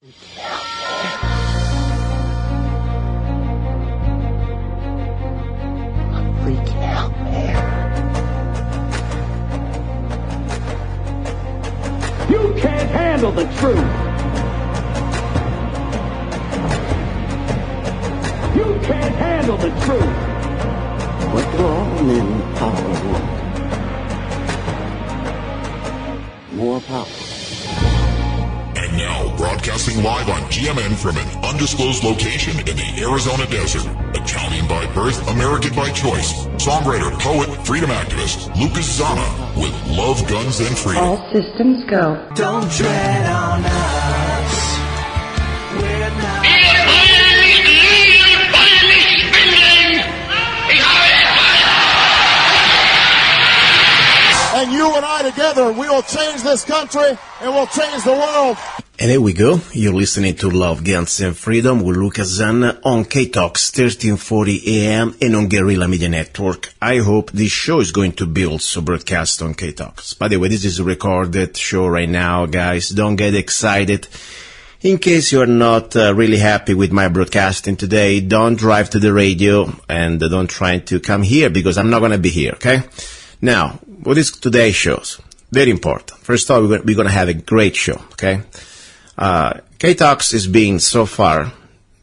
Freaking out, man. You can't handle the truth. You can't handle the truth. What do all men power want? More power. And now, broadcasting live on GMN from an undisclosed location in the Arizona desert. Italian by birth, American by choice. Songwriter, poet, freedom activist, Lucas Zana with Love, Guns, and Freedom. All systems go. Don't tread on us. We're not. And you and I together, we will change this country and we'll change the world. And here we go. You're listening to Love, Guns, and Freedom with Lucas Zana on KTOX 1340 AM and on Guerrilla Media Network. I hope this show is going to be also broadcast on KTOX. By the way, this is a recorded show right now, guys. Don't get excited. In case you're not really happy with my broadcasting today, don't drive to the radio and don't try to come here because I'm not going to be here, okay? Now, what is today's shows? Very important. First of all, we're going to have a great show, okay? KTOX is being so far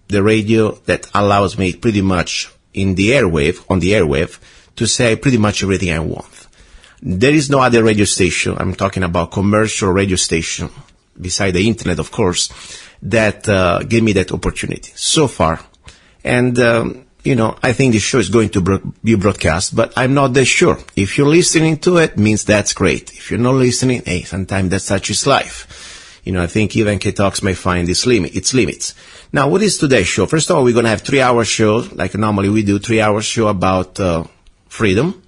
the radio that allows me pretty much on the airwave, to say pretty much everything I want. There is no other radio station, I'm talking about commercial radio station, beside the internet, of course, that gave me that opportunity so far. And, I think this show is going to be broadcast, but I'm not that sure. If you're listening to it, means that's great. If you're not listening, hey, sometimes that's such is life. I think even KTOX may find its limits. Now, what is today's show? First of all, we're going to have 3-hour show, like normally we do, 3-hour show about freedom,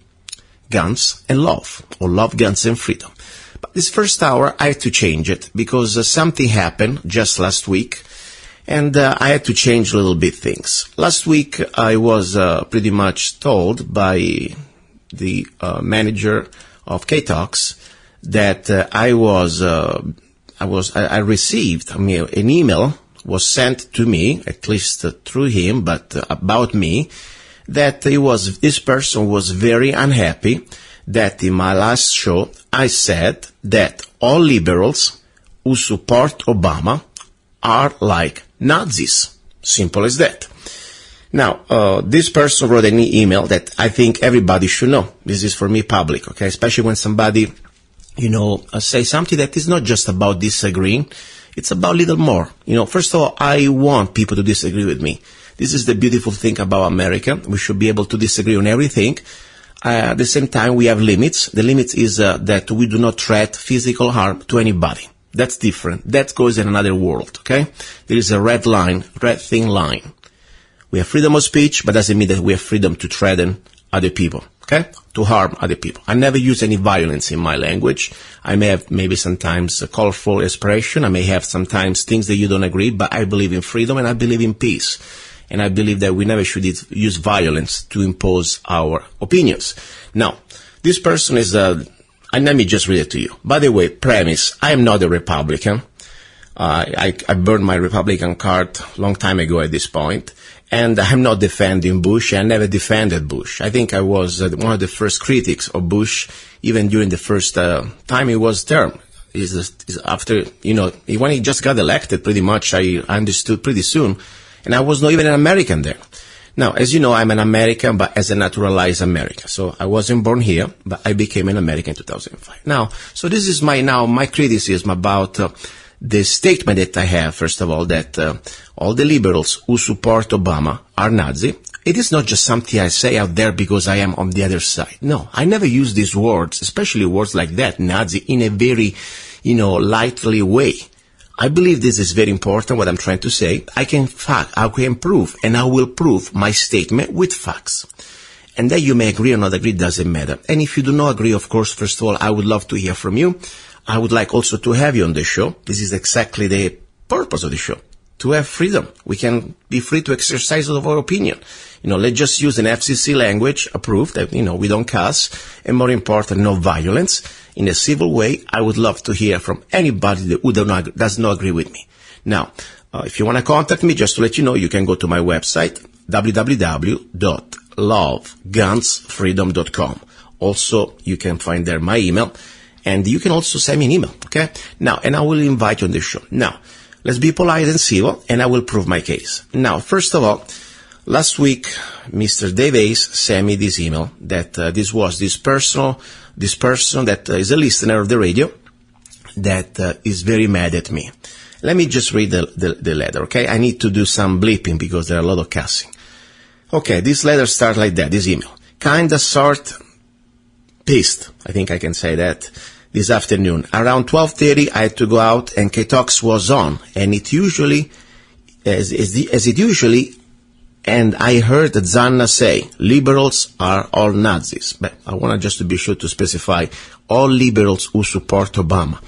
guns, and love, or love, guns, and freedom. But this first hour, I had to change it because something happened just last week. And I had to change a little bit things. Last week, I was pretty much told by the manager of KTOX that I received an email was sent to me, at least through him, but about me, that this person was very unhappy that in my last show I said that all liberals who support Obama are like Nazis. Simple as that. Now, this person wrote an email that I think everybody should know. This is for me public, okay? Especially when somebody, say something that is not just about disagreeing. It's about a little more. First of all, I want people to disagree with me. This is the beautiful thing about America. We should be able to disagree on everything. At the same time, we have limits. The limit is that we do not threat physical harm to anybody. That's different. That goes in another world, okay? There is a red thin line. We have freedom of speech, but doesn't mean that we have freedom to threaten other people, okay? To harm other people. I never use any violence in my language. I may have maybe sometimes a colorful expression. I may have sometimes things that you don't agree, but I believe in freedom and I believe in peace. And I believe that we never should use violence to impose our opinions. Now, this person is and let me just read it to you. By the way, premise, I am not a Republican. I burned my Republican card a long time ago at this point. And I'm not defending Bush. I never defended Bush. I think I was one of the first critics of Bush, even during the first time he was term. After, when he just got elected, pretty much, I understood pretty soon. And I was not even an American there. Now, as you know, I'm an American, but as a naturalized American. So I wasn't born here, but I became an American in 2005. Now, so this is my criticism about the statement that I have, first of all, that all the liberals who support Obama are Nazi. It is not just something I say out there because I am on the other side. No, I never use these words, especially words like that, Nazi, in a very, lightly way. I believe this is very important, what I'm trying to say. I can prove, and I will prove my statement with facts. And that you may agree or not agree doesn't matter. And if you do not agree, of course, first of all, I would love to hear from you. I would like also to have you on the show. This is exactly the purpose of the show. To have freedom. We can be free to exercise our opinion. Let's just use an FCC language, approved, that, we don't cuss, and more important, no violence. In a civil way, I would love to hear from anybody who does not agree with me. Now, if you want to contact me, just to let you know, you can go to my website, www.lovegunsfreedom.com. Also, you can find there my email, and you can also send me an email, okay? Now, and I will invite you on the show. Now, let's be polite and civil, and I will prove my case. Now, first of all, last week, Mr. Dave Ace sent me this email that this person that is a listener of the radio that is very mad at me. Let me just read the letter, okay? I need to do some bleeping because there are a lot of cussing. Okay, this letter starts like that, this email. Kinda sort pissed, I think I can say that, this afternoon. Around 12:30, I had to go out and KTOX was on, and it usually, as it usually, and I heard Zanna say, liberals are all Nazis. But I want just to be sure to specify, all liberals who support Obama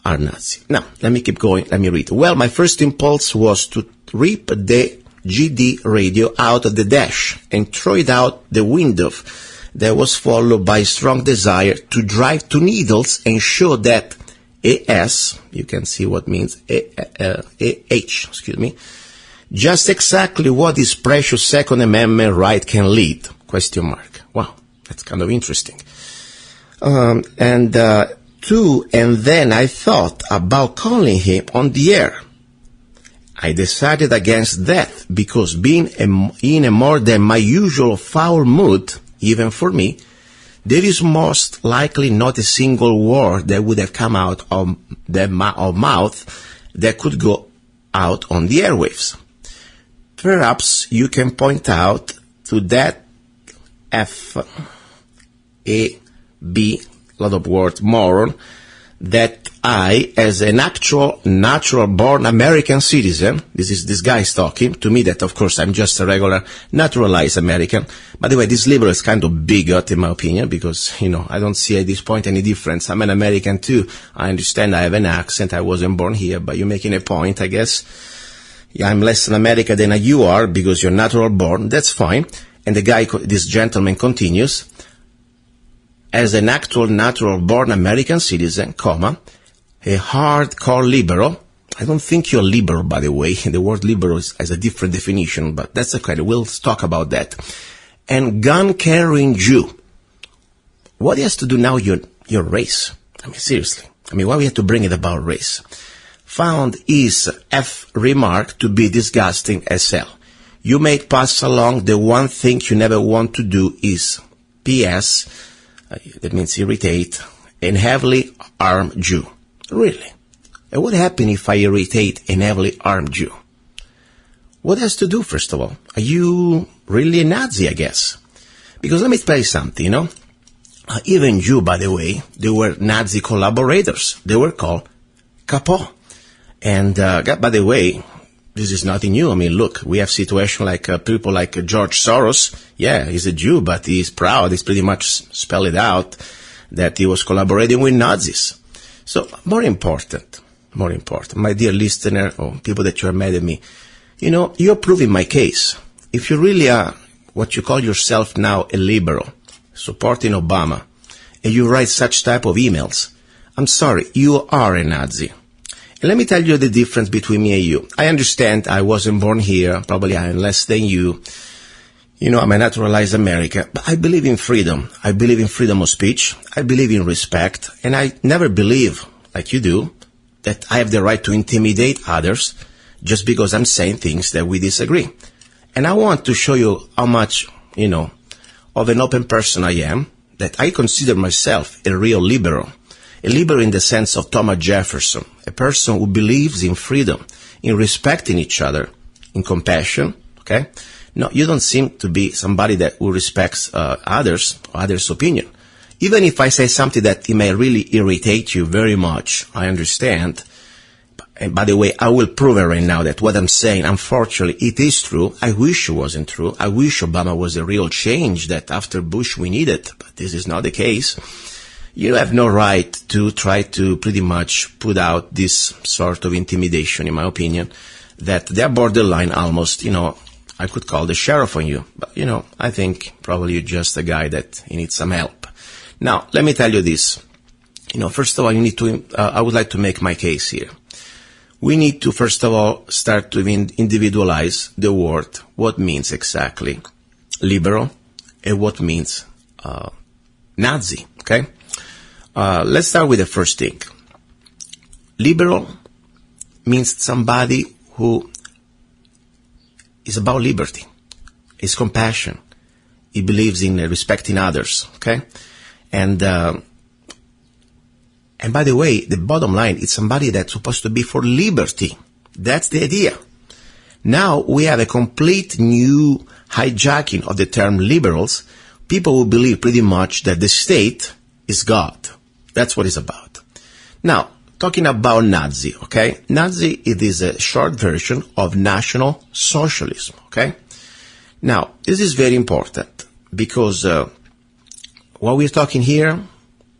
are Nazi. Now, let me keep going. Let me read. Well, my first impulse was to rip the JADE radio out of the dash and throw it out the window. That was followed by a strong desire to drive to Needles and show that AS, you can see what means AH, just exactly what this precious Second Amendment right can lead, ? Wow, that's kind of interesting. And then I thought about calling him on the air. I decided against that because being in a more than my usual foul mood, even for me, there is most likely not a single word that would have come out of mouth that could go out on the airwaves. Perhaps you can point out to that F-A-B, lot of words, moron, that I, as an actual natural-born American citizen, this is this guy talking, to me that, of course, I'm just a regular naturalized American. By the way, this liberal is kind of bigot, in my opinion, because, I don't see at this point any difference. I'm an American, too. I understand I have an accent. I wasn't born here, but you're making a point, I guess. Yeah, I'm less an American than you are because you're natural-born. That's fine. And this gentleman continues, as an actual natural-born American citizen, a hardcore liberal. I don't think you're liberal, by the way. The word liberal has a different definition, but that's okay. We'll talk about that. And gun-carrying Jew. What has to do now your race? I mean, seriously. Why we have to bring it about race? Found his F remark to be disgusting as hell. You may pass along the one thing you never want to do is PS, that means irritate, an heavily armed Jew. Really? And what happens if I irritate an heavily armed Jew? What has to do, first of all? Are you really a Nazi, I guess? Because let me tell you something, even Jew, by the way, they were Nazi collaborators. They were called Capo. And, by the way, this is nothing new. Look, we have situations like people like George Soros. Yeah, he's a Jew, but he's proud. He's pretty much spelled it out that he was collaborating with Nazis. So, more important, my dear listener, or people that you are mad at me, you're proving my case. If you really are what you call yourself now a liberal, supporting Obama, and you write such type of emails, I'm sorry, you are a Nazi. And let me tell you the difference between me and you. I understand I wasn't born here. Probably I am less than you. I'm a naturalized American. But I believe in freedom. I believe in freedom of speech. I believe in respect. And I never believe, like you do, that I have the right to intimidate others just because I'm saying things that we disagree. And I want to show you how much, of an open person I am, that I consider myself a real liberal. A liberal in the sense of Thomas Jefferson, a person who believes in freedom, in respecting each other, in compassion, okay? No, you don't seem to be somebody who respects others' opinion. Even if I say something that it may really irritate you very much, I understand. And by the way, I will prove it right now that what I'm saying, unfortunately, it is true. I wish it wasn't true. I wish Obama was a real change that after Bush we needed, but this is not the case. You have no right to try to pretty much put out this sort of intimidation, in my opinion, that they're borderline almost, I could call the sheriff on you. But, I think probably you're just a guy that needs some help. Now, let me tell you this. First of all, I would like to make my case here. we need to, first of all, start to individualize the word, what means exactly liberal and what means Nazi, okay? Let's start with the first thing. Liberal means somebody who is about liberty, is compassion, he believes in respecting others, okay? And by the way, the bottom line is somebody that's supposed to be for liberty. That's the idea. Now we have a complete new hijacking of the term liberals. People will believe pretty much that the state is God. That's what it's about. Now, talking about Nazi, okay? Nazi, it is a short version of National Socialism, okay? Now, this is very important because what we're talking here,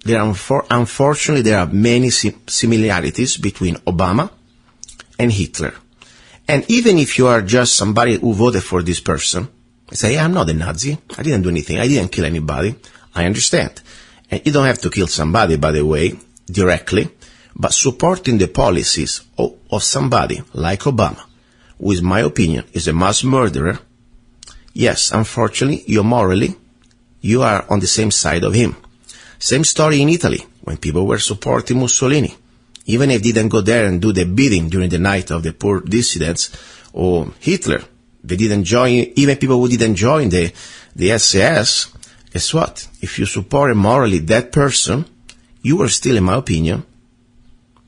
unfortunately, there are many similarities between Obama and Hitler. And even if you are just somebody who voted for this person, you say, I'm not a Nazi. I didn't do anything. I didn't kill anybody. I understand. And you don't have to kill somebody, by the way, directly, but supporting the policies of somebody like Obama, who, in my opinion, is a mass murderer. Yes, unfortunately, you are on the same side of him. Same story in Italy, when people were supporting Mussolini. Even if they didn't go there and do the bidding during the night of the poor dissidents or Hitler, they didn't join, even people who didn't join the SS, guess what? If you support morally that person, you are still, in my opinion,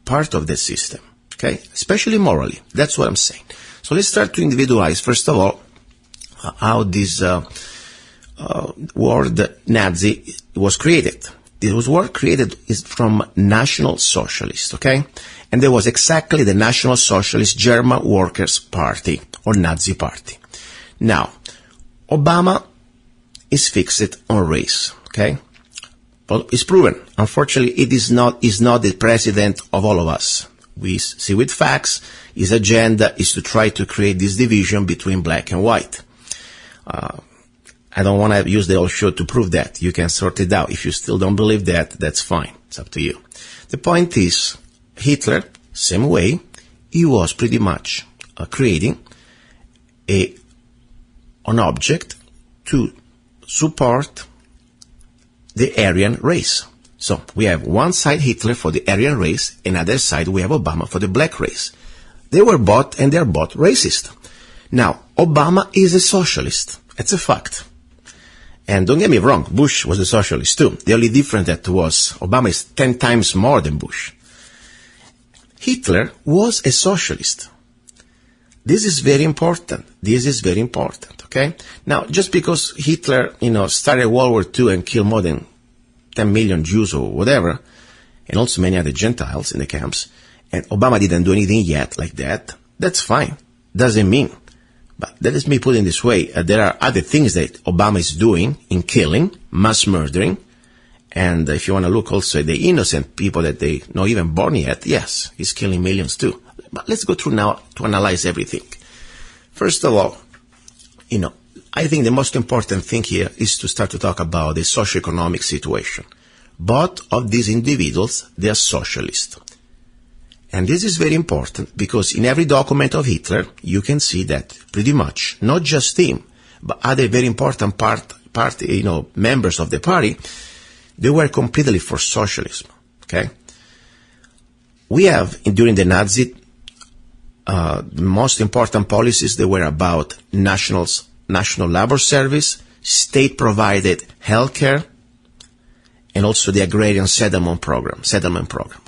part of the system, okay? Especially morally. That's what I'm saying. So let's start to individualize, first of all, how this word Nazi was created. This word created is from National Socialist, okay? And there was exactly the National Socialist German Workers' Party, or Nazi Party. Now, Obama is fixed on race, okay? Well, it's proven. Unfortunately, is not the president of all of us. We see with facts, his agenda is to try to create this division between black and white. I don't want to use the whole show to prove that. You can sort it out. If you still don't believe that, that's fine. It's up to you. The point is, Hitler, same way, he was pretty much creating an object to support the Aryan race. So we have one side Hitler for the Aryan race, another side we have Obama for the black race. They were both, and they're both racist. Now, Obama is a socialist. It's a fact. And don't get me wrong, Bush was a socialist too. The only difference that was Obama is 10 times more than Bush. Hitler was a socialist. This is very important. This is very important, okay? Now, just because Hitler, started World War II and killed more than 10 million Jews or whatever, and also many other Gentiles in the camps, and Obama didn't do anything yet like that, that's fine. Doesn't mean. But let me put it this way. There are other things that Obama is doing in killing, mass murdering, and if you want to look also at the innocent people that they not even born yet, yes, he's killing millions too. But let's go through now to analyze everything. First of all, I think the most important thing here is to start to talk about the socioeconomic situation. Both of these individuals, they are socialists. And this is very important because in every document of Hitler, you can see that pretty much, not just him, but other very important members of the party, they were completely for socialism, okay? We have, during the Nazi, the most important policies, they were about national labor service, state-provided healthcare, and also the agrarian settlement program,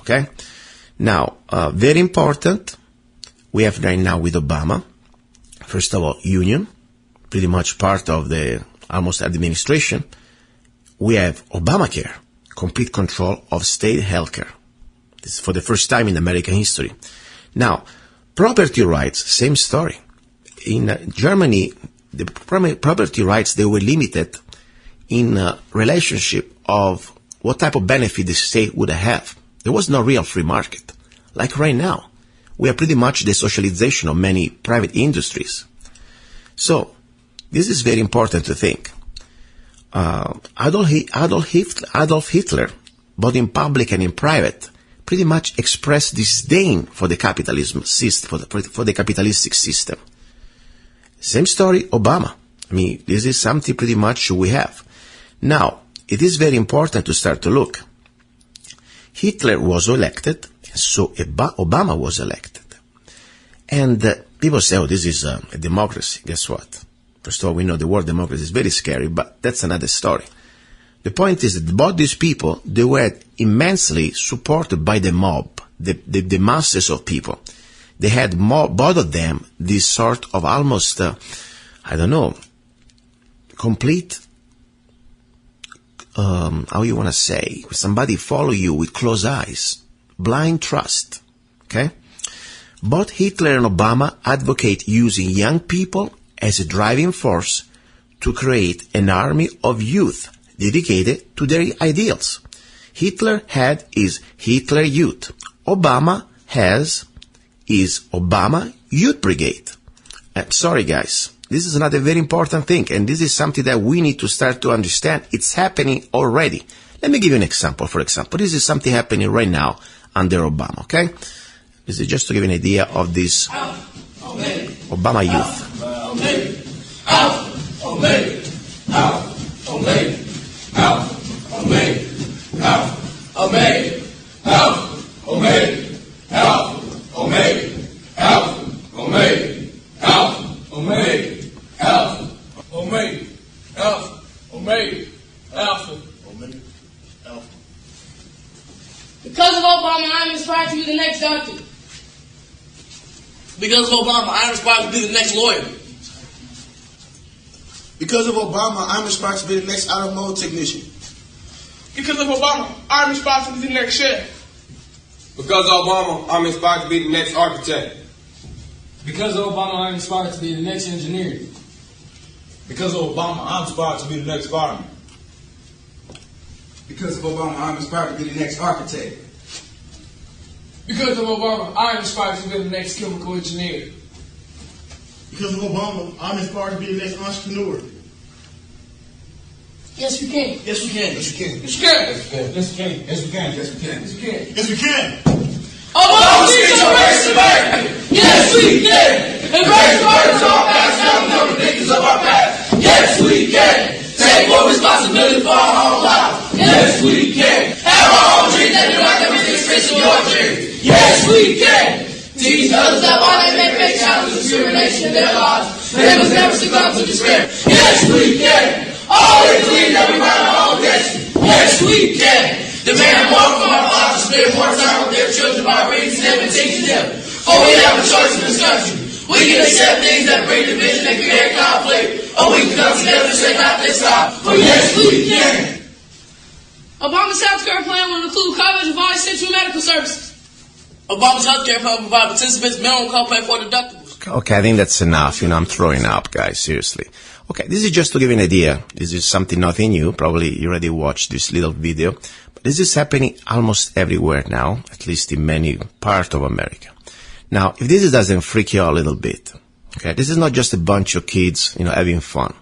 okay? Now, very important, we have right now with Obama, first of all, union, pretty much part of the almost administration. We have Obamacare, complete control of state healthcare. This is for the first time in American history. Now, property rights, same story. In Germany, the property rights, they were limited in relationship of what type of benefit the state would have. There was no real free market. Like right now, we are pretty much the socialization of many private industries. So, this is very important to think. Adolf Hitler, both in public and in private, pretty much expressed disdain for the capitalism system, for the capitalistic system. Same story, Obama. I mean, this is something pretty much we have. Now, it is very important to start to look. Hitler was elected, so Obama was elected. And people say, oh, this is a democracy. Guess what? First of all, we know the word democracy is very scary, but that's another story. The point is that both these people, they were immensely supported by the mob, the masses of people. They had both of them, this sort of almost, complete, how you want to say, somebody follow you with closed eyes, blind trust, okay? Both Hitler and Obama advocate using young people as a driving force to create an army of youth dedicated to their ideals. Hitler had his Hitler Youth. Obama has his Obama Youth Brigade. I'm sorry, guys. This is another very important thing, and this is something that we need to start to understand. It's happening already. Let me give you an example. For example, this is something happening right now under Obama, okay? This is just to give you an idea of this Obama Youth. Because of Obama, I'm inspired to be the next doctor. Because of Obama, I'm inspired to be the next lawyer. Because of Obama, I'm inspired to be the next automotive technician. Because of Obama, I'm inspired to be the next chef. Because of Obama, I'm inspired to be the next architect. Because of Obama, I'm inspired to be the next engineer. Because of Obama, I'm inspired to be the next fireman. Because of Obama, I'm inspired to be the next architect. Because of Obama, I'm inspired to be the next chemical engineer. Because of Obama, I'm inspired to be the next entrepreneur. Yes, we can. Yes, we can. Yes, we can. Yes, we can. Yes, we can. Yes, we can. Yes, we can. Yes, we can. Yes, we can. Obama speaks on race America. Yes, we can. Embrace burdens of our past, now we know the victims of our past. Yes, we can. Take more responsibility for our own lives. Yes, we can. Have our own dreams and do not everything fits in your dreams. Yes, we can. Teach others that while they may face challenges, discrimination in their lives, they must never succumb to despair. Yes, we can. Always believe that we run our own destiny. Yes, we can. Demand more from our fathers, spend more time with their children by raising them and teaching them. Oh, we have a choice in this country. We can accept things that bring division and create conflict, or we can come together and say not this time. But yes, we can. Obama's healthcare plan will include coverage of all essential medical services. Obama's healthcare plan will provide participants minimum copay for deductibles. Okay, I think that's enough. I'm throwing up, guys, seriously. Okay, this is just to give you an idea. This is something nothing new. Probably you already watched this little video. But this is happening almost everywhere now, at least in many parts of America. Now, if this doesn't freak you out a little bit, okay, this is not just a bunch of kids, having fun.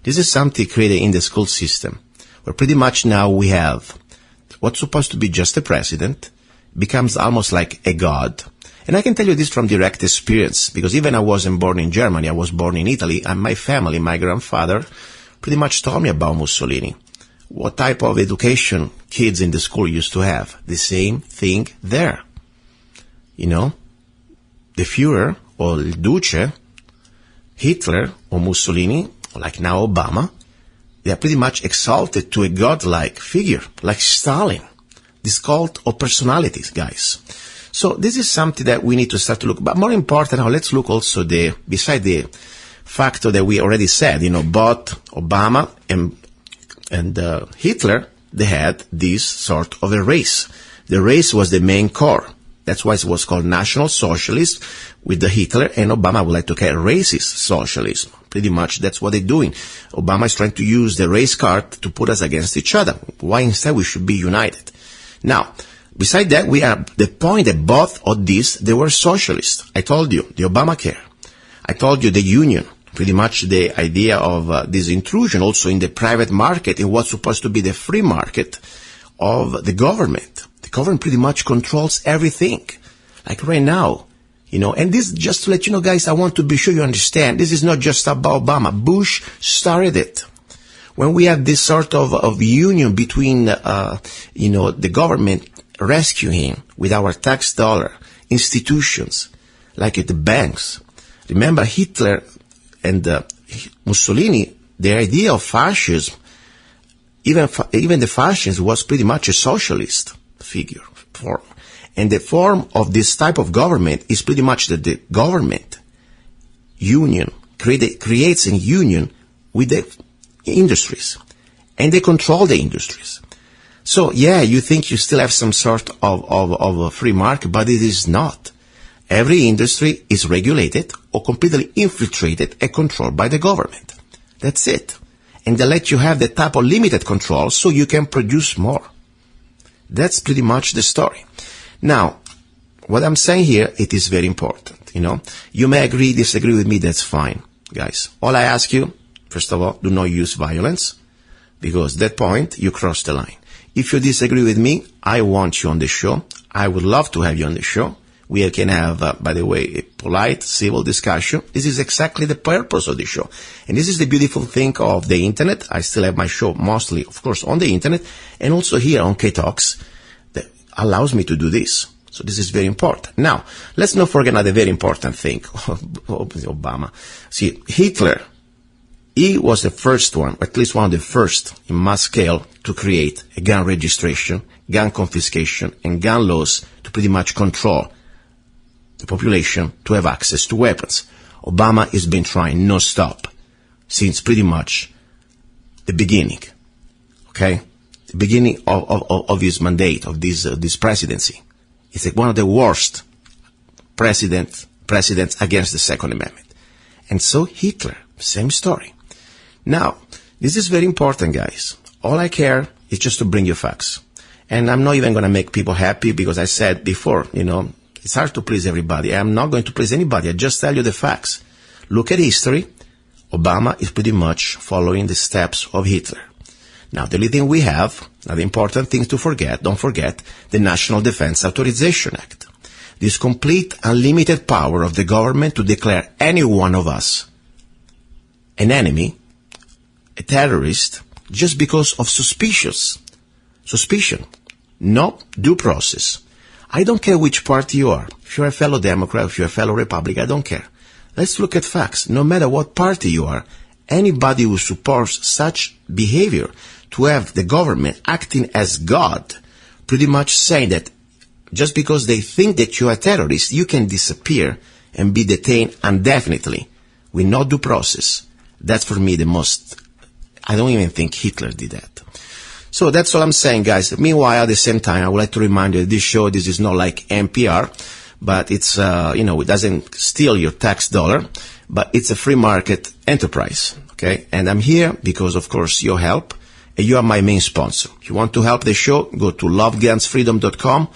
This is something created in the school system, where pretty much now we have what's supposed to be just a president becomes almost like a god. And I can tell you this from direct experience, because even I wasn't born in Germany, I was born in Italy, and my family, my grandfather, pretty much told me about Mussolini. What type of education kids in the school used to have. The same thing there. The Führer, or Il Duce, Hitler, or Mussolini, or like now Obama, they are pretty much exalted to a godlike figure, like Stalin. This cult of personalities, guys. So this is something that we need to start to look. But more important now, let's look also beside the factor that we already said, both Obama and Hitler, they had this sort of a race. The race was the main core. That's why it was called National Socialist with the Hitler, and Obama would like to call racist socialism. Pretty much that's what they're doing. Obama is trying to use the race card to put us against each other. Why instead we should be united? Now, beside that, we are the point that both of these, they were socialists. I told you, the Obamacare. I told you the union. Pretty much the idea of this intrusion also in the private market, in what's supposed to be the free market of the government. The government pretty much controls everything. Like right now, and this, just to let you know, guys, I want to be sure you understand, this is not just about Obama. Bush started it. When we have this sort of union between, the government rescuing him with our tax dollar, institutions, like at the banks. Remember Hitler and Mussolini, their idea of fascism, even the fascist was pretty much a socialist form. And the form of this type of government is pretty much that the government union creates a union with the industries, and they control the industries. So yeah, you think you still have some sort of a free market, but it is not. Every industry is regulated or completely infiltrated and controlled by the government. That's it. And they let you have the type of limited control so you can produce more. That's pretty much the story. Now, what I'm saying here, it is very important, You may agree, disagree with me, that's fine, guys. All I ask you, first of all, do not use violence, because at that point, you cross the line. If you disagree with me, I want you on the show. I would love to have you on the show. We can have, by the way, a polite, civil discussion. This is exactly the purpose of the show. And this is the beautiful thing of the internet. I still have my show mostly, of course, on the internet, and also here on KTOX that allows me to do this. So this is very important. Now, let's not forget another very important thing. Obama. See, Hitler, he was the first one, or at least one of the first in mass scale to create a gun registration, gun confiscation, and gun laws to pretty much control the population to have access to weapons. Obama has been trying non-stop since pretty much the beginning, okay? The beginning of his mandate, of this presidency. It's like one of the worst presidents against the Second Amendment. And so Hitler, same story. Now, this is very important, guys. All I care is just to bring you facts. And I'm not even going to make people happy because I said before, it's hard to please everybody. I'm not going to please anybody. I just tell you the facts. Look at history. Obama is pretty much following the steps of Hitler. Now, the only thing we have, now the important thing to forget, don't forget, the National Defense Authorization Act. This complete unlimited power of the government to declare any one of us an enemy, a terrorist, just because of suspicion. No due process. I don't care which party you are. If you're a fellow Democrat, if you're a fellow Republican, I don't care. Let's look at facts. No matter what party you are, anybody who supports such behavior to have the government acting as God, pretty much saying that just because they think that you are a terrorist, you can disappear and be detained indefinitely with no due process. That's for me the most, I don't even think Hitler did that. So that's all I'm saying, guys. Meanwhile, at the same time, I would like to remind you that this show, this is not like NPR, but it's, it doesn't steal your tax dollar, but it's a free market enterprise, okay? And I'm here because, of course, your help, and you are my main sponsor. If you want to help the show, go to lovegunsfreedom.com,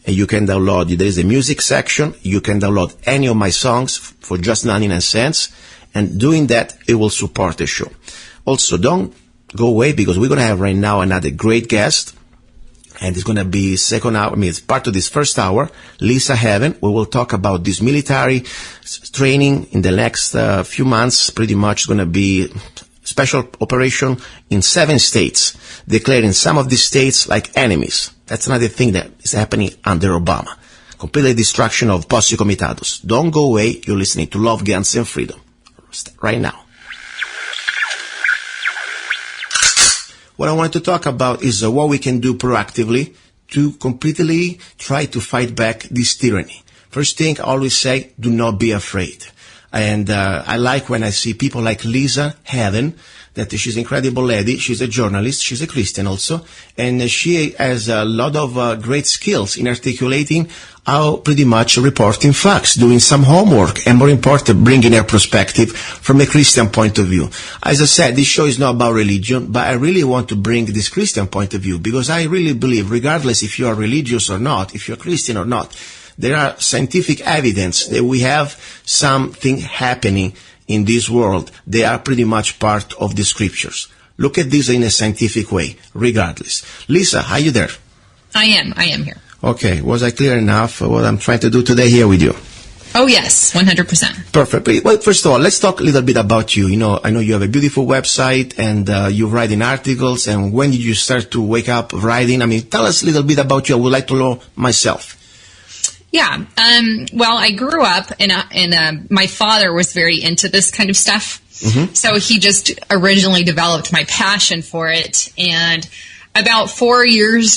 and you can download, there is a music section, you can download any of my songs for just 99 cents, and doing that, it will support the show. Also, don't go away because we're going to have right now another great guest, and it's going to be second hour, it's part of this first hour, Lisa Heaven. We will talk about this military training in the next few months. Pretty much going to be special operation in 7 states, declaring some of these states like enemies. That's another thing that is happening under Obama. Complete destruction of posse comitados. Don't go away. You're listening to Love, Guns, and Freedom right now. What I want to talk about is what we can do proactively to completely try to fight back this tyranny. First thing, I always say, do not be afraid. And I like when I see people like Lisa Heaven, that she's an incredible lady. She's a journalist. She's a Christian also. And she has a lot of great skills in articulating how pretty much reporting facts, doing some homework, and more important, bringing her perspective from a Christian point of view. As I said, this show is not about religion, but I really want to bring this Christian point of view because I really believe, regardless if you are religious or not, if you're Christian or not, there are scientific evidence that we have something happening in this world. They are pretty much part of the scriptures. Look at this in a scientific way, regardless. Lisa, are you there? I am here. Okay, was I clear enough what I'm trying to do today here with you? Oh, yes, 100%. Perfect. Well, first of all, let's talk a little bit about you. I know you have a beautiful website and you write in articles. And when did you start to wake up writing? I mean, tell us a little bit about you. I would like to know myself. Yeah. Well, I grew up and my father was very into this kind of stuff. Mm-hmm. So he just originally developed my passion for it. And about 4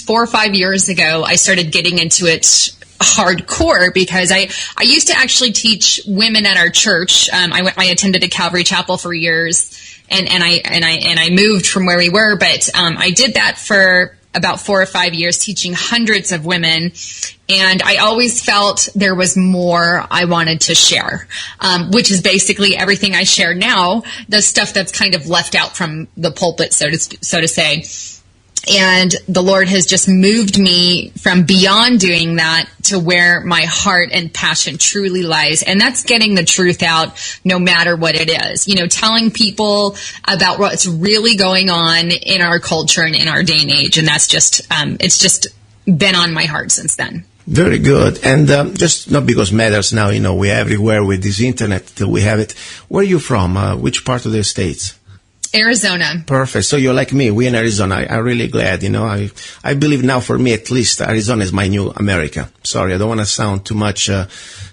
or 5 years ago, I started getting into it hardcore because I used to actually teach women at our church. I attended a Calvary Chapel for years, and I moved from where we were, but I did that for about 4 or 5 years, teaching hundreds of women, and I always felt there was more I wanted to share, which is basically everything I share now, the stuff that's kind of left out from the pulpit, so to say. And the Lord has just moved me from beyond doing that to where my heart and passion truly lies. And that's getting the truth out no matter what it is. Telling people about what's really going on in our culture and in our day and age. And that's just, it's just been on my heart since then. Very good. And just not because matters now, we're everywhere with this internet till we have it. Where are you from? Which part of the States? Arizona. Perfect. So you're like me. We're in Arizona. I'm really glad. I believe now, for me at least, Arizona is my new America. Sorry, I don't want to sound too much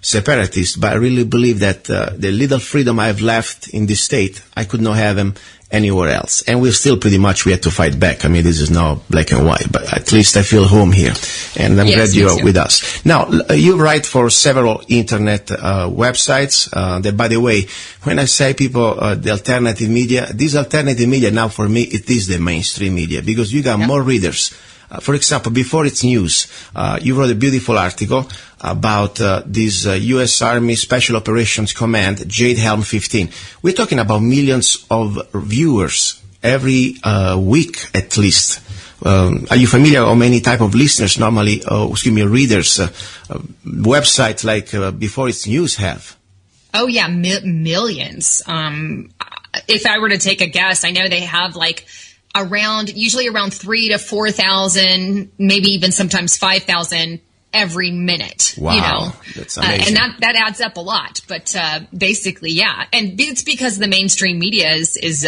separatist, but I really believe that the little freedom I've left in this state, I could not have them anywhere else. And we have to fight back. I mean, this is not black and white, but at least I feel home here. And I'm glad you're with us. Now, you write for several internet websites. That, by the way, when I say people, the alternative media, this alternative media now for me, it is the mainstream media because you got more readers. For example, before it's news, you wrote a beautiful article about this U.S. Army Special Operations Command, JADE HELM 15. We're talking about millions of viewers every week at least. Are you familiar how many type of listeners normally, readers, websites like Before It's News have? Oh, yeah, millions. If I were to take a guess, I know they have usually around 3,000 to 4,000, maybe even sometimes 5,000 every minute. Wow, that's amazing. And that adds up a lot. But basically, yeah. And it's because the mainstream media is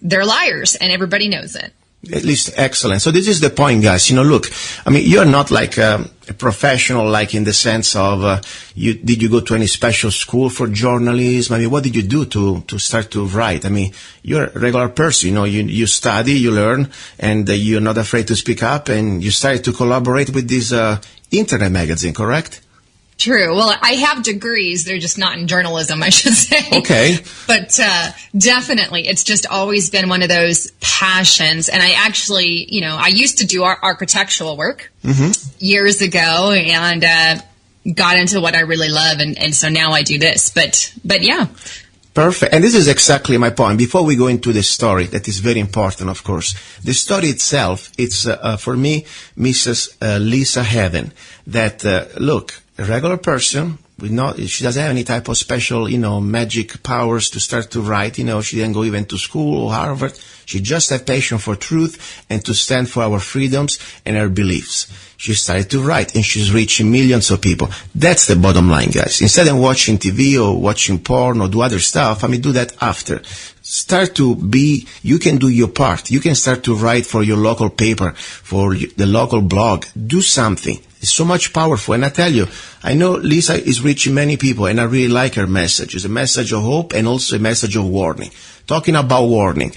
they're liars, and everybody knows it. At least excellent. So this is the point, guys. Look, I mean, you're not like a professional, like in the sense of, did you go to any special school for journalism? I mean, what did you do to start to write? I mean, you're a regular person, you study, you learn, and you're not afraid to speak up, and you started to collaborate with this internet magazine, correct? True. Well, I have degrees. They're just not in journalism, I should say. Okay. But definitely, it's just always been one of those passions. And I actually, I used to do architectural work years ago and got into what I really love. And so now I do this. But yeah. Perfect. And this is exactly my point. Before we go into the story, that is very important, of course. The story itself, it's, for me, Mrs. Lisa Heaven, that, look, a regular person, she doesn't have any type of special, magic powers to start to write. She didn't go even to school or Harvard. She just had passion for truth and to stand for our freedoms and our beliefs. She started to write, and she's reaching millions of people. That's the bottom line, guys. Instead of watching TV or watching porn or do other stuff, do that after. You can do your part. You can start to write for your local paper, for the local blog. Do something. It's so much powerful. And I tell you, I know Lisa is reaching many people, and I really like her message. It's a message of hope and also a message of warning. Talking about warning,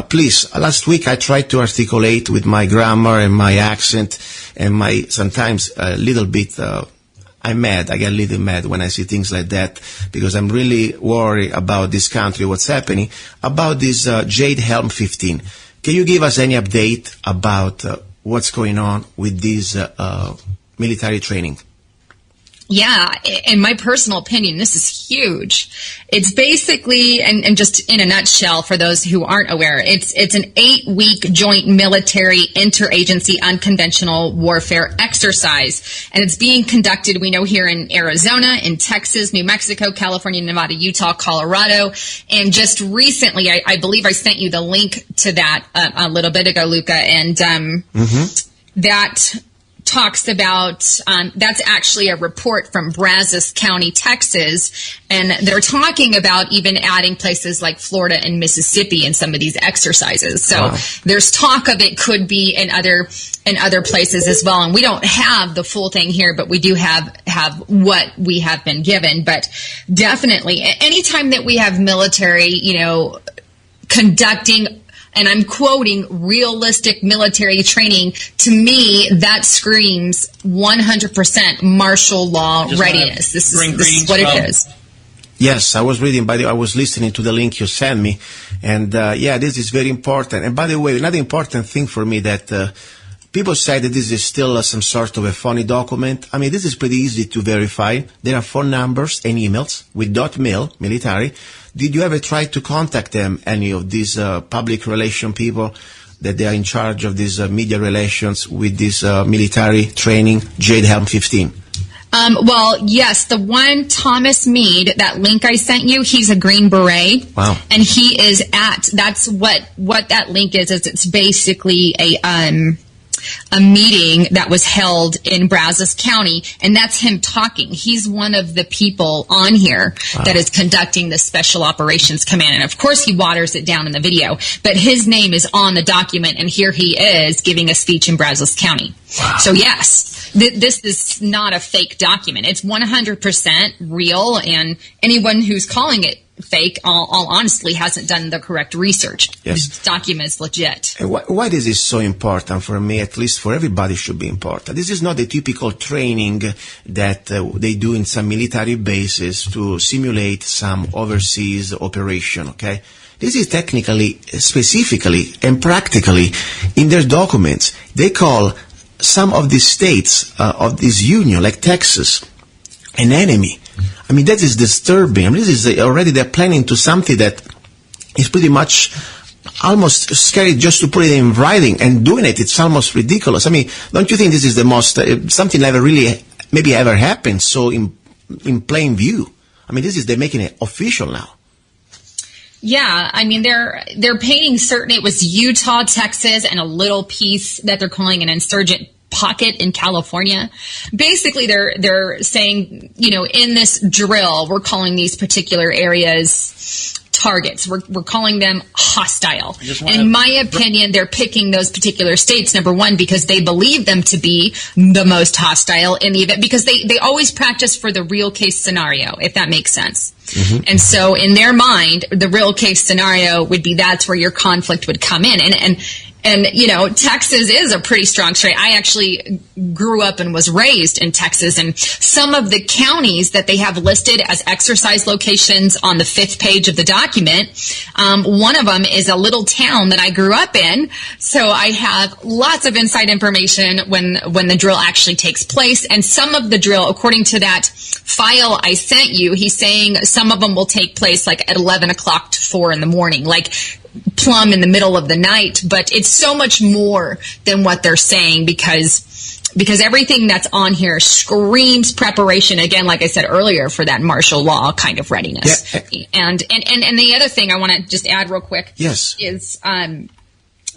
please, last week I tried to articulate with my grammar and my accent and my sometimes a little bit, I'm mad. I get a little mad when I see things like that because I'm really worried about this country, what's happening, about this JADE HELM 15. Can you give us any update about what's going on with this military training? Yeah, in my personal opinion, this is huge. It's basically, and just in a nutshell for those who aren't aware, it's an 8-week joint military interagency unconventional warfare exercise. And it's being conducted, we know, here in Arizona, in Texas, New Mexico, California, Nevada, Utah, Colorado. And just recently, I believe I sent you the link to that a little bit ago, Luca. And that talks about, that's actually a report from Brazos County, Texas, and they're talking about even adding places like Florida and Mississippi in some of these exercises. So there's talk of it could be in other places as well. And we don't have the full thing here, but we do have what we have been given. But definitely, anytime that we have military, conducting, and I'm quoting, realistic military training, to me, that screams 100% martial law readiness. This is what it is. Yes, I was reading, I was listening to the link you sent me, and this is very important. And by the way, another important thing for me that people say that this is still some sort of a funny document. I mean, this is pretty easy to verify. There are phone numbers and emails with .mil, military. Did you ever try to contact them, any of these public relation people that they are in charge of these media relations with this military training, JADE HELM 15? Well, yes, the one Thomas Meade, that link I sent you, he's a Green Beret. Wow. And he is that's what that link is it's basically a meeting that was held in Brazos County, and that's him talking. He's one of the people on here that is conducting the Special Operations Command. And of course he waters it down in the video, but his name is on the document, and here he is giving a speech in Brazos County. Wow. So yes, this is not a fake document. It's 100% real, and anyone who's calling it fake, all honestly, hasn't done the correct research. Yes. This document is legit. And why this is so important for me, at least for everybody, should be important. This is not the typical training that they do in some military bases to simulate some overseas operation, okay? This is technically, specifically, and practically in their documents. They call some of the states of this union, like Texas, an enemy. I mean, that is disturbing. I mean, this is already they're planning to something that is pretty much almost scary just to put it in writing, and doing it, it's almost ridiculous. I mean, don't you think this is the most, something never really, maybe ever happened so in plain view? I mean, they're making it official now. Yeah, I mean, they're painting certain, it was Utah, Texas, and a little piece that they're calling an insurgent pocket in California. Basically, they're saying, in this drill, we're calling these particular areas targets. We're calling them hostile. And in my opinion, they're picking those particular states, number one, because they believe them to be the most hostile in the event, because they always practice for the real case scenario, if that makes sense. Mm-hmm. And so in their mind, the real case scenario would be that's where your conflict would come in. And Texas is a pretty strong state. I actually grew up and was raised in Texas, and some of the counties that they have listed as exercise locations on the 5th page of the document, one of them is a little town that I grew up in. So I have lots of inside information when the drill actually takes place. And some of the drill, according to that file I sent you, he's saying some of them will take place like at 11 o'clock to 4 in the morning, like plumb in the middle of the night. But it's so much more than what they're saying, because everything that's on here screams preparation, again, like I said earlier, for that martial law kind of readiness. Yeah. And the other thing I want to just add real quick is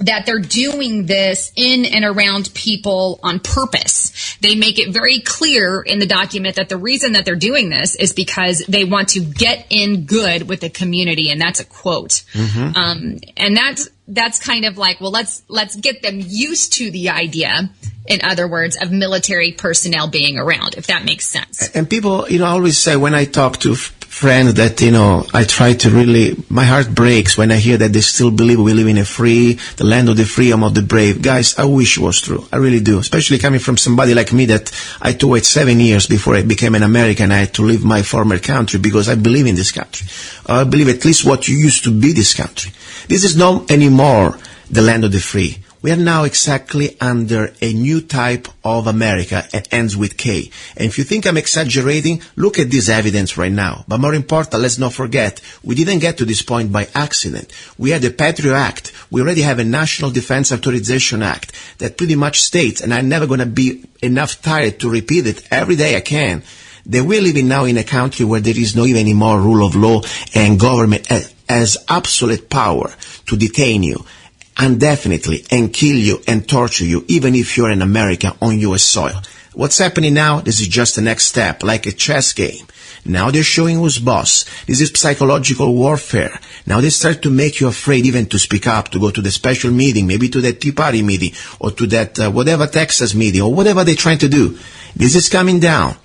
that they're doing this in and around people on purpose. They make it very clear in the document that the reason that they're doing this is because they want to get in good with the community, and that's a quote. Mm-hmm. And that's kind of like, well, let's get them used to the idea, in other words, of military personnel being around, if that makes sense. And people, I always say when I talk to friends that, I try to really, my heart breaks when I hear that they still believe we live in the land of the freedom of the brave. Guys, I wish it was true. I really do. Especially coming from somebody like me that I had to wait 7 years before I became an American. I had to leave my former country because I believe in this country. I believe at least what you used to be this country. This is not anymore the land of the free. We are now exactly under a new type of America. It ends with K. And if you think I'm exaggerating, look at this evidence right now. But more important, let's not forget, we didn't get to this point by accident. We had the Patriot Act. We already have a National Defense Authorization Act that pretty much states, and I'm never going to be enough tired to repeat it every day I can, that we're living now in a country where there is no even anymore rule of law, and government has absolute power to detain you indefinitely and kill you and torture you, even if you're in America on U.S. soil. What's happening now? This is just the next step, like a chess game. Now they're showing who's boss. This is psychological warfare. Now they start to make you afraid even to speak up, to go to the special meeting, maybe to that Tea Party meeting, or to that whatever Texas meeting, or whatever they're trying to do. This is coming down.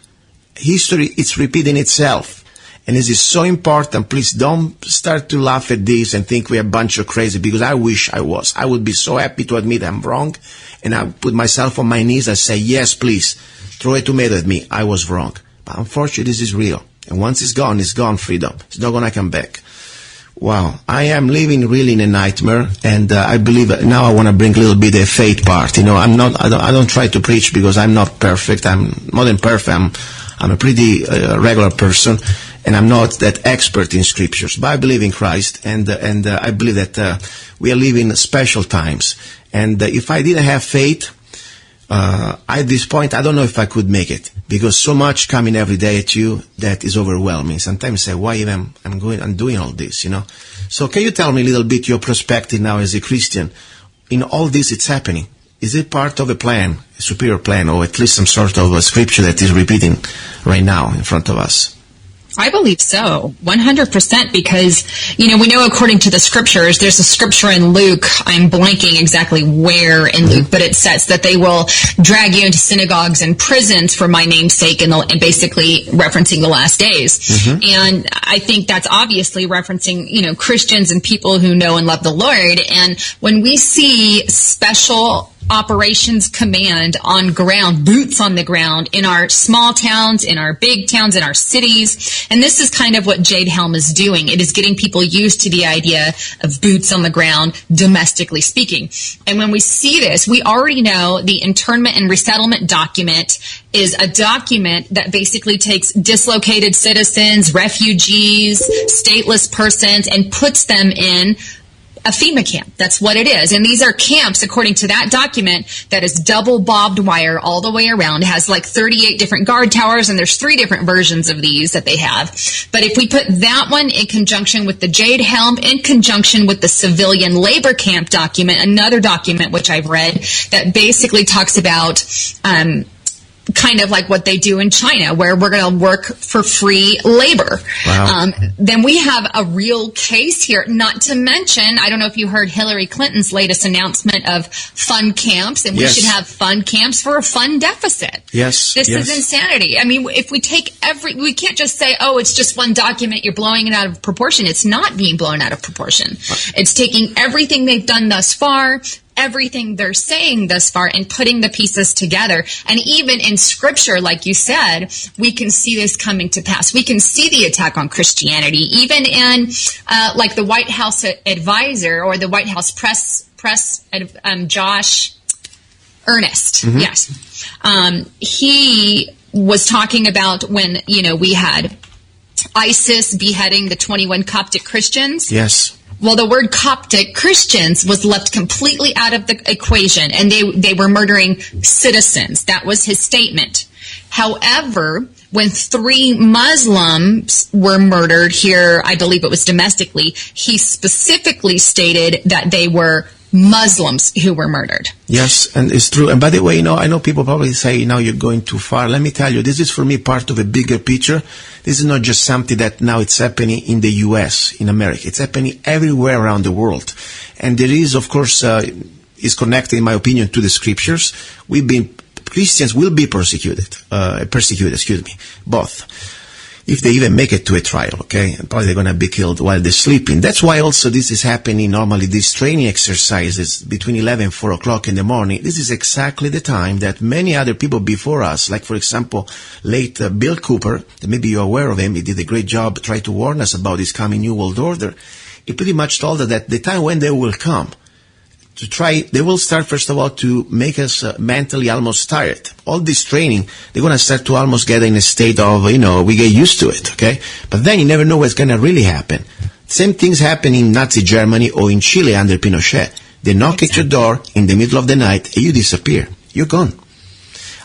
History is repeating itself. And this is so important. Please don't start to laugh at this and think we're a bunch of crazy, because I wish I was. I would be so happy to admit I'm wrong, and I put myself on my knees and say, yes, please, throw a tomato at me. I was wrong. But unfortunately, this is real. And once it's gone, freedom. It's not going to come back. Wow. I am living really in a nightmare, and I believe now I want to bring a little bit of faith part. You know, I don't try to preach because I'm not perfect. I'm more than perfect. I'm a pretty regular person, and I'm not that expert in scriptures, but I believe in Christ, and I believe that we are living special times. And if I didn't have faith, at this point, I don't know if I could make it, because so much coming every day at you that is overwhelming. Sometimes I say, why even I'm doing all this, you know? So can you tell me a little bit your perspective now as a Christian? In all this, it's happening. Is it part of a plan, a superior plan, or at least some sort of a scripture that is repeating right now in front of us? I believe so, 100%, because, you know, we know according to the scriptures, there's a scripture in Luke, I'm blanking exactly where in Luke, but it says that they will drag you into synagogues and prisons for my name's sake, and basically referencing the last days. Mm-hmm. And I think that's obviously referencing, you know, Christians and people who know and love the Lord. And when we see special operations command on ground, boots on the ground, in our small towns, in our big towns, in our cities. And this is kind of what JADE HELM is doing. It is getting people used to the idea of boots on the ground, domestically speaking. And when we see this, we already know the internment and resettlement document is a document that basically takes dislocated citizens, refugees, stateless persons, and puts them in a FEMA camp. That's what it is. And these are camps, according to that document, that is double bobbed wire all the way around. It has like 38 different guard towers, and there's 3 different versions of these that they have. But if we put that one in conjunction with the JADE HELM, in conjunction with the civilian labor camp document, another document which I've read that basically talks about kind of like what they do in China, where we're going to work for free labor. Wow. Then we have a real case here, not to mention, I don't know if you heard Hillary Clinton's latest announcement of fund camps, and we should have fund camps for a fund deficit. Yes. This is insanity. I mean, if we take we can't just say, oh, it's just one document, you're blowing it out of proportion. It's not being blown out of proportion. It's taking everything they've done thus far, everything they're saying thus far, and putting the pieces together. And even in scripture, like you said, we can see this coming to pass. We can see the attack on Christianity, even in like the White House advisor or the White House press Josh Earnest. Mm-hmm. Yes. He was talking about when, you know, we had ISIS beheading the 21 Coptic Christians. Yes. Well, the word Coptic Christians was left completely out of the equation, and they were murdering citizens. That was his statement. However, when 3 Muslims were murdered here, I believe it was domestically, he specifically stated that they were Muslims who were murdered. Yes, and it's true. And by the way, you know, I know people probably say, now you're going too far. Let me tell you, this is for me part of a bigger picture. This is not just something that now it's happening in the U.S., in America. It's happening everywhere around the world. And there is, of course, is connected, in my opinion, to the scriptures. Christians will be persecuted, both. If they even make it to a trial, okay? Probably they're going to be killed while they're sleeping. That's why also this is happening normally, these training exercises between 11 and 4 o'clock in the morning. This is exactly the time that many other people before us, like for example, late Bill Cooper, maybe you're aware of him, he did a great job, tried to warn us about this coming New World Order. He pretty much told us that the time when they will come, they will start, first of all, to make us mentally almost tired. All this training, they're going to start to almost get in a state of, you know, we get used to it, okay? But then you never know what's going to really happen. Same things happen in Nazi Germany or in Chile under Pinochet. They knock at your door in the middle of the night and you disappear. You're gone.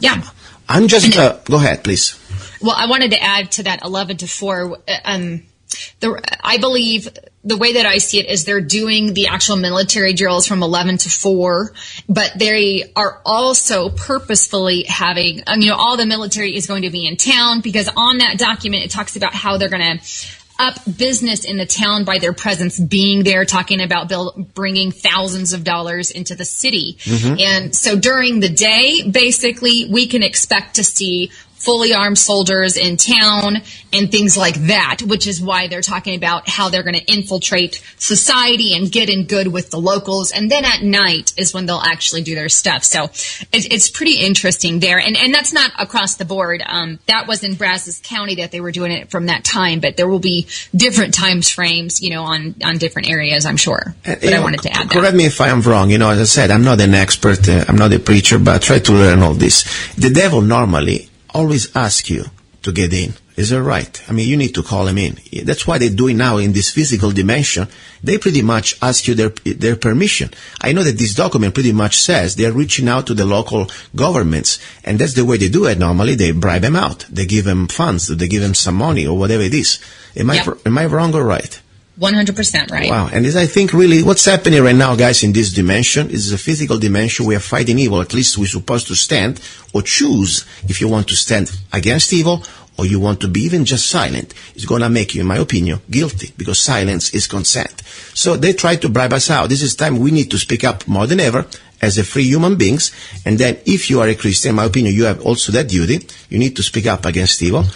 Yeah. I'm just, go ahead, please. Well, I wanted to add to that 11 to 4, I believe the way that I see it is they're doing the actual military drills from 11 to 4, but they are also purposefully having, all the military is going to be in town, because on that document it talks about how they're going to up business in the town by their presence being there, talking about bringing thousands of dollars into the city. And so during the day, basically, we can expect to see fully armed soldiers in town and things like that, which is why they're talking about how they're going to infiltrate society and get in good with the locals. And then at night is when they'll actually do their stuff. So it's pretty interesting there. And that's not across the board. That was in Brazos County that they were doing it from that time, but there will be different time frames, on different areas, I'm sure. But I wanted to add that. Correct me if I'm wrong. As I said, I'm not an expert. I'm not a preacher, but I try to learn all this. The devil normally always ask you to get in. Is that right? You need to call him in. That's why they're doing now in this physical dimension. They pretty much ask you their permission. I know that this document pretty much says they're reaching out to the local governments, and that's the way they do it normally. They bribe them out. They give them funds. They give them some money or whatever it is. Am I wrong or right? 100% right. Wow. And this, I think, really what's happening right now, guys, in this dimension is a physical dimension. We are fighting evil. At least we're supposed to stand or choose if you want to stand against evil or you want to be even just silent. It's going to make you, in my opinion, guilty, because silence is consent. So they try to bribe us out. This is time we need to speak up more than ever as a free human beings. And then if you are a Christian, in my opinion, you have also that duty. You need to speak up against evil.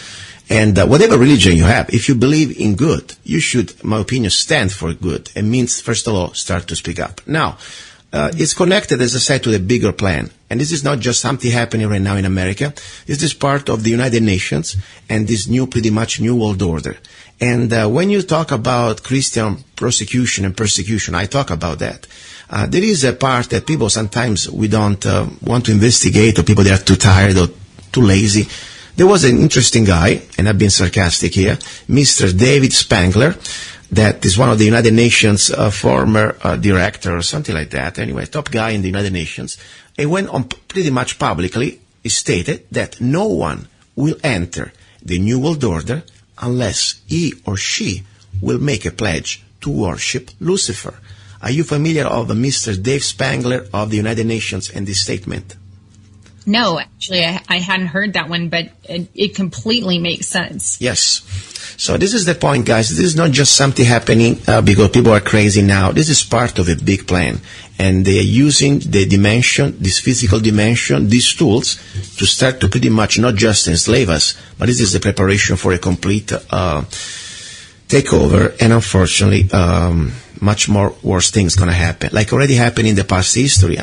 And whatever religion you have, if you believe in good, you should, in my opinion, stand for good. It means, first of all, start to speak up. Now, it's connected, as I said, to the bigger plan. And this is not just something happening right now in America. This is part of the United Nations and this pretty much new world order. And when you talk about Christian prosecution and persecution, I talk about that. There is a part that people sometimes we don't want to investigate, or people that are too tired or too lazy. There was an interesting guy, and I've been sarcastic here, Mr. David Spangler, that is one of the United Nations former director or something like that. Anyway, top guy in the United Nations. He went on pretty much publicly, he stated that no one will enter the New World Order unless he or she will make a pledge to worship Lucifer. Are you familiar of Mr. Dave Spangler of the United Nations and this statement? No, actually, I hadn't heard that one, but it completely makes sense. Yes. So this is the point, guys. This is not just something happening because people are crazy now. This is part of a big plan. And they are using the dimension, this physical dimension, these tools to start to pretty much not just enslave us, but this is the preparation for a complete takeover. And unfortunately, much more worse things going to happen, like already happened in the past history.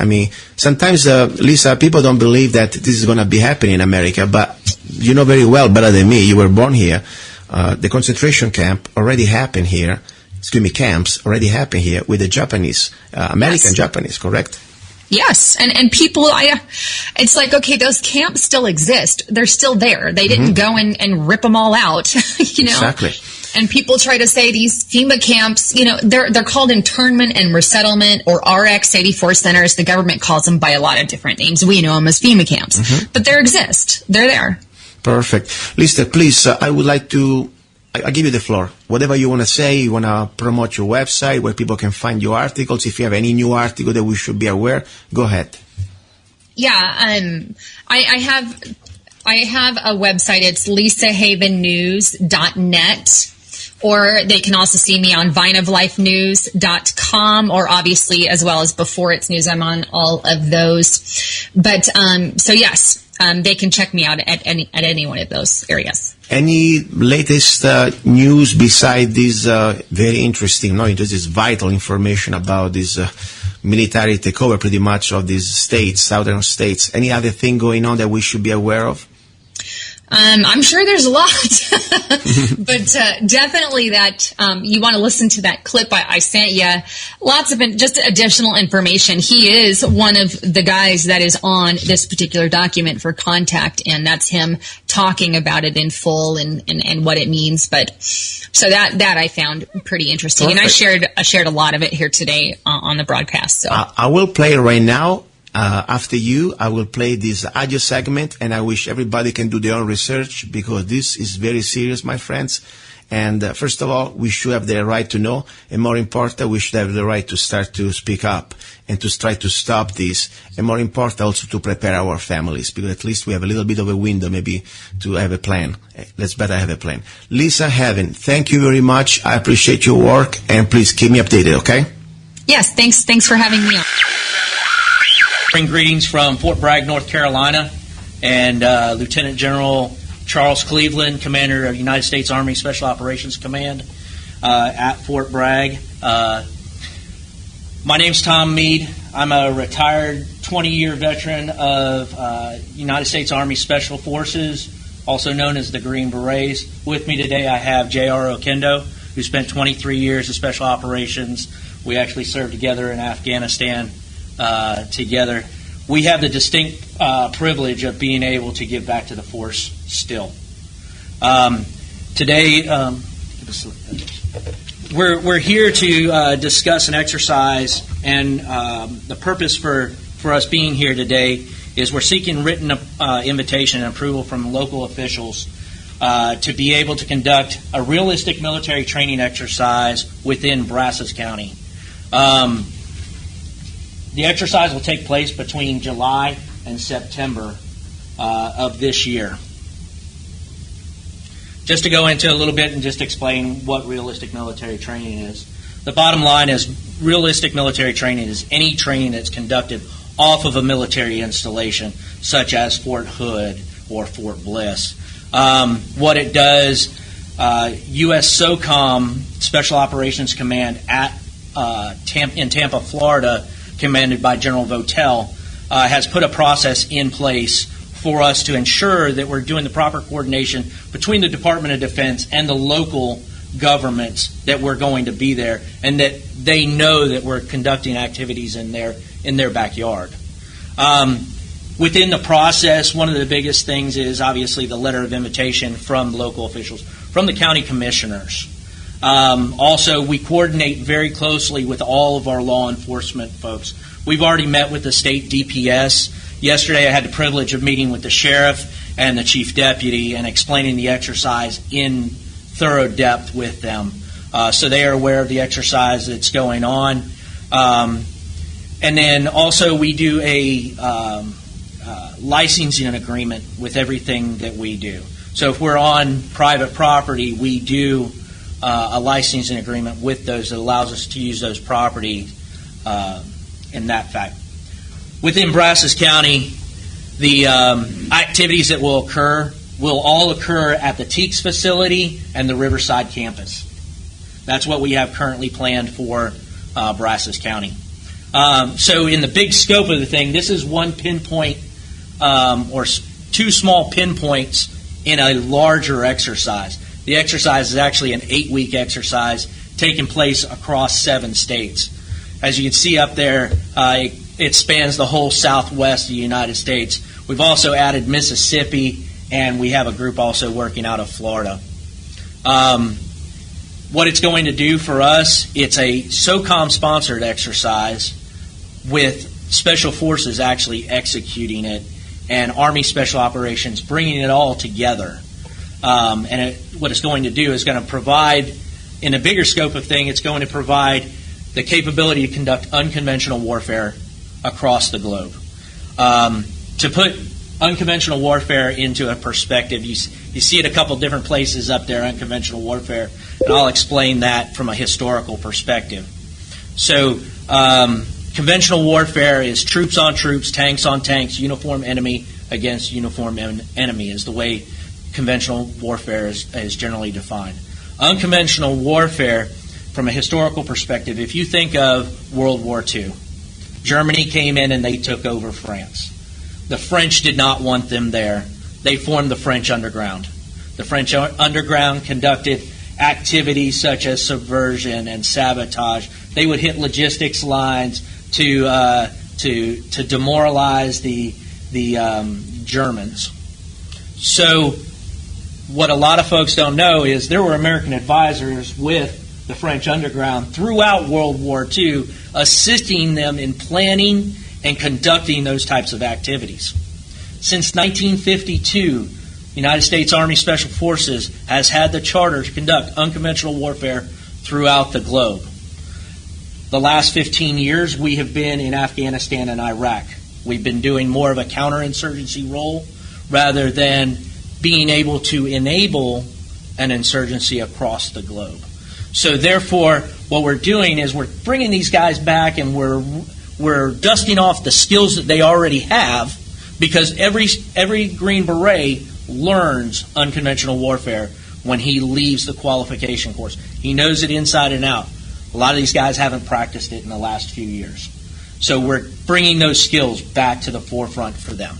Sometimes, Lisa, people don't believe that this is going to be happening in America, but you know very well, better than me, you were born here. The concentration camp already happened here. Camps already happened here with the Japanese, American yes. Japanese, correct? Yes, and people, it's like, okay, those camps still exist. They're still there. They didn't go and rip them all out, Exactly. And people try to say these FEMA camps, they're called internment and resettlement, or RX-84 centers. The government calls them by a lot of different names. We know them as FEMA camps. But they exist. They're there. Perfect. Lisa, please, I would like to, I give you the floor. Whatever you want to say, you want to promote your website, where people can find your articles. If you have any new article that we should be aware, go ahead. Yeah, I have a website. It's lisahavennews.net. Or they can also see me on vineoflifenews.com, or obviously, as well as Before It's News, I'm on all of those. But, so yes, they can check me out at any one of those areas. Any latest news beside this very interesting, this vital information about this military takeover pretty much of these states, southern states? Any other thing going on that we should be aware of? I'm sure there's a lot, but definitely that you want to listen to that clip I sent you. Lots of just additional information. He is one of the guys that is on this particular document for contact, and that's him talking about it in full and what it means. But so that I found pretty interesting. Perfect. And I shared a lot of it here today on the broadcast. So I will play it right now. After you, I will play this audio segment, and I wish everybody can do their own research, because this is very serious, my friends. And first of all, we should have the right to know, and more important, we should have the right to start to speak up and to try to stop this, and more important, also to prepare our families, because at least we have a little bit of a window maybe to have a plan. Let's better have a plan. Lisa Heaven, thank you very much. I appreciate your work, and please keep me updated, okay? Yes, thanks for having me on. Bring greetings from Fort Bragg, North Carolina, and Lieutenant General Charles Cleveland, Commander of United States Army Special Operations Command at Fort Bragg. My name's Tom Meade. I'm a retired 20-year veteran of United States Army Special Forces, also known as the Green Berets. With me today I have J.R. Okendo, who spent 23 years of Special Operations. We actually served together in Afghanistan together. We have the distinct privilege of being able to give back to the force still. Today, we're here to discuss an exercise, and the purpose for us being here today is we're seeking written invitation and approval from local officials to be able to conduct a realistic military training exercise within Brazos County. The exercise will take place between July and September of this year. Just to go into a little bit and just explain what realistic military training is. The bottom line is realistic military training is any training that's conducted off of a military installation, such as Fort Hood or Fort Bliss. What it does, U.S. SOCOM Special Operations Command in Tampa, Florida, commanded by General Votel, has put a process in place for us to ensure that we're doing the proper coordination between the Department of Defense and the local governments that we're going to be there, and that they know that we're conducting activities in their backyard. Within the process, one of the biggest things is obviously the letter of invitation from local officials, from the county commissioners. Also, we coordinate very closely with all of our law enforcement folks. We've already met with the state DPS. Yesterday I had the privilege of meeting with the sheriff and the chief deputy and explaining the exercise in thorough depth with them. So they are aware of the exercise that's going on. And then also we do a licensing agreement with everything that we do. So if we're on private property, we do a licensing agreement with those that allows us to use those property in that fact. Within Brazos County, the activities that will all occur at the TEAX facility and the Riverside campus. That's what we have currently planned for Brazos County. So in the big scope of the thing, this is one pinpoint or two small pinpoints in a larger exercise. The exercise is actually an 8-week exercise taking place across 7 states. As you can see up there, it spans the whole southwest of the United States. We've also added Mississippi, and we have a group also working out of Florida. What it's going to do for us, it's a SOCOM-sponsored exercise with Special Forces actually executing it and Army Special Operations bringing it all together. What it's going to do is going to provide, in a bigger scope of thing, it's going to provide the capability to conduct unconventional warfare across the globe. To put unconventional warfare into a perspective, you see it a couple different places up there, unconventional warfare, and I'll explain that from a historical perspective. So, conventional warfare is troops on troops, tanks on tanks, uniform enemy against uniform enemy is the way conventional warfare is generally defined. Unconventional warfare, from a historical perspective, if you think of World War II, Germany came in and they took over France. The French did not want them there. They formed the French Underground. The French Underground conducted activities such as subversion and sabotage. They would hit logistics lines to demoralize the Germans. So what a lot of folks don't know is there were American advisors with the French Underground throughout World War II, assisting them in planning and conducting those types of activities. Since 1952, United States Army Special Forces has had the charter to conduct unconventional warfare throughout the globe. The last 15 years, we have been in Afghanistan and Iraq. We've been doing more of a counterinsurgency role rather than being able to enable an insurgency across the globe. So therefore, what we're doing is we're bringing these guys back and we're dusting off the skills that they already have, because every Green Beret learns unconventional warfare when he leaves the qualification course. He knows it inside and out. A lot of these guys haven't practiced it in the last few years. So we're bringing those skills back to the forefront for them.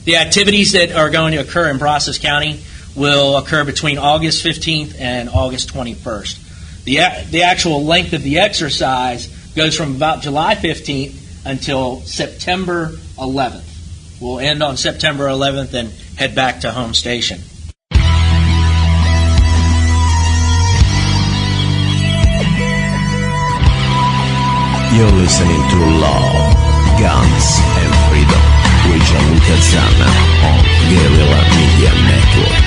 The activities that are going to occur in Brazos County will occur between August 15th and August 21st. The actual length of the exercise goes from about July 15th until September 11th. We'll end on September 11th and head back to home station. You're listening to Law, Guns, and Freedom with Gianluca Zanna on Guerrilla Media Network.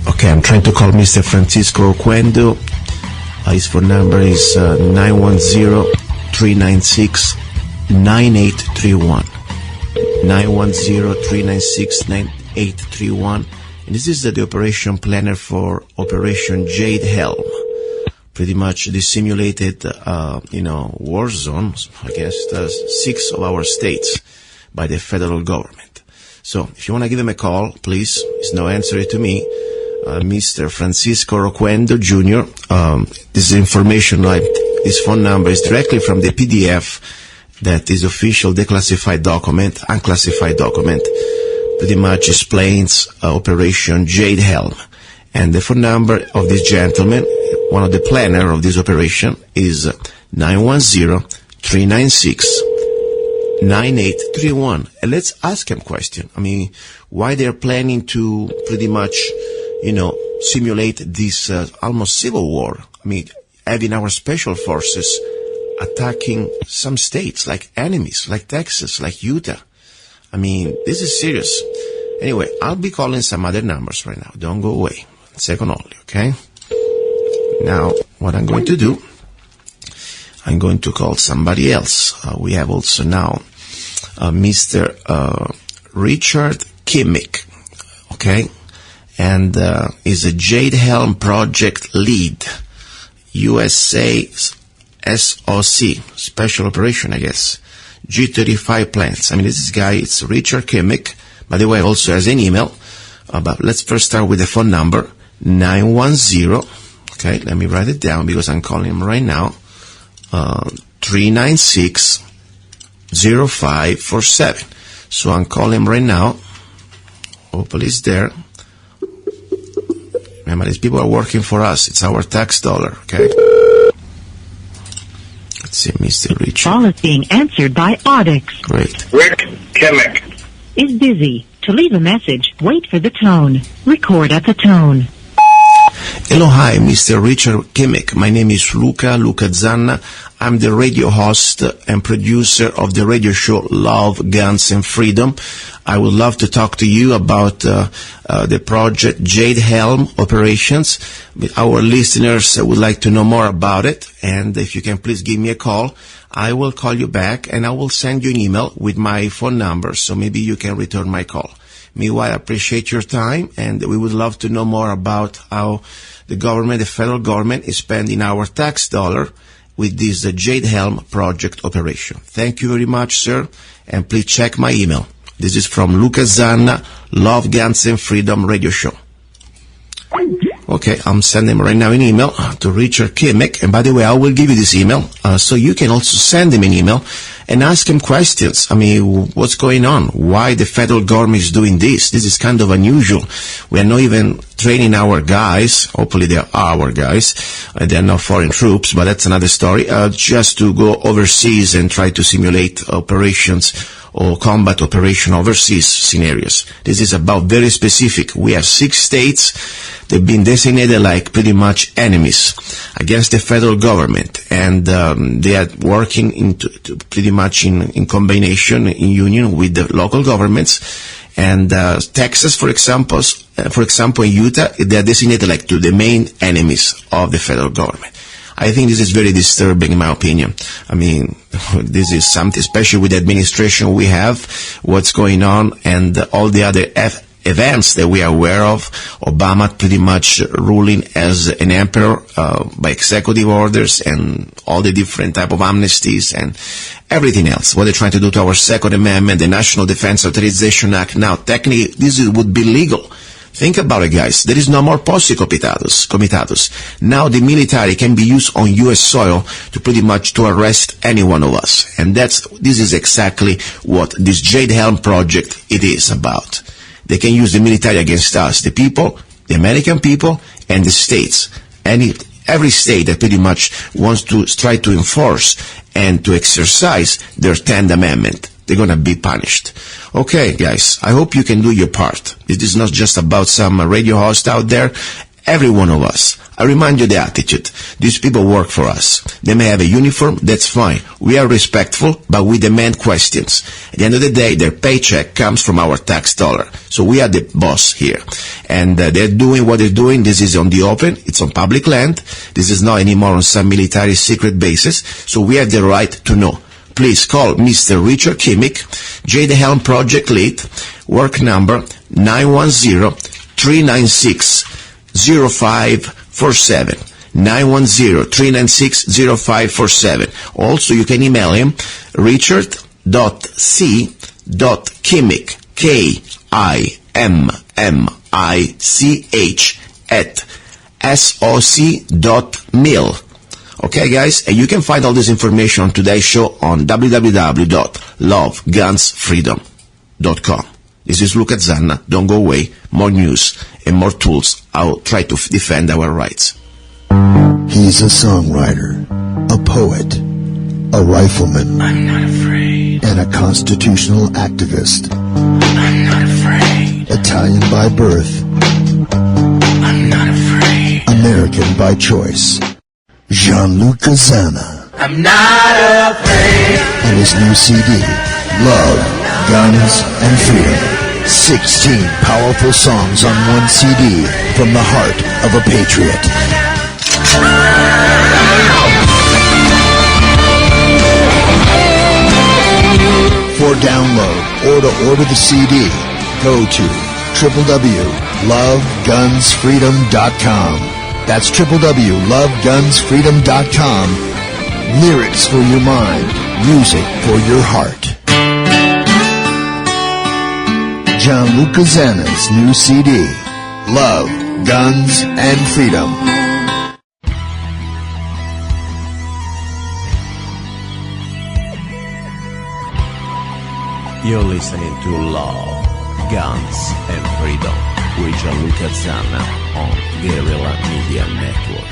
Okay, I'm trying to call Mr. Francisco Oquendo. His phone number is 910-396-9831. 910-396-9831. And this is the operation planner for Operation JADE HELM. Pretty much the simulated, war zones against 6 of our states by the federal government. So if you want to give him a call, please. He's no answer to me. Mr. Francisco Oquendo Jr. This information, his phone number is directly from the PDF that is official declassified document, unclassified document, pretty much explains Operation JADE HELM. And the phone number of this gentleman, one of the planner of this operation, is 910-396-9831. And let's ask him a question. Why they're planning to pretty much simulate this almost civil war. Having our special forces attacking some states like enemies, like Texas, like Utah. This is serious. Anyway, I'll be calling some other numbers right now. Don't go away. 1 second only, okay? Now, what I'm going to do, I'm going to call somebody else. We have also now Mr. Richard Kimmick, okay? And is a JADE HELM project lead, USA SOC, Special Operation, I guess, G35 plants. This guy, it's Richard Kimmick. By the way, also has an email. But let's first start with the phone number, 910, okay, let me write it down because I'm calling him right now, 396-0547. So I'm calling him right now. Hopefully he's there. Remember, these people are working for us. It's our tax dollar, okay? Let's see, Mr. Richard. Call is being answered by Audix. Great. Rick Kimmick is busy. To leave a message, wait for the tone. Record at the tone. Hello, hi, Mr. Richard Kimmick. My name is Luca Zanna. I'm the radio host and producer of the radio show Love, Guns, and Freedom. I would love to talk to you about the project JADE HELM operations. Our listeners would like to know more about it, and if you can please give me a call, I will call you back, and I will send you an email with my phone number, so maybe you can return my call. Meanwhile, I appreciate your time, and we would love to know more about how the government, the federal government, is spending our tax dollar with this JADE HELM project operation. Thank you very much, sir, and please check my email. This is from Luca Zanna, Love, Guns, and Freedom radio show. Okay, I'm sending right now an email to Richard Kimmick. And by the way, I will give you this email, so you can also send him an email and ask him questions. What's going on? Why the federal government is doing this? This is kind of unusual. We are not even training our guys. Hopefully they are our guys. They are not foreign troops, but that's another story. Just to go overseas and try to simulate operations or combat operation overseas scenarios. This is about very specific. We have 6 states. They've been designated like pretty much enemies against the federal government, and they are working pretty much in combination, in union with the local governments. And Texas, for example, in Utah, they are designated like to the main enemies of the federal government. I think this is very disturbing, in my opinion. I mean, this is something, especially with the administration we have, what's going on, and all the other events that we are aware of. Obama pretty much ruling as an emperor by executive orders, and all the different type of amnesties and everything else. What they're trying to do to our Second Amendment, the National Defense Authorization Act. Now, technically, this would be legal. Think about it, guys. There is no more posse comitatus. Now the military can be used on U.S. soil to pretty much to arrest any one of us. And this is exactly what this JADE HELM project it is about. They can use the military against us, the people, the American people, and the states. Every state that pretty much wants to try to enforce and to exercise their 10th Amendment. They're going to be punished. Okay, guys, I hope you can do your part. It is not just about some radio host out there. Every one of us. I remind you the attitude. These people work for us. They may have a uniform, that's fine. We are respectful, but we demand questions. At the end of the day, their paycheck comes from our tax dollar. So we are the boss here. And they're doing what they're doing. This is on the open. It's on public land. This is not anymore on some military secret basis. So we have the right to know. Please call Mr. Richard Kimmick, JADE HELM Project Lead, work number 910-396-0547. 910-396-0547. Also, you can email him, richard.c.kimmick, K-I-M-M-I-C-H, @soc.mil. Okay, guys, and you can find all this information on today's show on www.lovegunsfreedom.com. This is Luca Zanna. Don't go away. More news and more tools. I'll try to defend our rights. He's a songwriter, a poet, a rifleman. I'm not afraid. And a constitutional activist. I'm not afraid. Italian by birth. I'm not afraid. American by choice. Gianluca Zanna. I'm not afraid. And his new CD, Love, Guns, and Freedom. 16 powerful songs on one CD from the heart of a patriot. For download or to order the CD, go to www.lovegunsfreedom.com. That's www.lovegunsfreedom.com. Lyrics for your mind, music for your heart. Gianluca Zanna's new CD, Love, Guns, and Freedom. You're listening to Love, Guns, and Freedom with Gianluca Zanna on Guerrilla Media Network.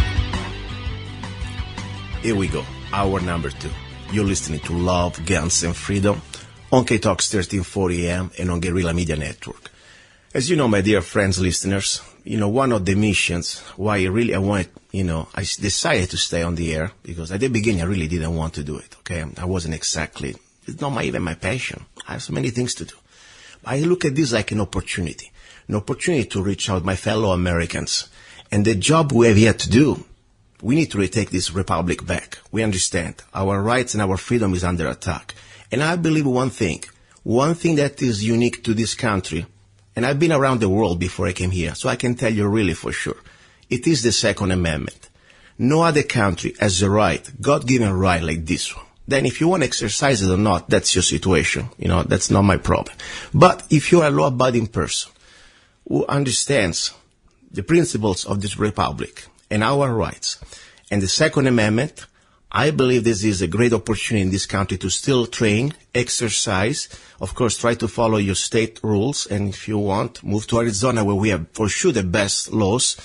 Here we go, hour number 2. You're listening to Love, Guns, and Freedom on KTOX 1340 AM and on Guerrilla Media Network. As you know, my dear friends, listeners, one of the missions why I decided to stay on the air, because at the beginning I really didn't want to do it, okay? I wasn't exactly, it's not even my passion. I have so many things to do. I look at this like an opportunity to reach out my fellow Americans. And the job we have yet to do, we need to retake this republic back. We understand our rights and our freedom is under attack. And I believe one thing that is unique to this country, and I've been around the world before I came here, so I can tell you really for sure, it is the Second Amendment. No other country has a right, God-given right like this one. Then if you want to exercise it or not, that's your situation. That's not my problem. But if you're a law-abiding person who understands the principles of this republic and our rights and the Second Amendment, I believe this is a great opportunity in this country to still train, exercise, of course, try to follow your state rules, and if you want, move to Arizona where we have for sure the best laws,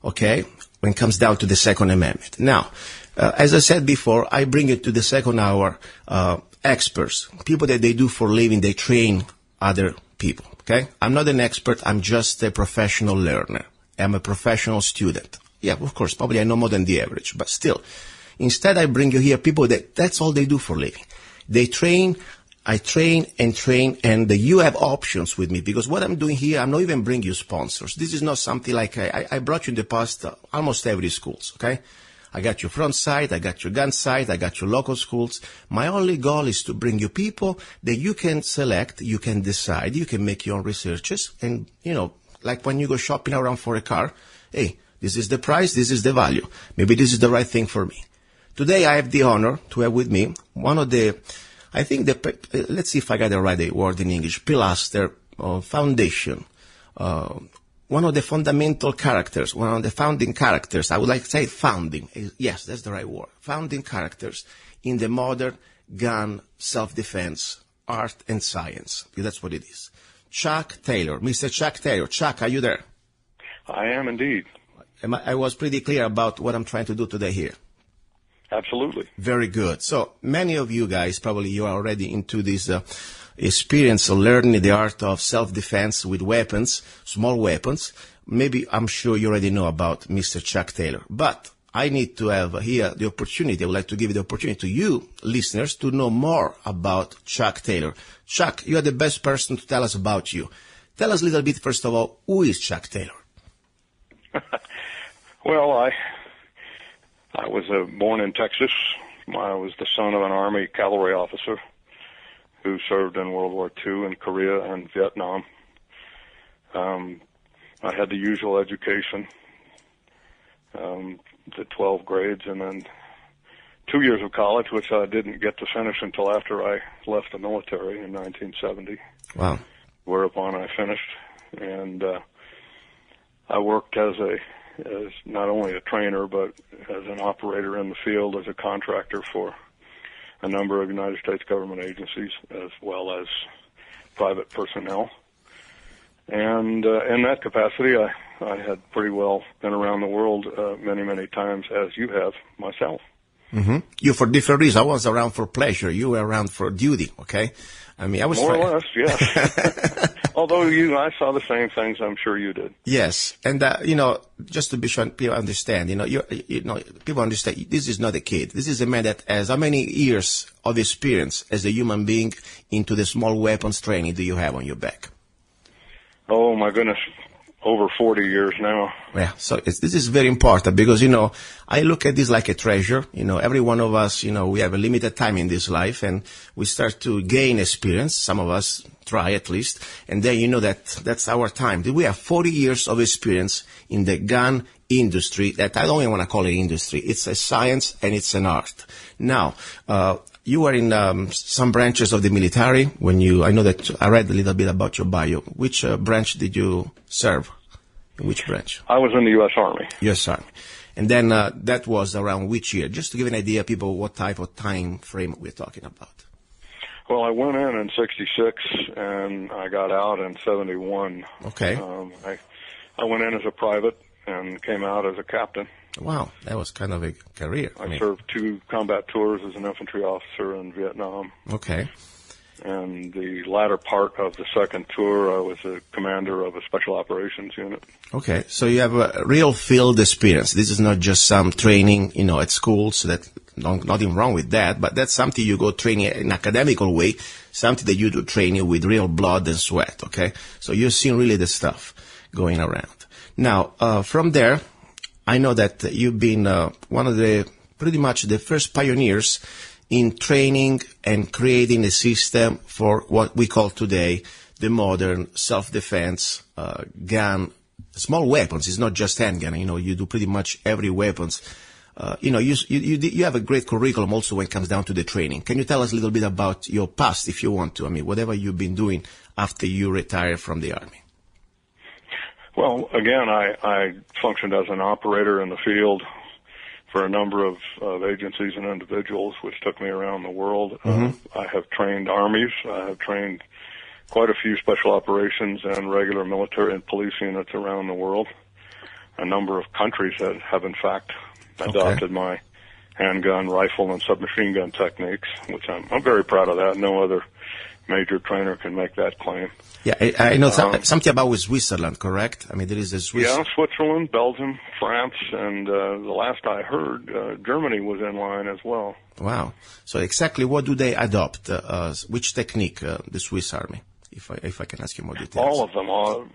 okay, when it comes down to the Second Amendment. Now, as I said before, I bring it to the second hour experts, people that they do for a living, they train other people, okay? I'm not an expert, I'm just a professional learner. I'm a professional student. Yeah, of course, probably I know more than the average, but still. Instead, I bring you here people that's all they do for a living. They train, I train, and you have options with me, because what I'm doing here, I'm not even bringing you sponsors. This is not something like I brought you in the past almost every schools, okay? I got your front side, I got your gun side, I got your local schools. My only goal is to bring you people that you can select, you can decide, you can make your own researches, and, like when you go shopping around for a car, hey, this is the price, this is the value. Maybe this is the right thing for me. Today I have the honor to have with me one of the, let's see if I got the right word in English, pilaster, foundation, one of the fundamental characters, one of the founding characters, I would like to say founding, yes, that's the right word, founding characters in the modern gun self-defense, art and science. That's what it is. Chuck Taylor, Mr. Chuck Taylor. Chuck, are you there? I am indeed. I was pretty clear about what I'm trying to do today here. Absolutely. Very good. So many of you guys, probably you are already into this experience of learning the art of self-defense with weapons, small weapons. Maybe I'm sure you already know about Mr. Chuck Taylor. But I need to have here the opportunity, I would like to give you the opportunity to you, listeners, to know more about Chuck Taylor. Chuck, you are the best person to tell us about you. Tell us a little bit, first of all, who is Chuck Taylor? Well, I was born in Texas. I was the son of an Army cavalry officer who served in World War II in Korea and Vietnam. I had the usual education, the 12 grades, and then 2 years of college, which I didn't get to finish until after I left the military in 1970. Wow. Whereupon I finished, and I worked as not only a trainer, but as an operator in the field, as a contractor for a number of United States government agencies, as well as private personnel. And in that capacity, I had pretty well been around the world many, many times, as you have myself. Mm-hmm. You for different reasons. I was around for pleasure. You were around for duty, okay? I mean, I was more or less, yes. Although I saw the same things, I'm sure you did. Yes, and just to be sure people understand, people understand this is not a kid. This is a man that has how many years of experience as a human being into the small weapons training do you have on your back? Oh my goodness, over 40 years now. Yeah, so this is very important because, I look at this like a treasure. Every one of us, we have a limited time in this life and we start to gain experience. Some of us try at least. And then that's our time. We have 40 years of experience in the gun industry that I don't even want to call it industry. It's a science and it's an art. Now, you were in some branches of the military I know that I read a little bit about your bio. Which branch did you serve? Which branch? I was in the U.S. Army. U.S. Army. And then that was around which year? Just to give an idea, people, what type of time frame we're talking about. Well, I went in 66 and I got out in 71. Okay. I went in as a private and came out as a captain. Wow, that was kind of a career. I served 2 combat tours as an infantry officer in Vietnam. Okay. And the latter part of the second tour, I was a commander of a special operations unit. Okay, so you have a real field experience. This is not just some training, at schools. That nothing wrong with that, but that's something you go training in an academical way, something that you do training with real blood and sweat. Okay, so you've seen really the stuff going around. Now, from there, I know that you've been one of pretty much the first pioneers in training and creating a system for what we call today the modern self-defense gun, small weapons. It's not just handgun. You do pretty much every weapons. You have a great curriculum also when it comes down to the training. Can you tell us a little bit about your past, if you want to? I mean, whatever you've been doing after you retired from the Army. Well, again, I functioned as an operator in the field for a number of agencies and individuals, which took me around the world. Mm-hmm. I have trained armies. I have trained quite a few special operations and regular military and police units around the world. A number of countries that have, in fact, adopted my handgun, rifle, and submachine gun techniques, which I'm very proud of that. No other major trainer can make that claim. Yeah, I know something about Switzerland, correct? I mean, there is a Swiss... Yeah, Switzerland, Belgium, France, and the last I heard, Germany was in line as well. Wow. So exactly what do they adopt? Which technique, the Swiss Army, if I can ask you more details? All of them,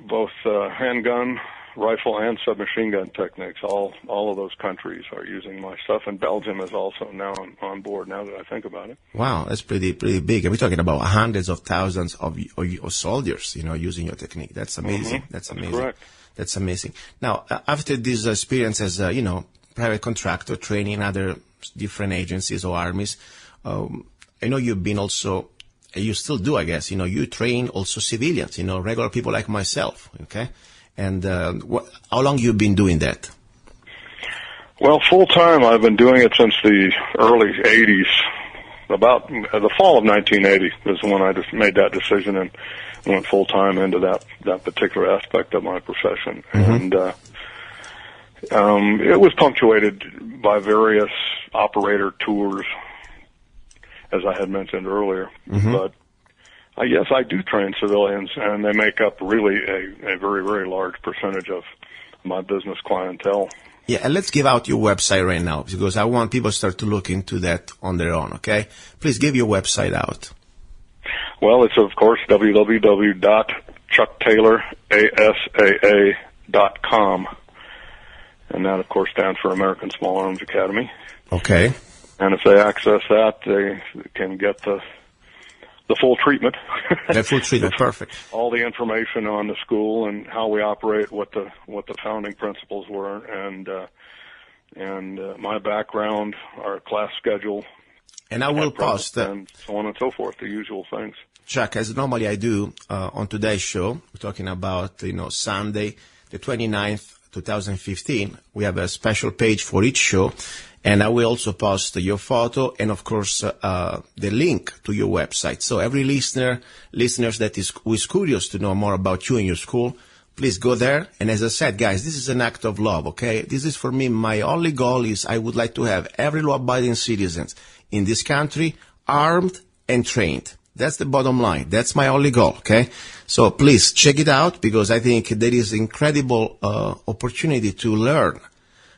both handgun, rifle, and submachine gun techniques. All of those countries are using my stuff, and Belgium is also now on board, now that I think about it. Wow, that's pretty big. We're talking about hundreds of thousands of soldiers, using your technique. That's amazing. Mm-hmm. That's amazing. Correct. That's amazing. Now, after this experience as private contractor training in other different agencies or armies, I know you've been also, you still do, I guess, you train also civilians, regular people like myself, okay? And how long you been doing that? Well, full-time, I've been doing it since the early 80s. About the fall of 1980 is when I just made that decision and went full-time into that particular aspect of my profession. Mm-hmm. And it was punctuated by various operator tours, as I had mentioned earlier. Mm-hmm. But yes, I do train civilians, and they make up really a very, very large percentage of my business clientele. Yeah, and let's give out your website right now, because I want people to start to look into that on their own, okay? Please give your website out. Well, it's, of course, www.chucktaylorasaa.com. And that, of course, stands for American Small Arms Academy. Okay. And if they access that, they can get the full treatment. The full treatment, perfect. All the information on the school and how we operate, what the founding principles were, and my background, our class schedule, and I will post and so on and so forth, the usual things. Chuck, as normally I do on today's show, we're talking about Sunday, the 29th, 2015. We have a special page for each show. And I will also post your photo and, of course, the link to your website. So every listeners who is curious to know more about you and your school, please go there. And as I said, guys, this is an act of love, okay? This is, for me, my only goal is I would like to have every law-abiding citizens in this country armed and trained. That's the bottom line. That's my only goal, okay? So please check it out, because I think there is incredible opportunity to learn.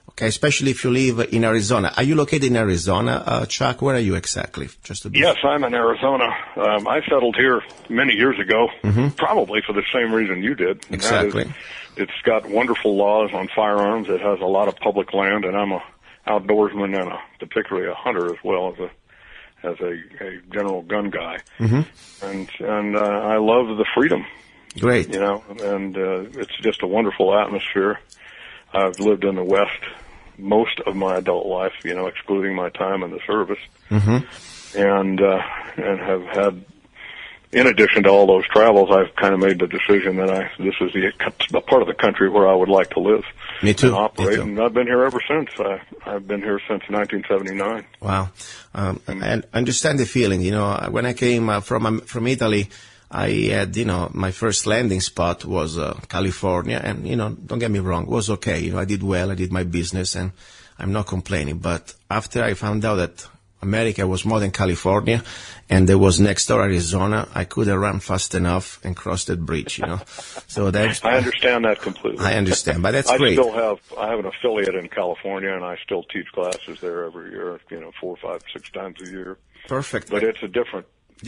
Okay, especially if you live in Arizona. Are you located in Arizona, Chuck? Where are you exactly? Yes, I'm in Arizona. I settled here many years ago, mm-hmm. probably for the same reason you did. Exactly. It's got wonderful laws on firearms. It has a lot of public land, and I'm a outdoorsman and particularly a hunter as well as a general gun guy. Mm-hmm. And I love the freedom. Great. And it's just a wonderful atmosphere. I've lived in the West most of my adult life, excluding my time in the service, mm-hmm. and have had, in addition to all those travels, I've kind of made the decision that this is the part of the country where I would like to live. Me too. And operate, Me too. And I've been here ever since. I've been here since 1979. Wow. And I understand the feeling. When I came from Italy, I had, my first landing spot was California, and, don't get me wrong, it was okay. I did well, I did my business, and I'm not complaining. But after I found out that America was more than California, and there was next door Arizona, I couldn't run fast enough and cross that bridge, So that's... I understand that completely. I understand, but that's great. I have an affiliate in California, and I still teach classes there every year, 4, 5, 6 times a year. Perfect. But it's a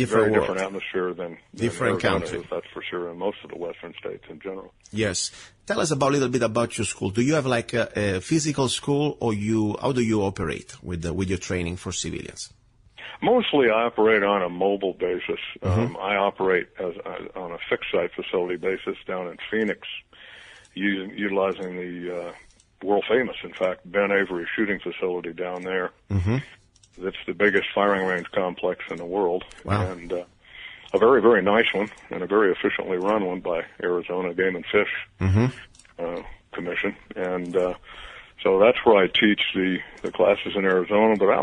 very world. different atmosphere than different country. That's for sure, in most of the Western states in general. Yes. Tell us a little bit about your school. Do you have like a physical school, or how do you operate with your training for civilians? Mostly I operate on a mobile basis. Mm-hmm. I operate on a fixed site facility basis down in Phoenix, utilizing the world famous, in fact, Ben Avery shooting facility down there. Mm-hmm. It's the biggest firing range complex in the world. Wow. And a very, very nice one, and a very efficiently run one by Arizona Game and Fish mm-hmm. Commission. And so that's where I teach the classes in Arizona, but I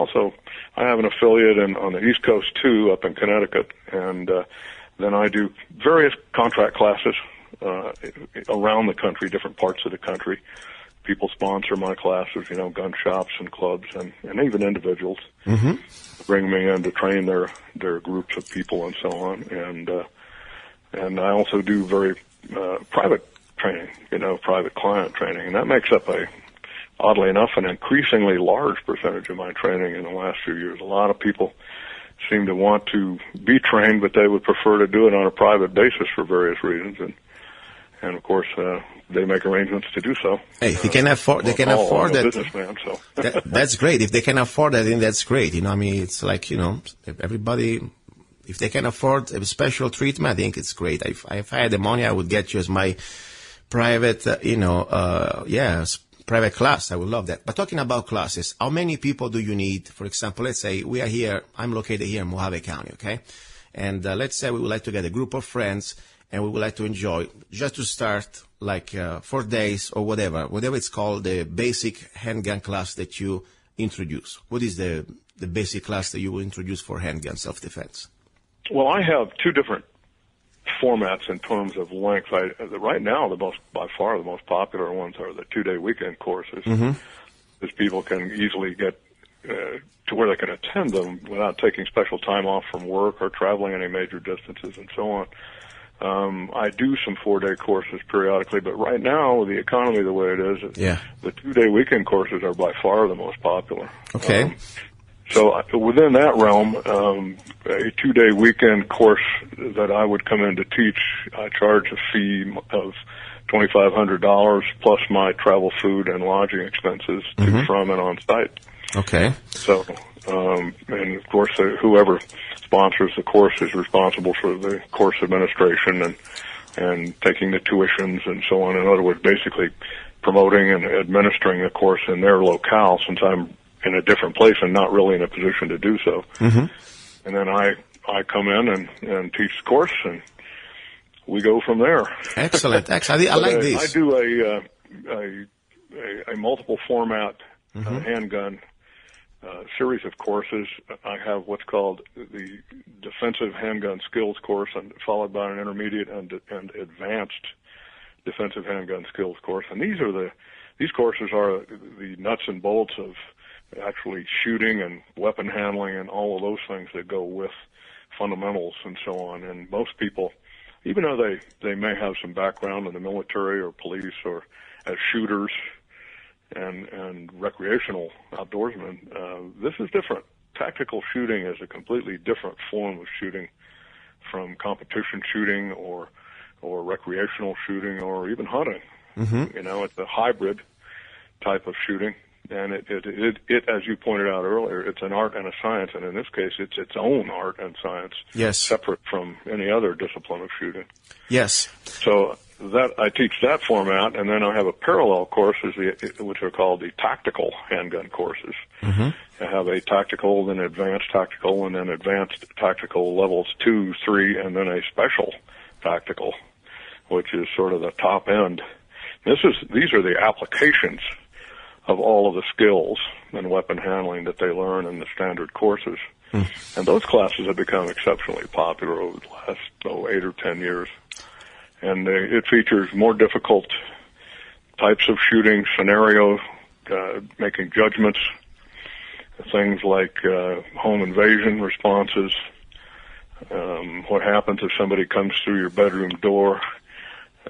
have an affiliate on the East Coast too, up in Connecticut, and then I do various contract classes around the country, different parts of the country, people sponsor my classes, you know, gun shops and clubs and even individuals bring me in to train their groups of people and so on. And I also do very private training, you know, private client training, and that makes up oddly enough, an increasingly large percentage of my training in the last few years. A lot of people seem to want to be trained, but they would prefer to do it on a private basis for various reasons, and of course, they make arrangements to do so. Hey, if they can afford, that. Businessman, so. That's great. If they can afford that, then that's great. You know, I mean, it's like, you know, everybody, if they can afford a special treatment, I think it's great. If I had the money, I would get you as my private, private class. I would love that. But talking about classes, how many people do you need? For example, let's say we are here, I'm located here in Mojave County, okay? And let's say we would like to get a group of friends and we would like to enjoy, just to start, like 4 days or whatever it's called, the basic handgun class that you introduce. What is the basic class that you will introduce for handgun self-defense? Well, I have two different formats in terms of length. Right now, by far the most popular ones are the 2-day weekend courses, because people can easily get to where they can attend them without taking special time off from work or traveling any major distances and so on. I do some 4-day courses periodically, but right now, with the economy the way it is, the 2-day weekend courses are by far the most popular. Okay. So within that realm, a 2-day weekend course that I would come in to teach, I charge a fee of $2,500 plus my travel, food, and lodging expenses to, from, and on site. Okay. So, and of course, whoever sponsors the course is responsible for the course administration and taking the tuitions and so on. In other words, basically promoting and administering the course in their locale, since I'm in a different place and not really in a position to do so. And then I come in and teach the course, and we go from there. Excellent. Actually, I like this. I do a multiple format handgun series of courses. I have what's called the defensive handgun skills course, and followed by an intermediate and advanced defensive handgun skills course. And these courses are the nuts and bolts of actually shooting and weapon handling and all of those things that go with fundamentals and so on. And most people, even though they may have some background in the military or police or as shooters and recreational outdoorsmen, this is different. Tactical shooting is a completely different form of shooting from competition shooting or recreational shooting or even hunting. You know, it's a hybrid type of shooting. And it, as you pointed out earlier, it's an art and a science, and in this case, it's its own art and science, separate from any other discipline of shooting. Yes. So that I teach that format, and then I have a parallel course, which are called the tactical handgun courses. I have a tactical, then advanced tactical, and then advanced tactical levels 2, 3, and then a special tactical, which is sort of the top end. These are the applications of all of the skills and weapon handling that they learn in the standard courses. And those classes have become exceptionally popular over the last 8 or 10 years. And it features more difficult types of shooting scenarios, making judgments, things like home invasion responses, what happens if somebody comes through your bedroom door,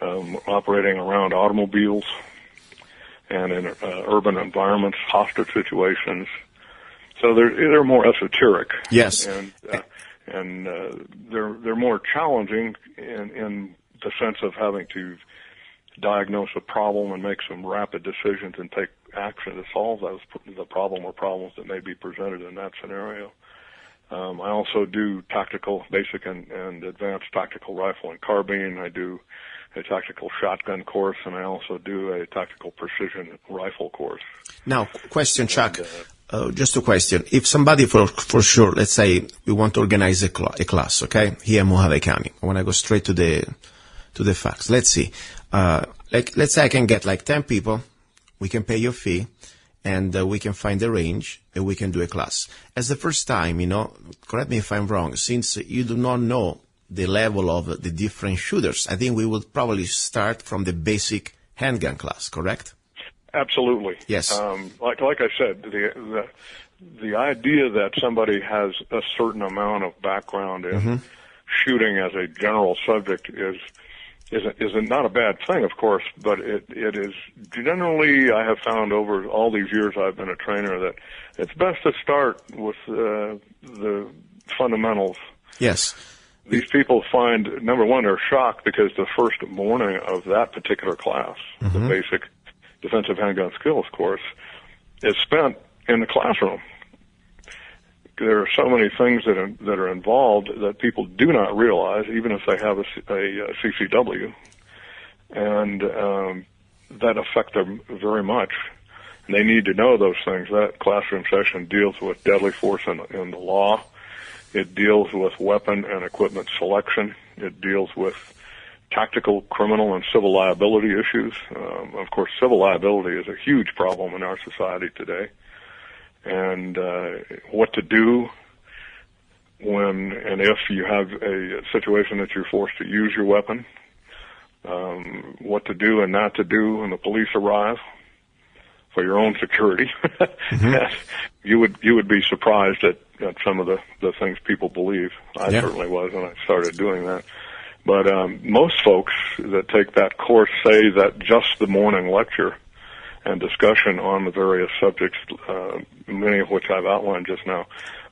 operating around automobiles, and in urban environments, hostage situations. So they're more esoteric. Yes. And they're more challenging in the sense of having to diagnose a problem and make some rapid decisions and take action to solve the problem or problems that may be presented in that scenario. I also do tactical, basic and advanced tactical rifle and carbine. I do a tactical shotgun course, and I also do a tactical precision rifle course. Now, question, Chuck. Just a question. If somebody, for sure, let's say we want to organize a class, okay, here in Mojave County. I want to go straight to the facts. Let's see. Let's say I can get like 10 people. We can pay your fee, and we can find a range, and we can do a class. As the first time, correct me if I'm wrong, since you do not know the level of the different shooters, I think we would probably start from the basic handgun class, correct? Absolutely. Yes. Like I said, the idea that somebody has a certain amount of background in shooting as a general subject is not a bad thing, of course, but it is generally, I have found over all these years I've been a trainer, that it's best to start with the fundamentals. Yes. These people find, number one, they're shocked because the first morning of that particular class, the basic defensive handgun skills course, is spent in the classroom. There are so many things that are involved that people do not realize, even if they have a CCW, and that affect them very much. And they need to know those things. That classroom session deals with deadly force in the law. It deals with weapon and equipment selection. It deals with tactical, criminal, and civil liability issues. Of course, civil liability is a huge problem in our society today. And what to do when and if you have a situation that you're forced to use your weapon, what to do and not to do when the police arrive for your own security. You would be surprised at some of the things people believe. I certainly was when I started doing that. But most folks that take that course say that just the morning lecture and discussion on the various subjects, many of which I've outlined just now,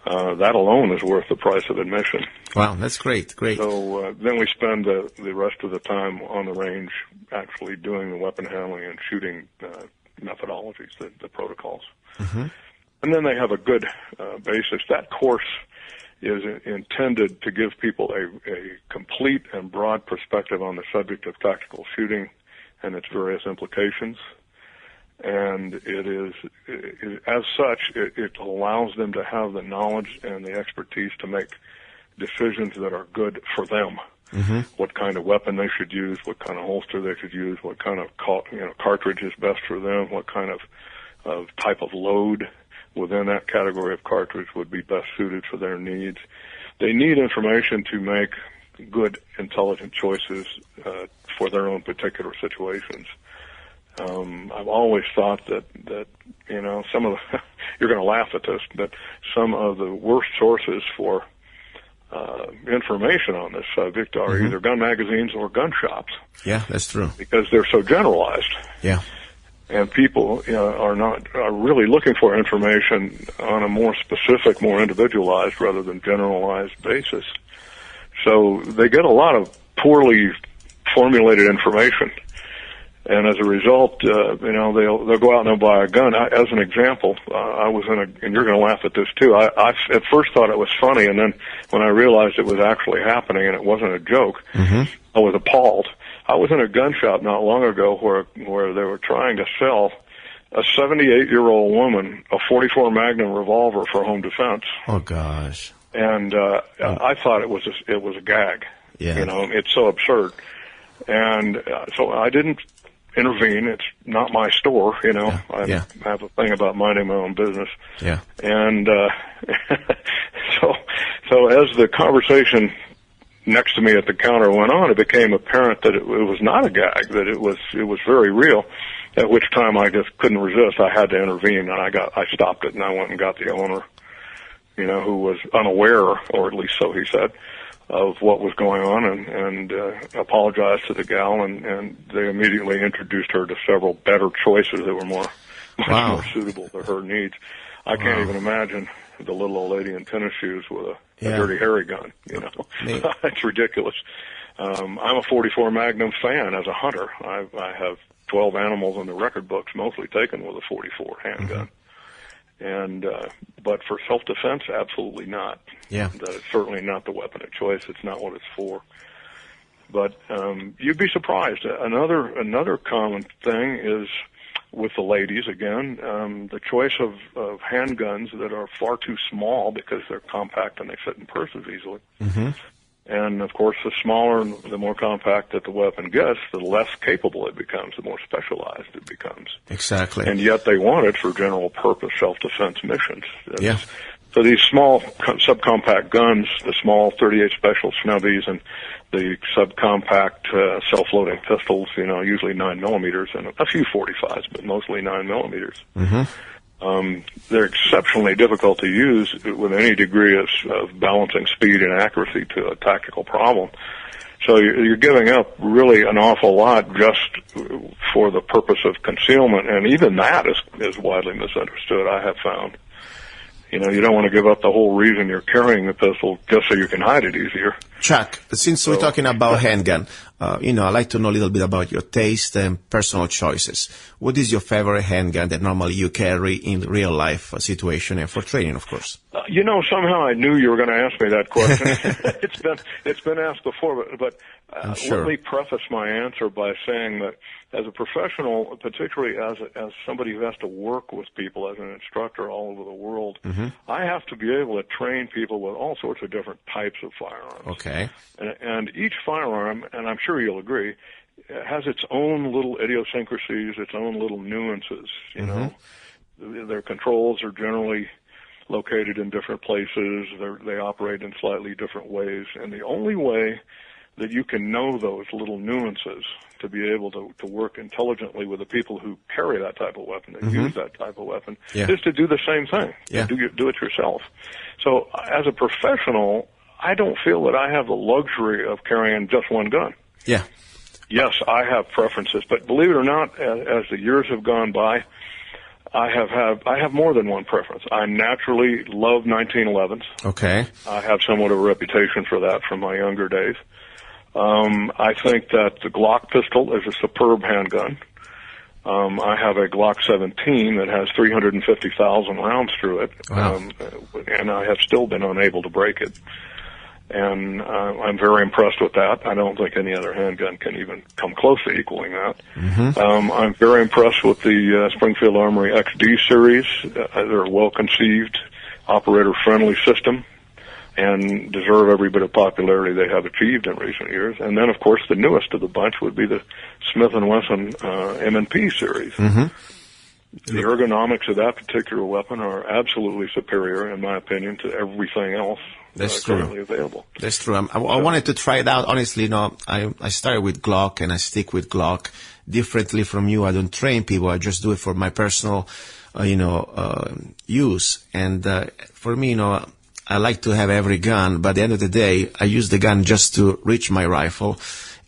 that alone is worth the price of admission. Wow, that's great. So then we spend the rest of the time on the range actually doing the weapon handling and shooting methodologies, the protocols. And then they have a good basis. That course is intended to give people a complete and broad perspective on the subject of tactical shooting and its various implications. And it is, as such, it allows them to have the knowledge and the expertise to make decisions that are good for them. What kind of weapon they should use, what kind of holster they should use, what kind of cartridge is best for them, what kind of type of load within that category of cartridge would be best suited for their needs. They need information to make good, intelligent choices for their own particular situations. I've always thought that some of the, you're going to laugh at this, but some of the worst sources for information on this subject are either gun magazines or gun shops. Yeah, that's true. Because they're so generalized. Yeah. And people are really looking for information on a more specific, more individualized rather than generalized basis. So they get a lot of poorly formulated information. And as a result, they'll go out and they'll buy a gun. As an example, I was and you're going to laugh at this too. I at first thought it was funny, and then when I realized it was actually happening and it wasn't a joke, I was appalled. I was in a gun shop not long ago where they were trying to sell a 78-year-old woman a .44 Magnum revolver for home defense. Oh gosh! And I thought it was a gag. Yeah. It's so absurd. And so I didn't intervene. It's not my store, I have a thing about minding my own business. Yeah. And so as the conversation next to me at the counter went on, it became apparent that it was not a gag, that it was very real. At which time I just couldn't resist. I had to intervene, and I stopped it, and I went and got the owner, who was unaware, or at least so he said, of what was going on, and apologized to the gal, and they immediately introduced her to several better choices that were much more suitable to her needs. I can't even imagine the little old lady in tennis shoes with a dirty hairy gun. It's ridiculous. I'm a .44 Magnum fan as a hunter. I have 12 animals in the record books, mostly taken with a .44 handgun. And but for self-defense, absolutely not. Yeah. It's certainly not the weapon of choice. It's not what it's for. But you'd be surprised. Another common thing is with the ladies, again, the choice of handguns that are far too small because they're compact and they fit in purses easily. And, of course, the smaller and the more compact that the weapon gets, the less capable it becomes, the more specialized it becomes. Exactly. And yet they want it for general purpose self-defense missions. So these small subcompact guns, the small 38 Special Snubbies and the subcompact self-loading pistols, usually 9 millimeters and a few 45s, but mostly 9 millimeters. They're exceptionally difficult to use with any degree of balancing speed and accuracy to a tactical problem. So you're giving up really an awful lot just for the purpose of concealment, and even that is widely misunderstood, I have found. You don't want to give up the whole reason you're carrying the pistol just so you can hide it easier. Chuck, since we're talking about handgun, I'd like to know a little bit about your taste and personal choices. What is your favorite handgun that normally you carry in real life situation and for training, of course? Somehow I knew you were going to ask me that question. It's been asked before, but sure. Let me preface my answer by saying that as a professional, particularly as somebody who has to work with people as an instructor all over the world, I have to be able to train people with all sorts of different types of firearms. Okay. And each firearm, and I'm sure you'll agree, has its own little idiosyncrasies, its own little nuances. Their controls are generally located in different places. They operate in slightly different ways. And the only way that you can know those little nuances to be able to work intelligently with the people who carry that type of weapon, that use that type of weapon, is to do the same thing. Do it yourself. So as a professional, I don't feel that I have the luxury of carrying just one gun. Yeah. Yes, I have preferences, but believe it or not, as the years have gone by, I have more than one preference. I naturally love 1911s. Okay. I have somewhat of a reputation for that from my younger days. I think that the Glock pistol is a superb handgun. I have a Glock 17 that has 350,000 rounds through it, and I have still been unable to break it. And I'm very impressed with that. I don't think any other handgun can even come close to equaling that. I'm very impressed with the Springfield Armory XD series. They're a well-conceived, operator-friendly system and deserve every bit of popularity they have achieved in recent years. And then, of course, the newest of the bunch would be the Smith & Wesson M&P series. The ergonomics of that particular weapon are absolutely superior, in my opinion, to everything else currently available. That's true. I wanted to try it out. Honestly, I started with Glock, and I stick with Glock. Differently from you, I don't train people. I just do it for my personal, use. And for me, I like to have every gun, but at the end of the day, I use the gun just to reach my rifle.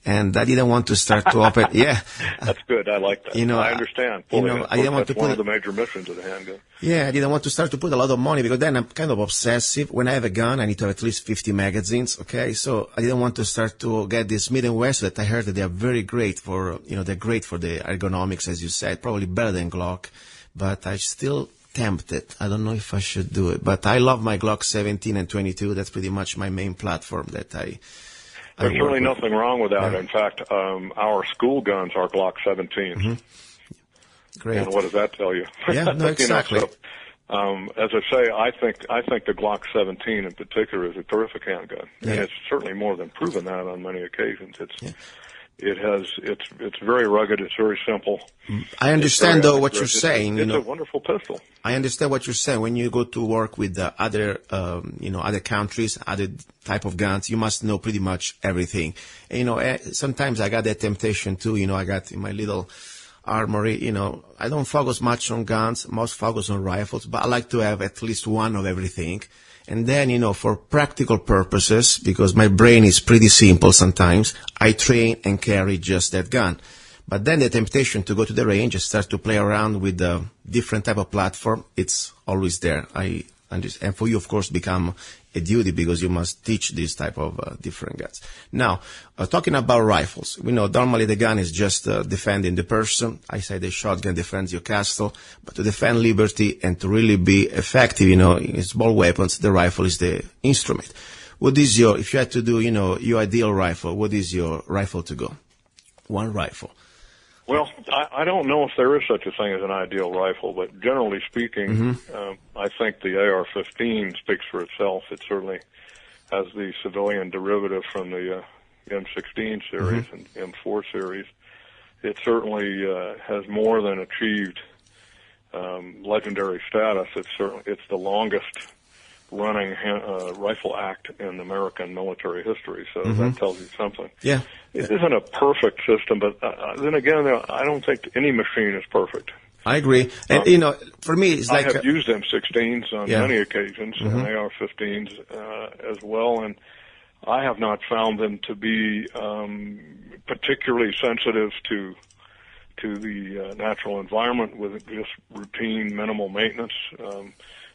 And I didn't want to start to open. Yeah, that's good. I like that. I understand. I didn't want to put one of the major missions of the handgun. Yeah, I didn't want to start to put a lot of money because then I'm kind of obsessive. When I have a gun, I need to have at least 50 magazines. Okay, so I didn't want to start to get this Smith & Wesson that I heard that they are very great for. They're great for the ergonomics, as you said, probably better than Glock. But I still tempted. I don't know if I should do it. But I love my Glock 17 and 22. That's pretty much my main platform that There's really nothing wrong with that. Yeah. In fact, our school guns are Glock 17s. Great. And what does that tell you? Yeah, no, exactly. As I say, I think the Glock 17 in particular is a terrific handgun, and it's certainly more than proven that on many occasions. It's very rugged. It's very simple. I understand though what you're saying. It's a wonderful pistol. I understand what you're saying. When you go to work with other countries, other type of guns, you must know pretty much everything. And, sometimes I got that temptation too. I got in my little armory. I don't focus much on guns. Most focus on rifles, but I like to have at least one of everything. And then, for practical purposes, because my brain is pretty simple sometimes, I train and carry just that gun. But then the temptation to go to the range and start to play around with a different type of platform, it's always there. And for you, of course, become a duty because you must teach this type of different guns. Now, talking about rifles, we know normally the gun is just defending the person. I say the shotgun defends your castle, but to defend liberty and to really be effective, in small weapons, the rifle is the instrument. What is if you had to do, your ideal rifle, what is your rifle to go? One rifle. Well, I don't know if there is such a thing as an ideal rifle, but generally speaking, I think the AR-15 speaks for itself. It certainly has the civilian derivative from the M16 series and M4 series. It certainly has more than achieved legendary status. It's the longest running rifle act in American military history. So that tells you something. Yeah. It isn't a perfect system, but then again, I don't think any machine is perfect. I agree. And, for me, it's like... I have used M16s on many occasions, and AR-15s as well, and I have not found them to be particularly sensitive to the natural environment with just routine, minimal maintenance.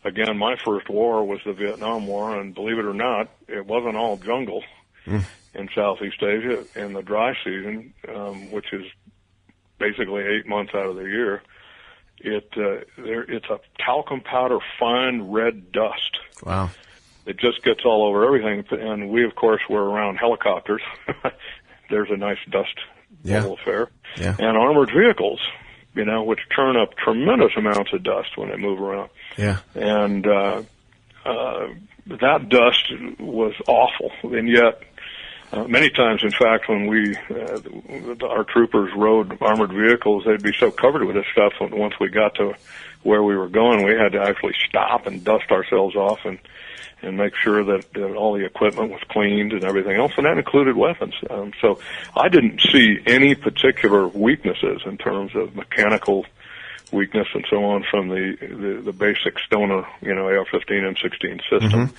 Again, my first war was the Vietnam War, and believe it or not, it wasn't all jungle in Southeast Asia in the dry season, which is basically 8 months out of the year. It's a talcum powder, fine red dust. Wow. It just gets all over everything. And we, of course, were around helicopters. There's a nice dust bubble affair. Yeah. And armored vehicles, which turn up tremendous amounts of dust when they move around. Yeah. And that dust was awful. And yet, many times, in fact, when our troopers rode armored vehicles, they'd be so covered with this stuff. Once we got to where we were going, we had to actually stop and dust ourselves off and make sure that all the equipment was cleaned and everything else, and that included weapons. So I didn't see any particular weaknesses in terms of mechanical weakness and so on from the basic Stoner, AR-15, M16 system.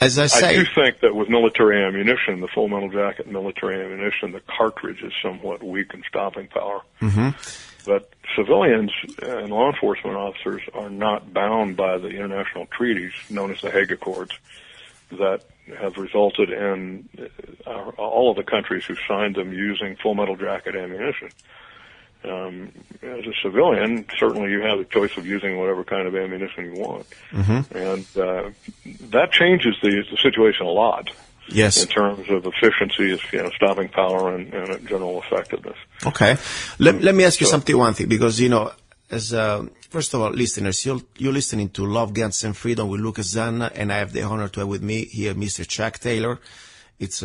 As I say, I do think that with military ammunition, the full metal jacket military ammunition, the cartridge is somewhat weak in stopping power. But civilians and law enforcement officers are not bound by the international treaties known as the Hague Accords that have resulted in all of the countries who signed them using full metal jacket ammunition. As a civilian, certainly you have the choice of using whatever kind of ammunition you want. And that changes the situation a lot. Yes. In terms of efficiency, stopping power and general effectiveness. Okay. Let me ask you one thing, because, as first of all, listeners, you're listening to Love, Guns, and Freedom with Lucas Zanna, and I have the honor to have with me here Mr. Chuck Taylor. It's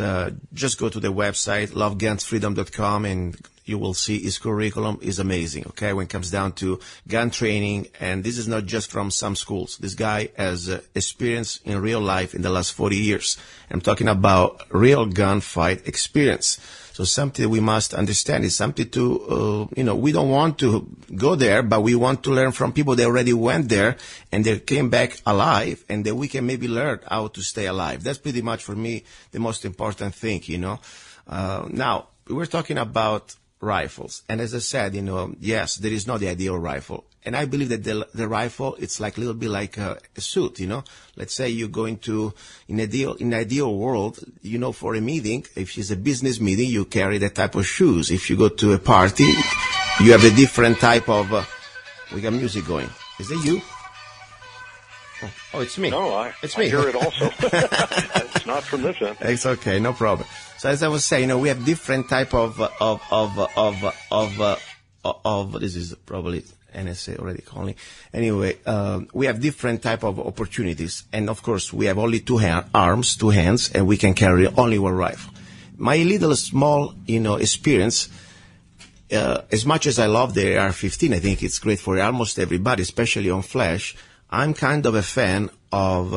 just go to the website, lovegunsfreedom.com, and you will see his curriculum is amazing, okay, when it comes down to gun training. And this is not just from some schools. This guy has experience in real life in the last 40 years. I'm talking about real gunfight experience. So something we must understand is something to, we don't want to go there, but we want to learn from people that already went there and they came back alive, and that we can maybe learn how to stay alive. That's pretty much for me the most important thing, Now, we're talking about rifles. And as I said, yes, there is not the ideal rifle. And I believe that the rifle, it's like a little bit like a suit, Let's say you're going to, in ideal world, for a meeting, if it's a business meeting, you carry that type of shoes. If you go to a party, you have a different type of, we got music going. Is it you? Oh, it's me. No, it's me. I hear it also. It's not from this end. It's okay, no problem. So as I was saying, we have different type of this is probably NSA already calling. Anyway, we have different type of opportunities, and of course we have only two hands, and we can carry only one rifle. My little small, experience. As much as I love the AR-15, I think it's great for almost everybody, especially on flash. I'm kind of a fan of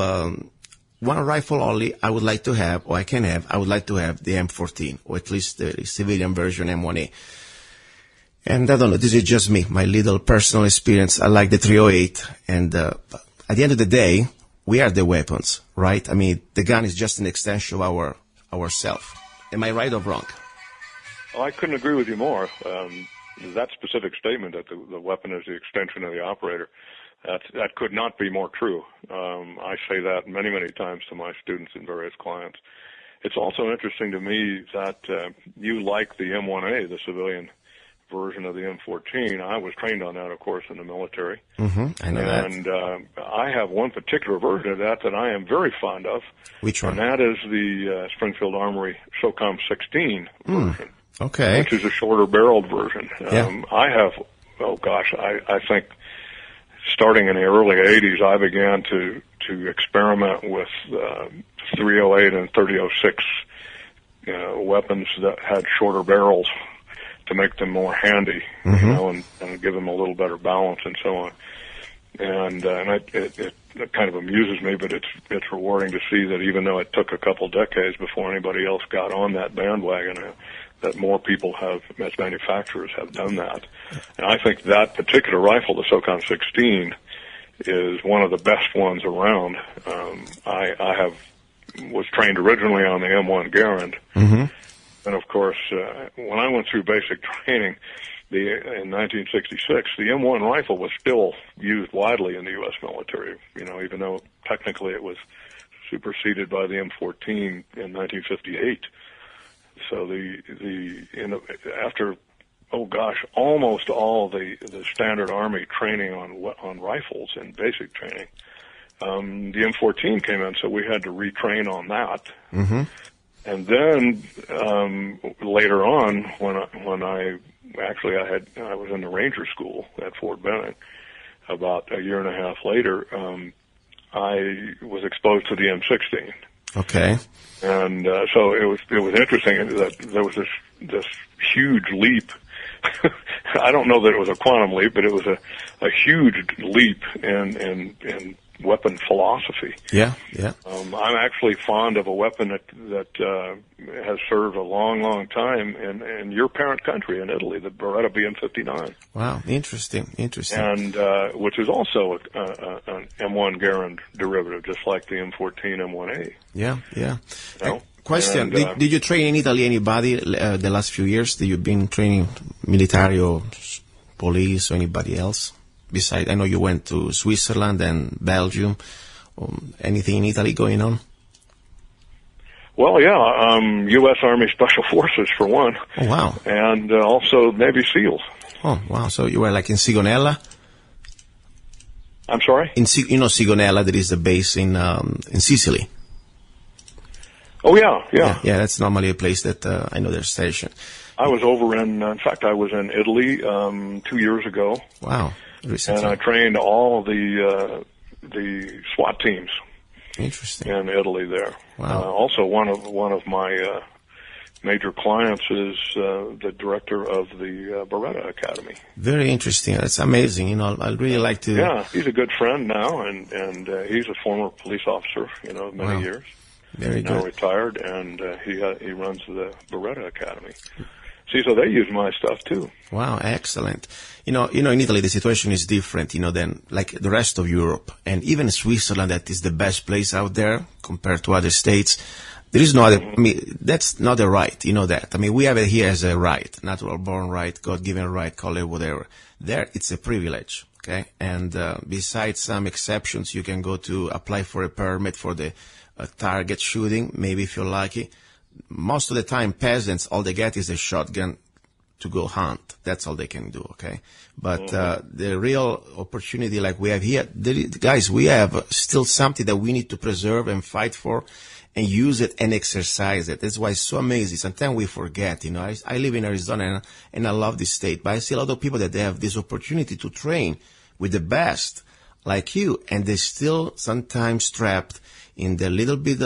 one rifle only I would like to have, or I would like to have the M14, or at least the civilian version M1A. And I don't know, this is just me, my little personal experience. I like the 308, and at the end of the day, we are the weapons, right? I mean, the gun is just an extension of ourself. Am I right or wrong? Oh, I couldn't agree with you more. That specific statement that the weapon is the extension of the operator, that could not be more true. I say that many, many times to my students and various clients. It's also interesting to me that you like the M1A, the civilian version of the M14. I was trained on that, of course, in the military. I know that. And I have one particular version of that I am very fond of. Which one? And that is the Springfield Armory SOCOM 16 version. Okay. Which is a shorter barreled version. Yeah. I have, I think starting in the early 80s, I began to experiment with 308 and 3006 weapons that had shorter barrels to make them more handy, and give them a little better balance and so on. It kind of amuses me, but it's rewarding to see that even though it took a couple decades before anybody else got on that bandwagon, that more people have, as manufacturers, have done that. And I think that particular rifle, the SOCON 16, is one of the best ones around. I was trained originally on the M1 Garand, and of course, when I went through basic training in 1966, the M1 rifle was still used widely in the U.S. military. Even though technically it was superseded by the M14 in 1958. So after almost all the standard Army training on rifles and basic training, the M14 came in, so we had to retrain on that. And then later on, when I was in the Ranger School at Fort Benning. About a year and a half later, I was exposed to the M16. Okay. And so it was interesting that there was this huge leap. I don't know that it was a quantum leap, but it was a huge leap in weapon philosophy. Yeah. I'm actually fond of a weapon that has served a long time in your parent country, in Italy, the Beretta BM-59. Wow, interesting. And which is also an M1 Garand derivative, just like the M14 M1A. Yeah. Question: Did you train in Italy anybody the last few years? That you've been training military or police or anybody else? Besides, I know you went to Switzerland and Belgium. Anything in Italy going on? Well, yeah, U.S. Army Special Forces for one. Oh, wow. And also Navy SEALs. Oh, wow. So you were like in Sigonella? I'm sorry? Sigonella, there is a base in Sicily. Oh, yeah. Yeah, that's normally a place that I know they're stationed. I was over in fact, I was in Italy 2 years ago. Wow. Recently. And I trained all the SWAT teams. Interesting. In Italy there. Wow. Also, one of my major clients is the director of the Beretta Academy. Very interesting. That's amazing. I'd really like to. Yeah, he's a good friend now, and he's a former police officer. Many years. Very good. Now retired, and he runs the Beretta Academy. See, so they use my stuff too. Wow, excellent. In Italy the situation is different, than like the rest of Europe, and even Switzerland, that is the best place out there compared to other states. There is no other. That's not a right. That. We have it here as a right, natural born right, God-given right, call it whatever. There, it's a privilege. Okay, and besides some exceptions, you can go to apply for a permit for the target shooting, maybe if you're lucky. Most of the time, peasants, all they get is a shotgun to go hunt. That's all they can do, okay? But the real opportunity like we have here, guys, we have still something that we need to preserve and fight for and use it and exercise it. That's why it's so amazing. Sometimes we forget, I live in Arizona and I love this state, but I see a lot of people that they have this opportunity to train with the best like you, and they're still sometimes trapped in the little bit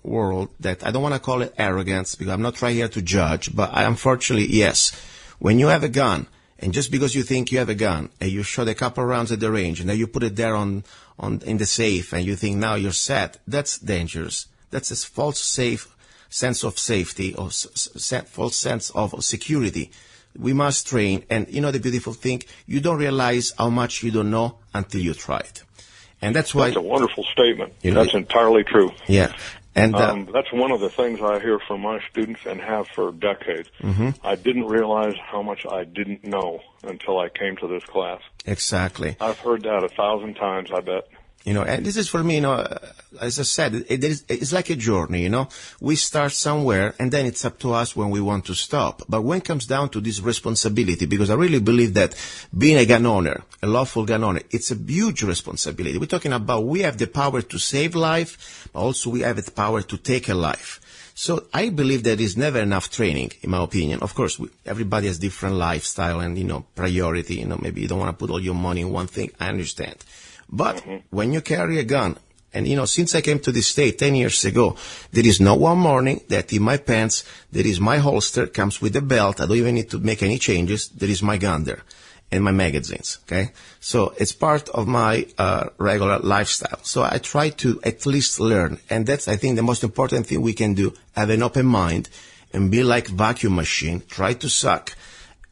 world that I don't want to call it arrogance, because I'm not trying here to judge, but unfortunately, yes, when you have a gun, and just because you think you have a gun, and you shot a couple rounds at the range, and then you put it there in the safe, and you think now you're set, that's dangerous. That's a false sense of safety, or false sense of security. We must train, and the beautiful thing, you don't realize how much you don't know until you try it. And that's why. That's a wonderful statement. That's entirely true. Yeah. And that's one of the things I hear from my students and have for decades. I didn't realize how much I didn't know until I came to this class. Exactly. I've heard that 1,000 times, I bet. And this is for me, as I said, it's like a journey, We start somewhere, and then it's up to us when we want to stop. But when it comes down to this responsibility, because I really believe that being a gun owner, a lawful gun owner, it's a huge responsibility. We're talking about we have the power to save life, but also we have the power to take a life. So I believe there is never enough training, in my opinion. Of course, everybody has different lifestyle and, priority. Maybe you don't want to put all your money in one thing. I understand. But when you carry a gun, and since I came to this state 10 years ago, there is no one morning that in my pants, there is my holster, comes with a belt. I don't even need to make any changes. There is my gun there. and my magazines, okay? So it's part of my regular lifestyle. So I try to at least learn, and that's, I think, the most important thing we can do. Have an open mind and be like vacuum machine. Try to suck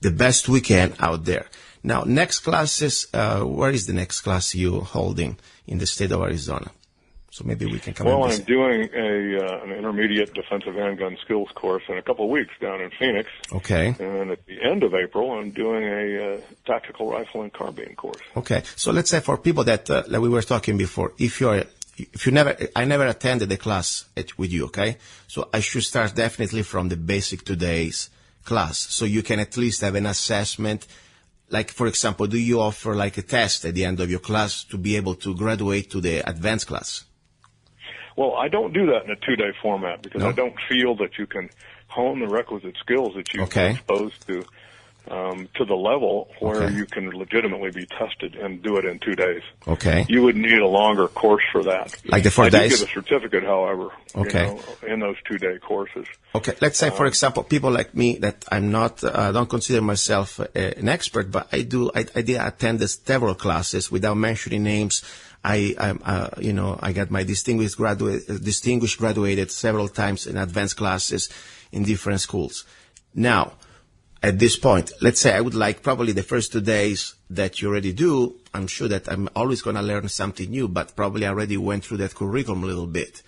the best we can out there. Now, next classes, where is the next class you holding in the state of Arizona? So maybe we can come. Well, I'm doing an intermediate defensive handgun skills course in a couple of weeks down in Phoenix. Okay. And at the end of April, I'm doing a tactical rifle and carbine course. Okay. So let's say for people that, like we were talking before, I never attended a class with you, okay? So I should start definitely from the basic today's class, so you can at least have an assessment. Like, for example, do you offer like a test at the end of your class to be able to graduate to the advanced class? Well, I don't do that in a 2-day format because I don't feel that you can hone the requisite skills that you've been exposed to the level where you can legitimately be tested and do it in 2 days. Okay. You would need a longer course for that. Like the 4 days? I do get a certificate, however, in those 2-day courses. Okay. Let's say, for example, people like me that I'm not, don't consider myself an expert, but I did attend several classes without mentioning names. I got my distinguished graduated several times in advanced classes in different schools. Now, at this point, let's say I would like probably the first 2 days that you already do. I'm sure that I'm always going to learn something new, but probably I already went through that curriculum a little bit.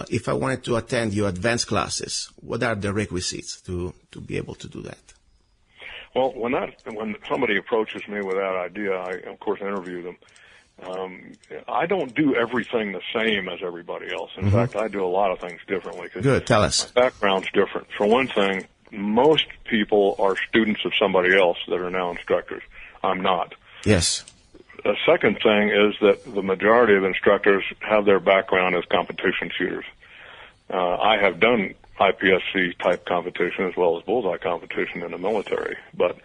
If I wanted to attend your advanced classes, what are the requisites to be able to do that? Well, when somebody approaches me with that idea, I, of course, interview them. I don't do everything the same as everybody else. In fact, I do a lot of things differently. Good, tell us. My background's different. For one thing, most people are students of somebody else that are now instructors. I'm not. Yes. The second thing is that the majority of instructors have their background as competition shooters. I have done IPSC type competition as well as bullseye competition in the military, but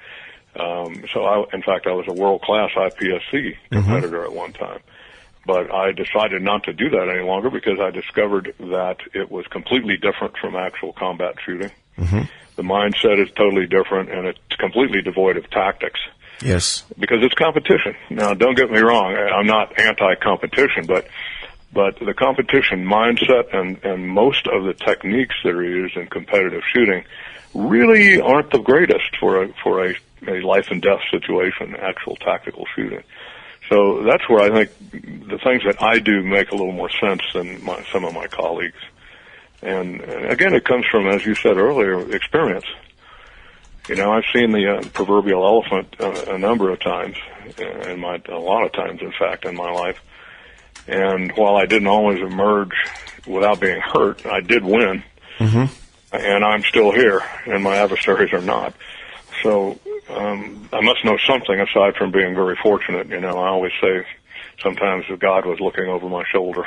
in fact, I was a world-class IPSC competitor at one time. But I decided not to do that any longer because I discovered that it was completely different from actual combat shooting. The mindset is totally different, and it's completely devoid of tactics. Yes. Because it's competition. Now, don't get me wrong. I'm not anti-competition, but the competition mindset and most of the techniques that are used in competitive shooting really aren't the greatest for a life and death situation, actual tactical shooting. So that's where I think the things that I do make a little more sense than some of my colleagues. And again, it comes from, as you said earlier, experience. You know, I've seen the proverbial elephant a number of times, a lot of times, in fact, in my life. And while I didn't always emerge without being hurt, I did win. And I'm still here, and my adversaries are not. So I must know something aside from being very fortunate. You know, I always say sometimes God was looking over my shoulder,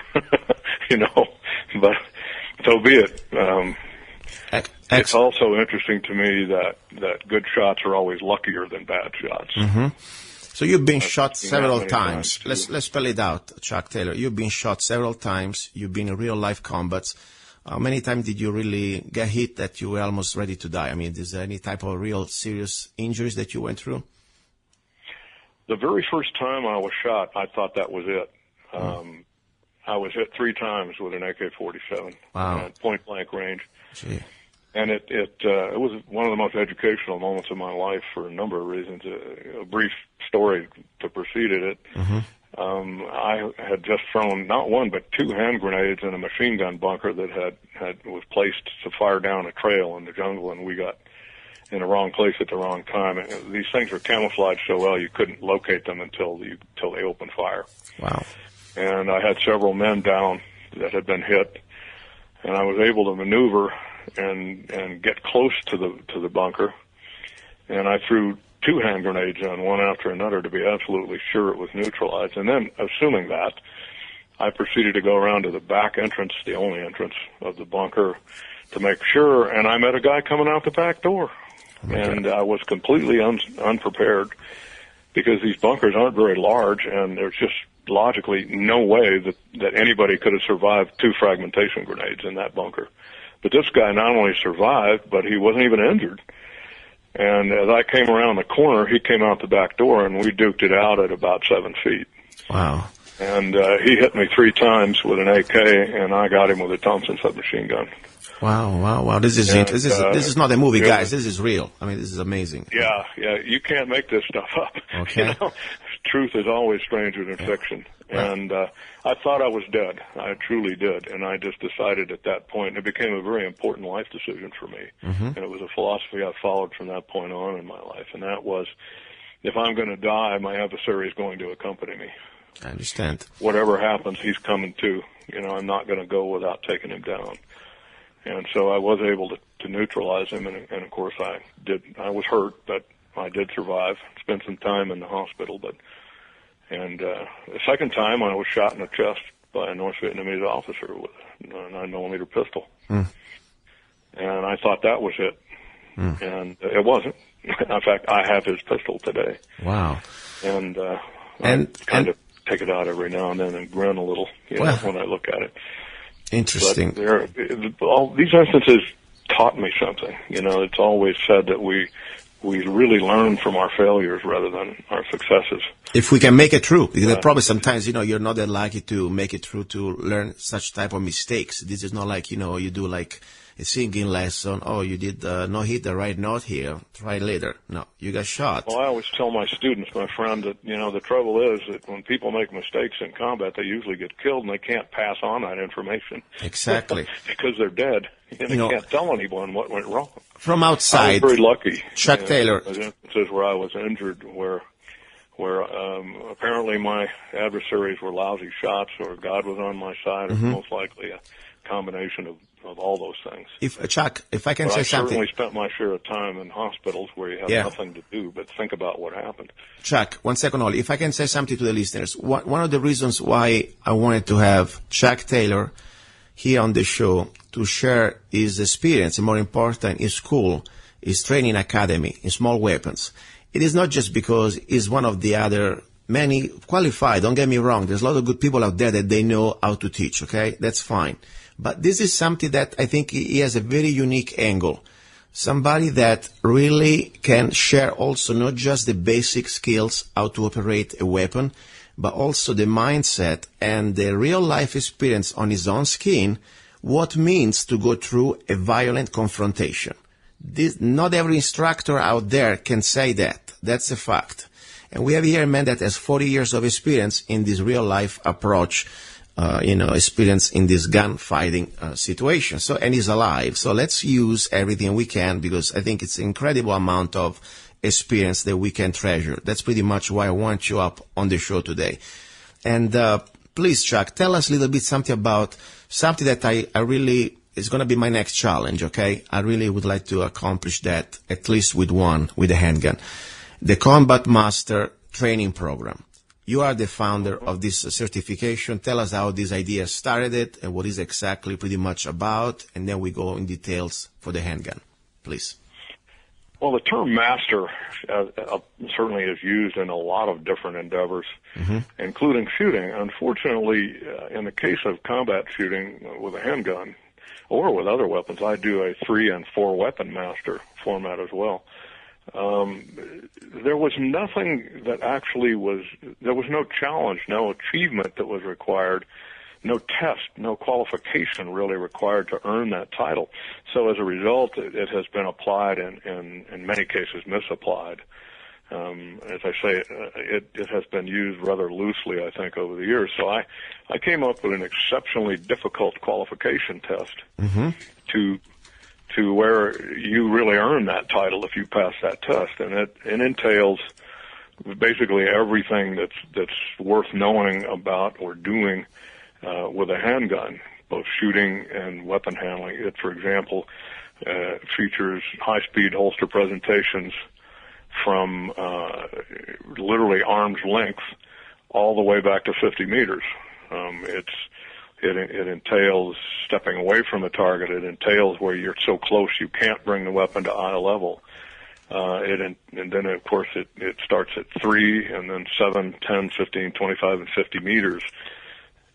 you know, but so be it. It's also interesting to me that good shots are always luckier than bad shots. So you've been shot several times. Let's spell it out, Chuck Taylor. You've been shot several times. You've been in real life combats. How many times did you really get hit that you were almost ready to die? I mean, is there any type of real serious injuries that you went through? The very first time I was shot, I thought that was it. I was hit 3 times with an AK-47 at point blank range. Gee. And it was one of the most educational moments of my life for a number of reasons. A brief story to precede it. I had just thrown not one but 2 hand grenades in a machine gun bunker that was placed to fire down a trail in the jungle, and we got in the wrong place at the wrong time. And these things were camouflaged so well you couldn't locate them until they opened fire. Wow. And I had several men down that had been hit, and I was able to maneuver and get close to the bunker, and I threw 2 hand grenades on, one after another, to be absolutely sure it was neutralized. And then, assuming that, I proceeded to go around to the back entrance, the only entrance of the bunker, to make sure, and I met a guy coming out the back door. And I was completely unprepared because these bunkers aren't very large, and there's just logically no way that anybody could have survived 2 fragmentation grenades in that bunker. But this guy not only survived, but he wasn't even injured. And as I came around the corner, he came out the back door, and we duked it out at about 7 feet. Wow. And he hit me 3 times with an AK, and I got him with a Thompson submachine gun. Wow. This is it. This is not a movie, guys. This is real. I mean, this is amazing. Yeah. You can't make this stuff up. Okay. You know? Truth is always stranger than fiction. And I thought I was dead. I truly did. And I just decided at that point, it became a very important life decision for me. And it was a philosophy I followed from that point on in my life. And that was, if I'm going to die, my adversary is going to accompany me. I understand. Whatever happens, he's coming too. You know, I'm not going to go without taking him down. And so I was able to neutralize him, and of course I was hurt, but I did survive. Spent some time in the hospital, and the second time I was shot in the chest by a North Vietnamese officer with a 9mm pistol. And I thought that was it. And it wasn't. In fact, I have his pistol today. Wow. And I kind of take it out every now and then and grin a little, know, when I look at it. Interesting. But all these instances taught me something. You know, it's always said that we really learn from our failures rather than our successes. If we can make it through, because probably sometimes, you're not that lucky to make it through to learn such type of mistakes. This is not like, you do like a singing lesson. Oh, you did not hit the right note here. Try later. No, you got shot. Well, I always tell my students, my friend, that, the trouble is that when people make mistakes in combat, they usually get killed and they can't pass on that information. Exactly. Because they're dead. And they can't tell anyone what went wrong. From outside. I was very lucky. Chuck Taylor. There's instances where I was injured where apparently my adversaries were lousy shots, or God was on my side, or most likely a combination of all those things. Chuck, if I can say something. I certainly spent my share of time in hospitals where you have nothing to do but think about what happened. Chuck, 1 second only. If I can say something to the listeners. One of the reasons why I wanted to have Chuck Taylor here on the show to share his experience, and more important, his school, his training academy in small weapons. It is not just because he's one of the other many qualified, don't get me wrong, there's a lot of good people out there that they know how to teach, okay? That's fine. But this is something that I think he has a very unique angle. Somebody that really can share also not just the basic skills, how to operate a weapon, but also the mindset and the real life experience on his own skin, what means to go through a violent confrontation. Not every instructor out there can say that. That's a fact. And we have here a man that has 40 years of experience in this real life approach, experience in this gunfighting situation. So, and he's alive. So let's use everything we can, because I think it's an incredible amount of experience that we can treasure. That's pretty much why I want you up on the show today. And please, Chuck, tell us a little bit something about something that I really is going to be my next challenge, okay? I really would like to accomplish that, at least with a handgun. The Combat Master Training Program. You are the founder of this certification. Tell us how this idea started it and what is exactly pretty much about, and then we go in details for the handgun. Please. Well, the term master certainly is used in a lot of different endeavors, including shooting. Unfortunately, in the case of combat shooting with a handgun or with other weapons, I do a 3 and 4 weapon master format as well. There was nothing that actually there was no challenge, no achievement that was required, no test, no qualification really required to earn that title. So as a result, it has been applied and in many cases misapplied. As I say, it has been used rather loosely, I think, over the years. So I came up with an exceptionally difficult qualification test to where you really earn that title if you pass that test, and it entails basically everything that's worth knowing about or doing with a handgun, both shooting and weapon handling. It, for example, features high-speed holster presentations from literally arm's length all the way back to 50 meters. It entails stepping away from the target. It entails where you're so close you can't bring the weapon to eye level. And then, of course, it starts at 3 and then 7, 10, 15, 25, and 50 meters.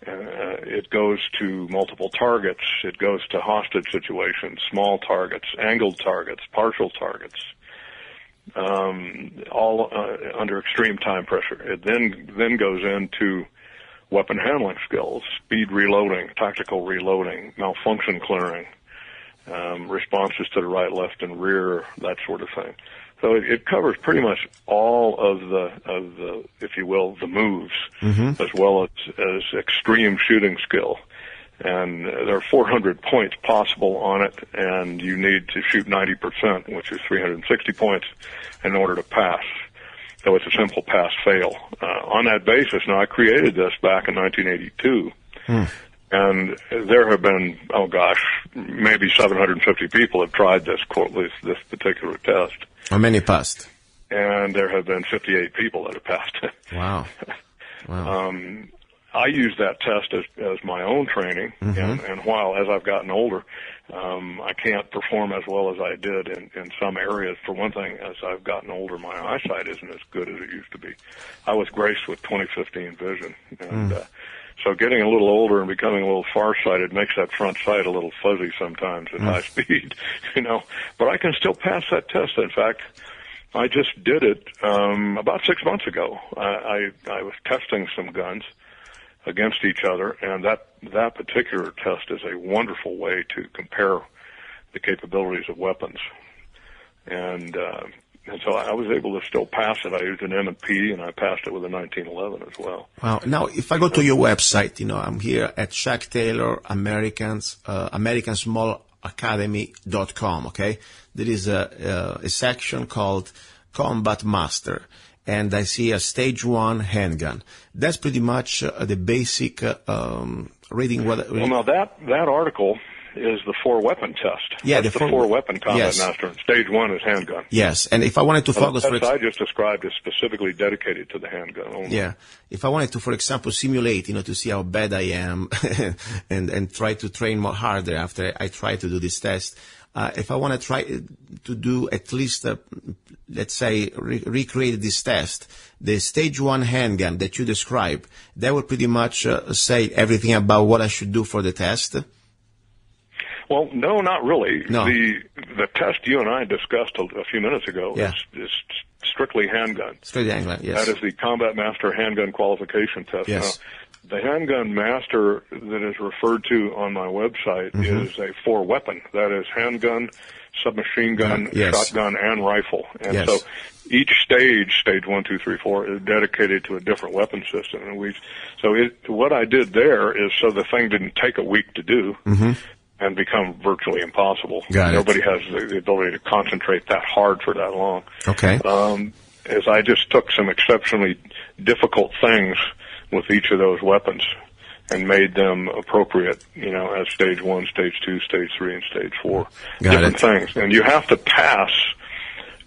It goes to multiple targets. It goes to hostage situations, small targets, angled targets, partial targets. all under extreme time pressure. It then goes into weapon handling skills, speed reloading, tactical reloading, malfunction clearing, responses to the right, left, and rear, that sort of thing. So it covers pretty much all of the, if you will, the moves, as well as extreme shooting skill. And there are 400 points possible on it, and you need to shoot 90%, which is 360 points, in order to pass. So it's a simple pass-fail. On that basis, now I created this back in 1982, and there have been, maybe 750 people have tried this particular test. How many passed? And there have been 58 people that have passed it. Wow. I use that test as my own training, and while, as I've gotten older, I can't perform as well as I did in some areas. For one thing, as I've gotten older, my eyesight isn't as good as it used to be. I was graced with 20/15 vision, and so getting a little older and becoming a little farsighted makes that front sight a little fuzzy sometimes at high speed, But I can still pass that test. In fact, I just did it about 6 months ago. I was testing some guns against each other, and that particular test is a wonderful way to compare the capabilities of weapons. And so I was able to still pass it. I used an M&P, and I passed it with a 1911 as well. Wow. Now, if I go to your website, I'm here at Chuck Taylor, AmericanSmallAcademy.com, okay? There is a section called Combat Master, and I see a stage 1 handgun. That's pretty much the basic reading. Well, now that article is the 4-weapon test. Yeah, the 4-weapon combat master. And stage 1 is handgun. Yes, and if I wanted to focus, the test I just described is specifically dedicated to the handgun only. Yeah, if I wanted to, for example, simulate, to see how bad I am, and try to train more harder after I try to do this test. If I want to try to do at least, let's say, recreate this test, the stage 1 handgun that you describe, that would pretty much say everything about what I should do for the test? Well, no, not really. No. The test you and I discussed a few minutes ago is strictly handgun. Strictly handgun, yes. That is the Combat Master Handgun Qualification Test. Yes. Now, the handgun master that is referred to on my website is a 4-weapon. That is handgun, submachine gun, shotgun, and rifle. And so each stage 1, 2, 3, 4, is dedicated to a different weapon system. And what I did there is so the thing didn't take a week to do and become virtually impossible. Nobody has the ability to concentrate that hard for that long. Okay. As I just took some exceptionally difficult things with each of those weapons and made them appropriate, as stage 1, stage 2, stage 3, and stage 4. Different things. And you have to pass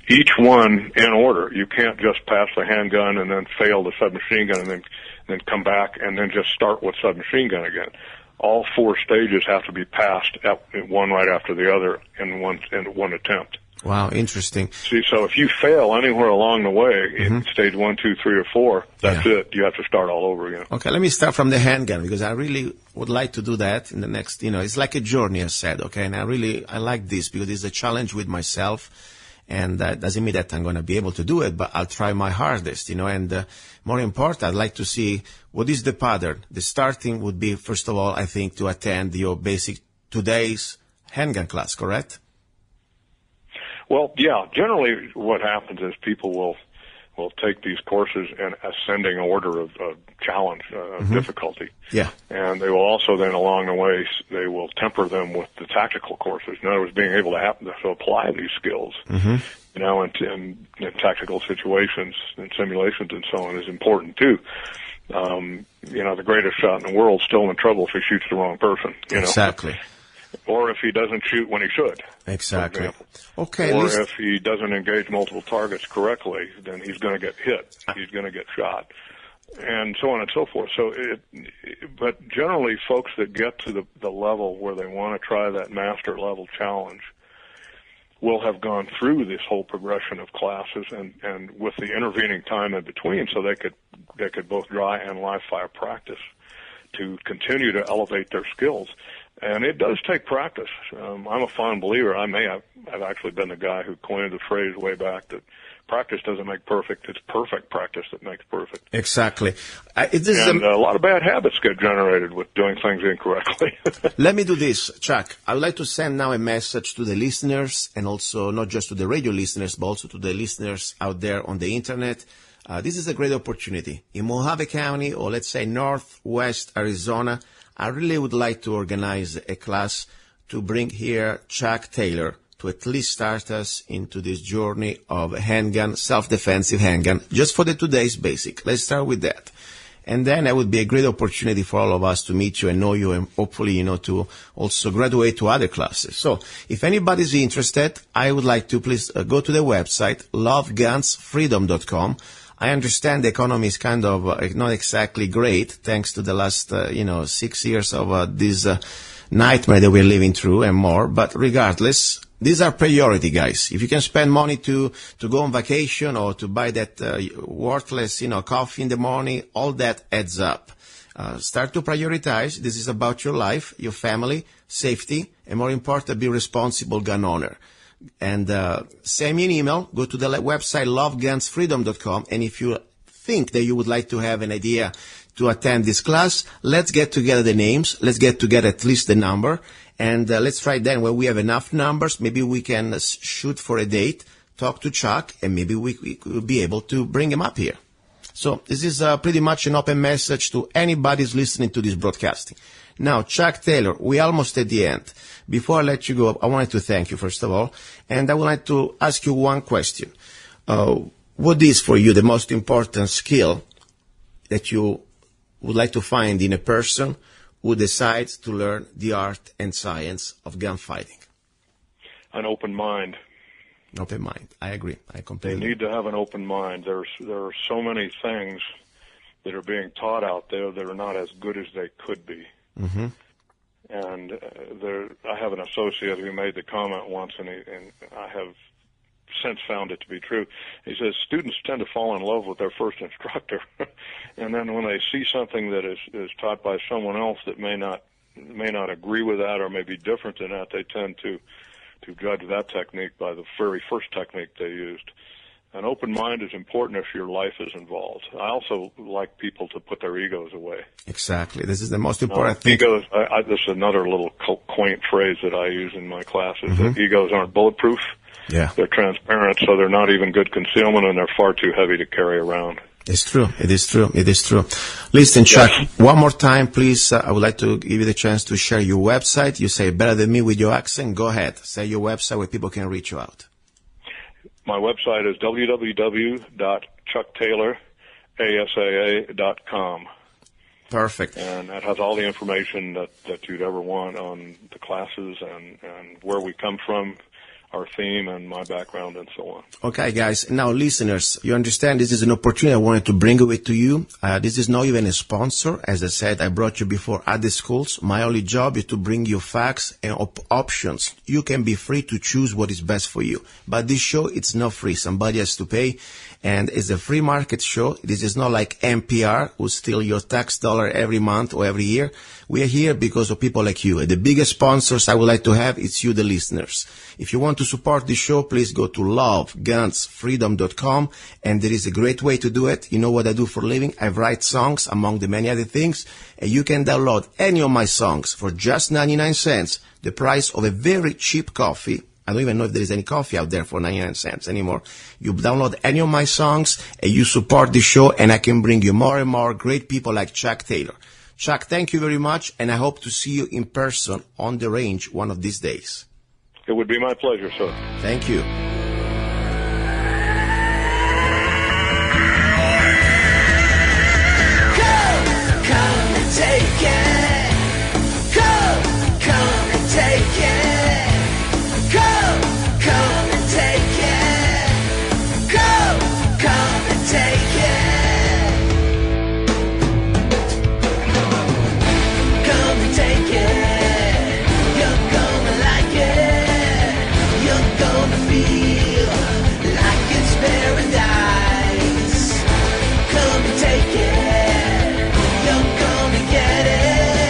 each one in order. You can't just pass the handgun and then fail the submachine gun and then come back and then just start with submachine gun again. All 4 stages have to be passed one right after the other in one attempt. Wow, interesting. See, so if you fail anywhere along the way, in stage 1, 2, 3, or 4, that's it. You have to start all over again. Okay, let me start from the handgun, because I really would like to do that in the next, it's like a journey, I said, okay? And I like this, because it's a challenge with myself, and that doesn't mean that I'm going to be able to do it, but I'll try my hardest, and more important, I'd like to see what is the pattern. The starting would be, first of all, I think, to attend your basic today's handgun class, correct? Well, yeah. Generally, what happens is people will take these courses in ascending order of challenge, difficulty. Yeah. And they will also then, along the way, they will temper them with the tactical courses. In other words, being able to apply these skills, in tactical situations and simulations and so on is important too. The greatest shot in the world is still in trouble if he shoots the wrong person. Exactly. Or if he doesn't shoot when he should. Exactly. Okay. Or if he doesn't engage multiple targets correctly, then he's going to get hit. He's going to get shot. And so on and so forth. But generally, folks that get to the level where they want to try that master level challenge will have gone through this whole progression of classes and with the intervening time in between, so they could both dry and live fire practice to continue to elevate their skills. And it does take practice. I'm a fond believer. I've actually been the guy who coined the phrase way back that practice doesn't make perfect. It's perfect practice that makes perfect. Exactly. And a lot of bad habits get generated with doing things incorrectly. Let me do this, Chuck. I would like to send now a message to the listeners, and also not just to the radio listeners, but also to the listeners out there on the internet. This is a great opportunity. In Mojave County, or let's say Northwest Arizona, I really would like to organize a class to bring here Chuck Taylor to at least start us into this journey of handgun, self-defensive handgun, just for the 2 days basic. Let's start with that. And then it would be a great opportunity for all of us to meet you and know you, and hopefully, to also graduate to other classes. So if anybody's interested, I would like to please go to the website, lovegunsfreedom.com. I understand the economy is kind of not exactly great, thanks to the last, 6 years of this nightmare that we're living through and more. But regardless, these are priority, guys. If you can spend money to go on vacation or to buy that worthless, coffee in the morning, all that adds up. Start to prioritize. This is about your life, your family, safety, and more important, be responsible gun owner. And send me an email. Go to the website lovegunsfreedom.com, and if you think that you would like to have an idea to attend this class, let's get together the names. Let's get together at least the number, and let's try then when we have enough numbers, maybe we can shoot for a date, talk to Chuck, and maybe we could be able to bring him up here. So this is pretty much an open message to anybody who's listening to this broadcasting. Now, Chuck Taylor, we're almost at the end. Before I let you go, I wanted to thank you, first of all, and I would like to ask you one question. What is for you the most important skill that you would like to find in a person who decides to learn the art and science of gunfighting? An open mind. Open mind. I agree. I completely agree. You need to have an open mind. There are so many things that are being taught out there that are not as good as they could be. Mm-hmm. And I have an associate who made the comment once, and I have since found it to be true. He says students tend to fall in love with their first instructor, and then when they see something that is taught by someone else that may not agree with that or may be different than that, they tend to judge that technique by the very first technique they used. An open mind is important if your life is involved. I also like people to put their egos away. Exactly. This is the most important thing. Egos, this is another little quaint phrase that I use in my classes. Mm-hmm. That egos aren't bulletproof. Yeah. They're transparent, so they're not even good concealment, and they're far too heavy to carry around. It's true. It is true. It is true. Listen, Chuck, one more time, please. I would like to give you the chance to share your website. You say better than me with your accent. Go ahead. Say your website where people can reach you out. My website is www.chucktaylorASAA.com. Perfect. And that has all the information that you'd ever want on the classes and where we come from, our theme, and my background, and so on. Okay, guys. Now, listeners, you understand this is an opportunity I wanted to bring it to you. This is not even a sponsor. As I said, I brought you before at the schools. My only job is to bring you facts and options. You can be free to choose what is best for you. But this show, it's not free. Somebody has to pay. And it's a free market show. This is not like NPR, who steal your tax dollar every month or every year. We are here because of people like you. And the biggest sponsors I would like to have is you, the listeners. If you want to support this show, please go to lovegunsfreedom.com, and there is a great way to do it. You know what I do for a living? I write songs, among the many other things, and you can download any of my songs for just 99 cents, the price of a very cheap coffee. I don't even know if there is any coffee out there for 99 cents anymore. You download any of my songs, and you support the show, and I can bring you more and more great people like Chuck Taylor. Chuck, thank you very much, and I hope to see you in person on the range one of these days. It would be my pleasure, sir. Thank you. Come and take it. Come and take it. Come and take it. Come and take it. Come and take it. You're gonna like it. You're gonna feel like it's paradise. Come and take it. You're gonna get it.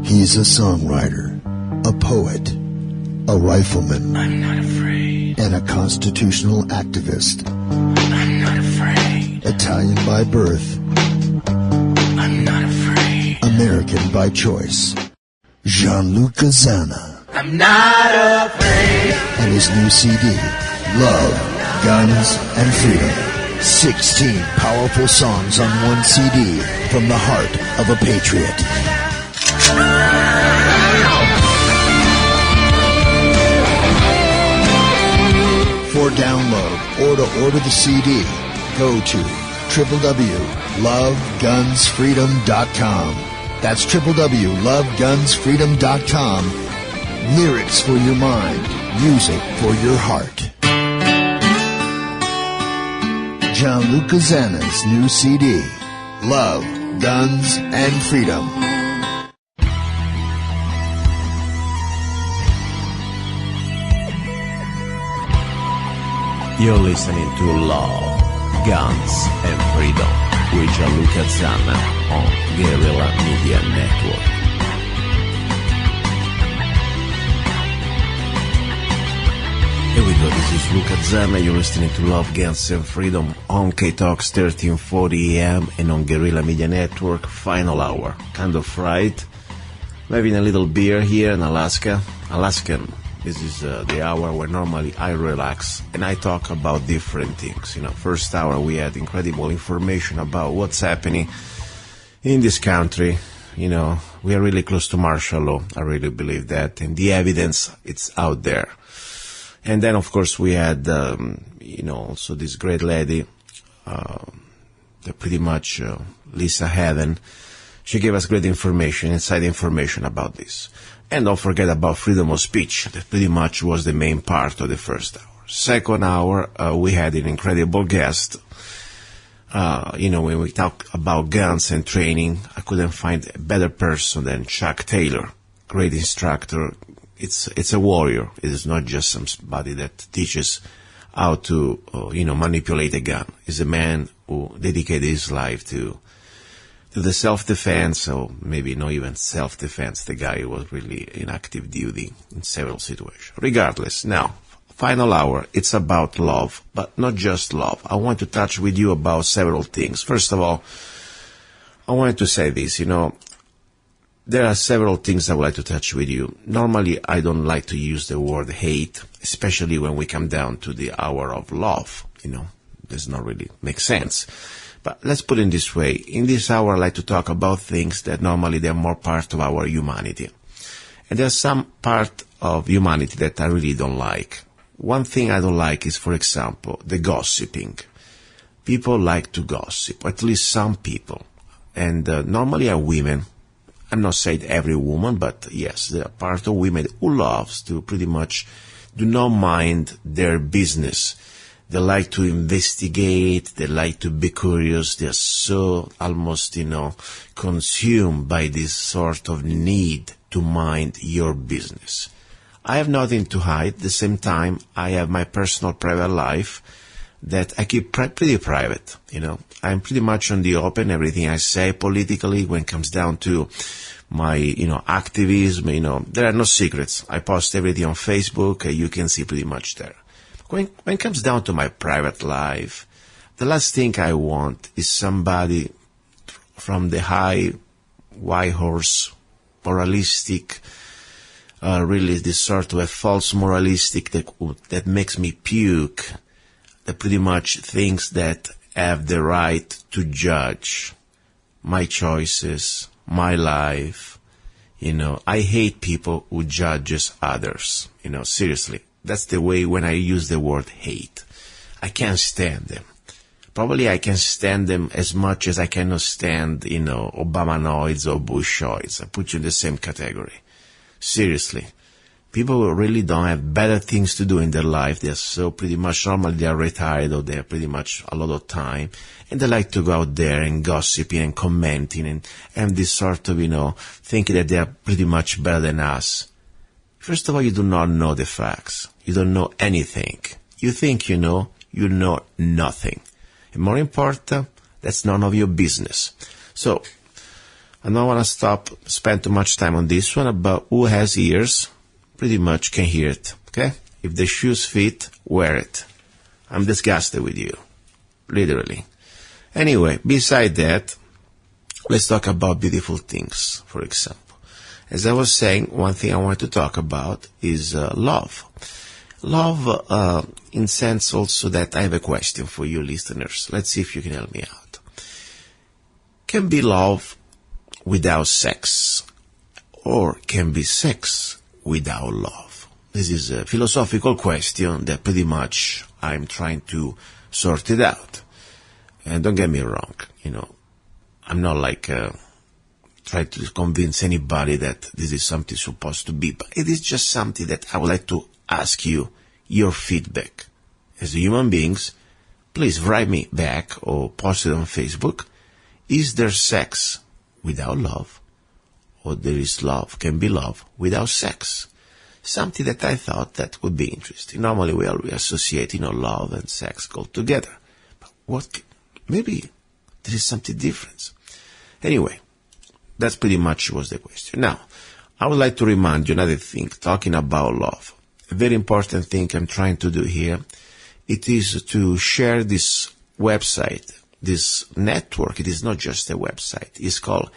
He's a songwriter, a poet, a rifleman, I'm not afraid, and a constitutional activist. I'm not afraid, Italian by birth, I'm not afraid, American by choice. Gianluca Zanna. I'm not afraid. And his new CD, Love, Guns, and Freedom. 16 powerful songs on one CD from the heart of a patriot. For download or to order the CD, go to www.lovegunsfreedom.com. That's www.lovegunsfreedom.com. Lyrics for your mind, music for your heart. Gianluca Zanna's new CD, Love, Guns, and Freedom. You're listening to Love, Guns, and Freedom with Gianluca Zanna on Guerrilla Media Network. Here we go, this is Luca Zanna. You're listening to Love, Guns, and Freedom on KTOX 1340 AM and on Guerrilla Media Network. Final hour, kind of fried. Having a little beer here in Alaska. Alaskan. This is the hour where normally I relax and I talk about different things. First hour we had incredible information about what's happening in this country. We are really close to martial law. I really believe that. And the evidence, it's out there. And then, of course, we had, also this great lady, pretty much Lisa Heaven. She gave us great information, inside information about this. And don't forget about freedom of speech. That pretty much was the main part of the first hour. Second hour, we had an incredible guest. When we talk about guns and training, I couldn't find a better person than Chuck Taylor. Great instructor. It's a warrior. It is not just somebody that teaches how to, manipulate a gun. It's a man who dedicated his life to the self-defense, or maybe not even self-defense. The guy was really in active duty in several situations. Regardless, now, final hour, it's about love, but not just love. I want to touch with you about several things. First of all, I wanted to say this, there are several things I would like to touch with you. Normally, I don't like to use the word hate, especially when we come down to the hour of love. Does not really make sense. But let's put it this way. In this hour, I like to talk about things that normally they're more part of our humanity. And there's some part of humanity that I really don't like. One thing I don't like is, for example, the gossiping. People like to gossip, at least some people. And normally are women. I'm not saying every woman, but yes, there are part of women who loves to pretty much do not mind their business. They like to investigate, they like to be curious, they're so almost, consumed by this sort of need to mind your business. I have nothing to hide. At the same time, I have my personal private life that I keep pretty private, I'm pretty much on the open. Everything I say politically, when it comes down to my, activism, there are no secrets. I post everything on Facebook. You can see pretty much there. When it comes down to my private life, the last thing I want is somebody from the high white horse, moralistic, really this sort of a false moralistic that makes me puke, that pretty much thinks that have the right to judge my choices, my life. I hate people who judges others, seriously. That's the way when I use the word hate. I can't stand them. Probably I can stand them as much as I cannot stand, Obamanoids or Bushoids. I put you in the same category. Seriously. People who really don't have better things to do in their life. They're so pretty much, normally they are retired or they have pretty much a lot of time. And they like to go out there and gossiping and commenting and this sort of, thinking that they are pretty much better than us. First of all, you do not know the facts. You don't know anything. You think you know nothing. And more important, that's none of your business. So, I don't want to spend too much time on this one, but who has ears pretty much can hear it, okay? If the shoes fit, wear it. I'm disgusted with you, literally. Anyway, beside that, let's talk about beautiful things, for example. As I was saying, one thing I want to talk about is love. Love, in sense also that I have a question for you listeners. Let's see if you can help me out. Can be love without sex, or can be sex without love? This is a philosophical question that pretty much I'm trying to sort it out. And don't get me wrong, I'm not try to convince anybody that this is something supposed to be, but it is just something that I would like to ask you your feedback. As human beings, please write me back or post it on Facebook. Is there sex without love? Or there is love, can be love without sex? Something that I thought that would be interesting. Normally we always associate, love and sex go together. But maybe there is something different. Anyway, that's pretty much was the question. Now, I would like to remind you another thing, talking about love. A very important thing I'm trying to do here, it is to share this website, this network. It is not just a website. It's called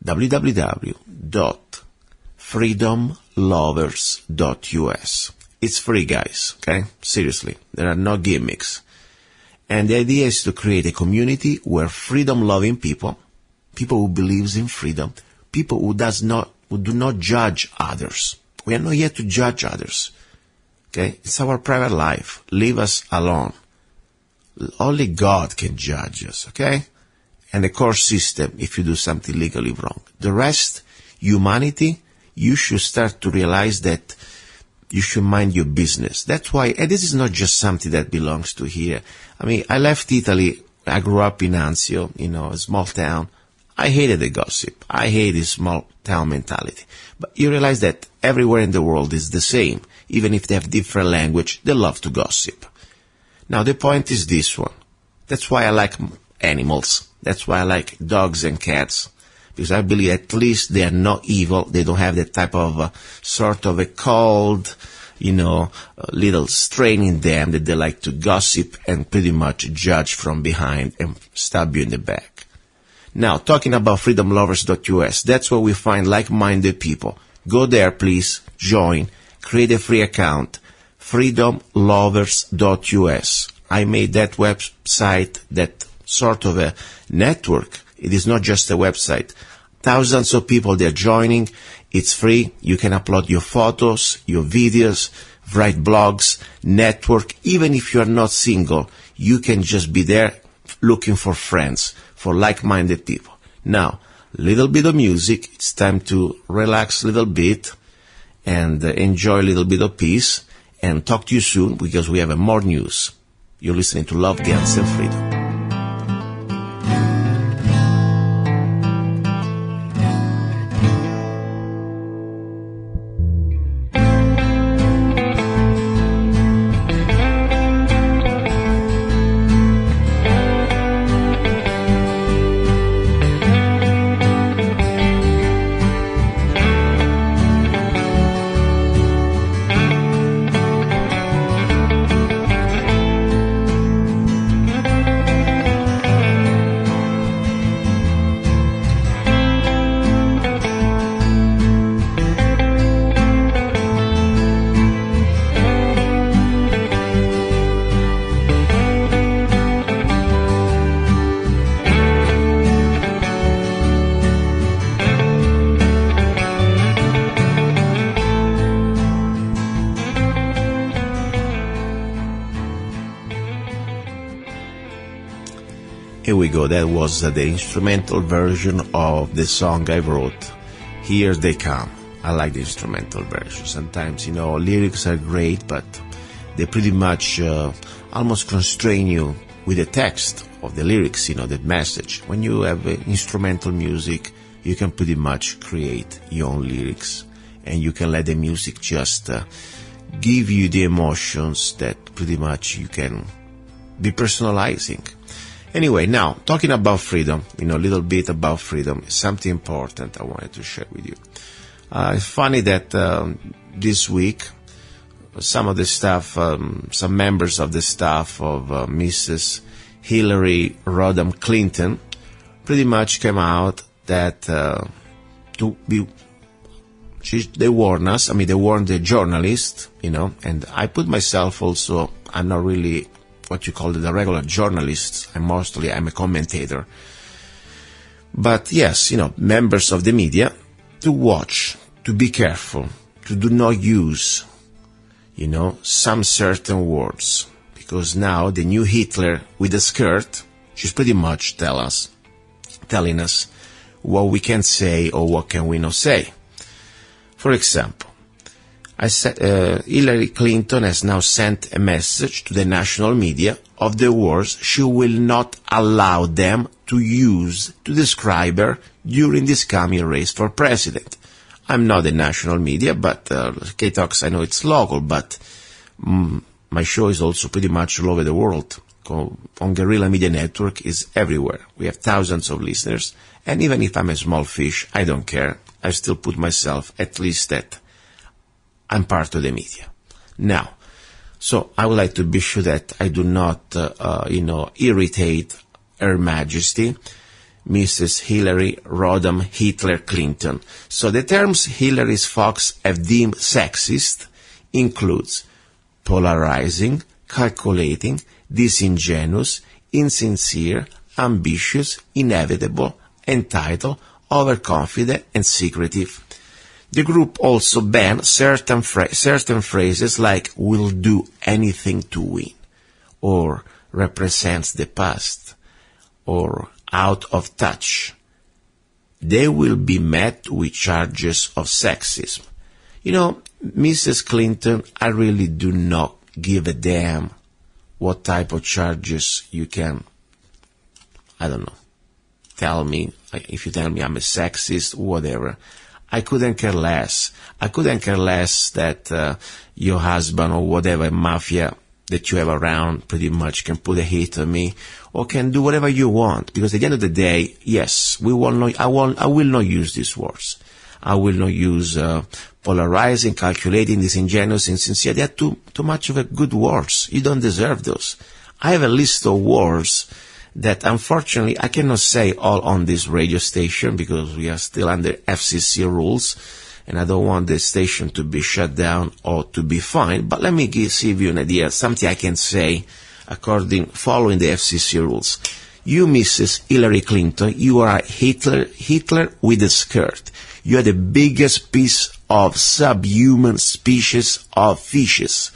www.freedomlovers.us. It's free, guys, okay? Seriously, there are no gimmicks. And the idea is to create a community where freedom-loving people who believes in freedom, people who do not judge others. We are not here to judge others. Okay? It's our private life. Leave us alone. Only God can judge us, okay? And the court system if you do something legally wrong. The rest, humanity, you should start to realize that you should mind your business. That's why, and this is not just something that belongs to here. I mean, I left Italy. I grew up in Anzio, a small town. I hated the gossip. I hate this small town mentality. But you realize that everywhere in the world is the same. Even if they have different language, they love to gossip. Now the point is this one. That's why I like animals. That's why I like dogs and cats. Because I believe at least they are not evil. They don't have that type of sort of a cold, little strain in them that they like to gossip and pretty much judge from behind and stab you in the back. Now, talking about freedomlovers.us, that's where we find like-minded people. Go there, please, join, create a free account, freedomlovers.us. I made that website, that sort of a network. It is not just a website. Thousands of people, they're joining. It's free. You can upload your photos, your videos, write blogs, network. Even if you're not single, you can just be there looking for friends, for like-minded people. Now, little bit of music. It's time to relax a little bit and enjoy a little bit of peace. And talk to you soon because we have more news. You're listening to Love, Guns, and Freedom. Here we go. That was the instrumental version of the song I wrote. Here They Come. I like the instrumental version. Sometimes, lyrics are great, but they pretty much almost constrain you with the text of the lyrics, that message. When you have instrumental music, you can pretty much create your own lyrics, and you can let the music just give you the emotions that pretty much you can be personalizing. Anyway, now, talking about freedom, a little bit about freedom, something important I wanted to share with you. It's funny that this week, some of the staff, some members of the staff of Mrs. Hillary Rodham Clinton pretty much came out that they warned us. They warned the journalists, and I put myself also, I'm not really what you call the regular journalists. I'm a commentator. But yes, members of the media, to watch, to be careful, to do not use, some certain words. Because now the new Hitler with a skirt, she's pretty much telling us what we can say or what can we not say. For example, Hillary Clinton has now sent a message to the national media of the words she will not allow them to use to describe her during this coming race for president. I'm not the national media, but KTOX, I know it's local, but my show is also pretty much all over the world. On Guerrilla Media Network is everywhere. We have thousands of listeners, and even if I'm a small fish, I don't care. I still put myself at least that I'm part of the media. Now, so I would like to be sure that I do not, irritate Her Majesty, Mrs. Hillary Rodham Hitler Clinton. So the terms Hillary's folks have deemed sexist includes polarizing, calculating, disingenuous, insincere, ambitious, inevitable, entitled, overconfident, and secretive. The group also banned certain phrases like will do anything to win, or represents the past, or out of touch. They will be met with charges of sexism. Mrs. Clinton, I really do not give a damn what type of charges you can, tell me. If you tell me I'm a sexist, whatever. I couldn't care less. I couldn't care less that your husband or whatever mafia that you have around pretty much can put a hit on me or can do whatever you want. Because at the end of the day, yes, I will not use these words. I will not use polarizing, calculating, disingenuous, insincere. They are too much of a good words. You don't deserve those. I have a list of words that unfortunately I cannot say all on this radio station because we are still under FCC rules and I don't want the station to be shut down or to be fined. But let me give you an idea, something I can say following the FCC rules. You, Mrs. Hillary Clinton, you are Hitler with a skirt. You are the biggest piece of subhuman species of fishes.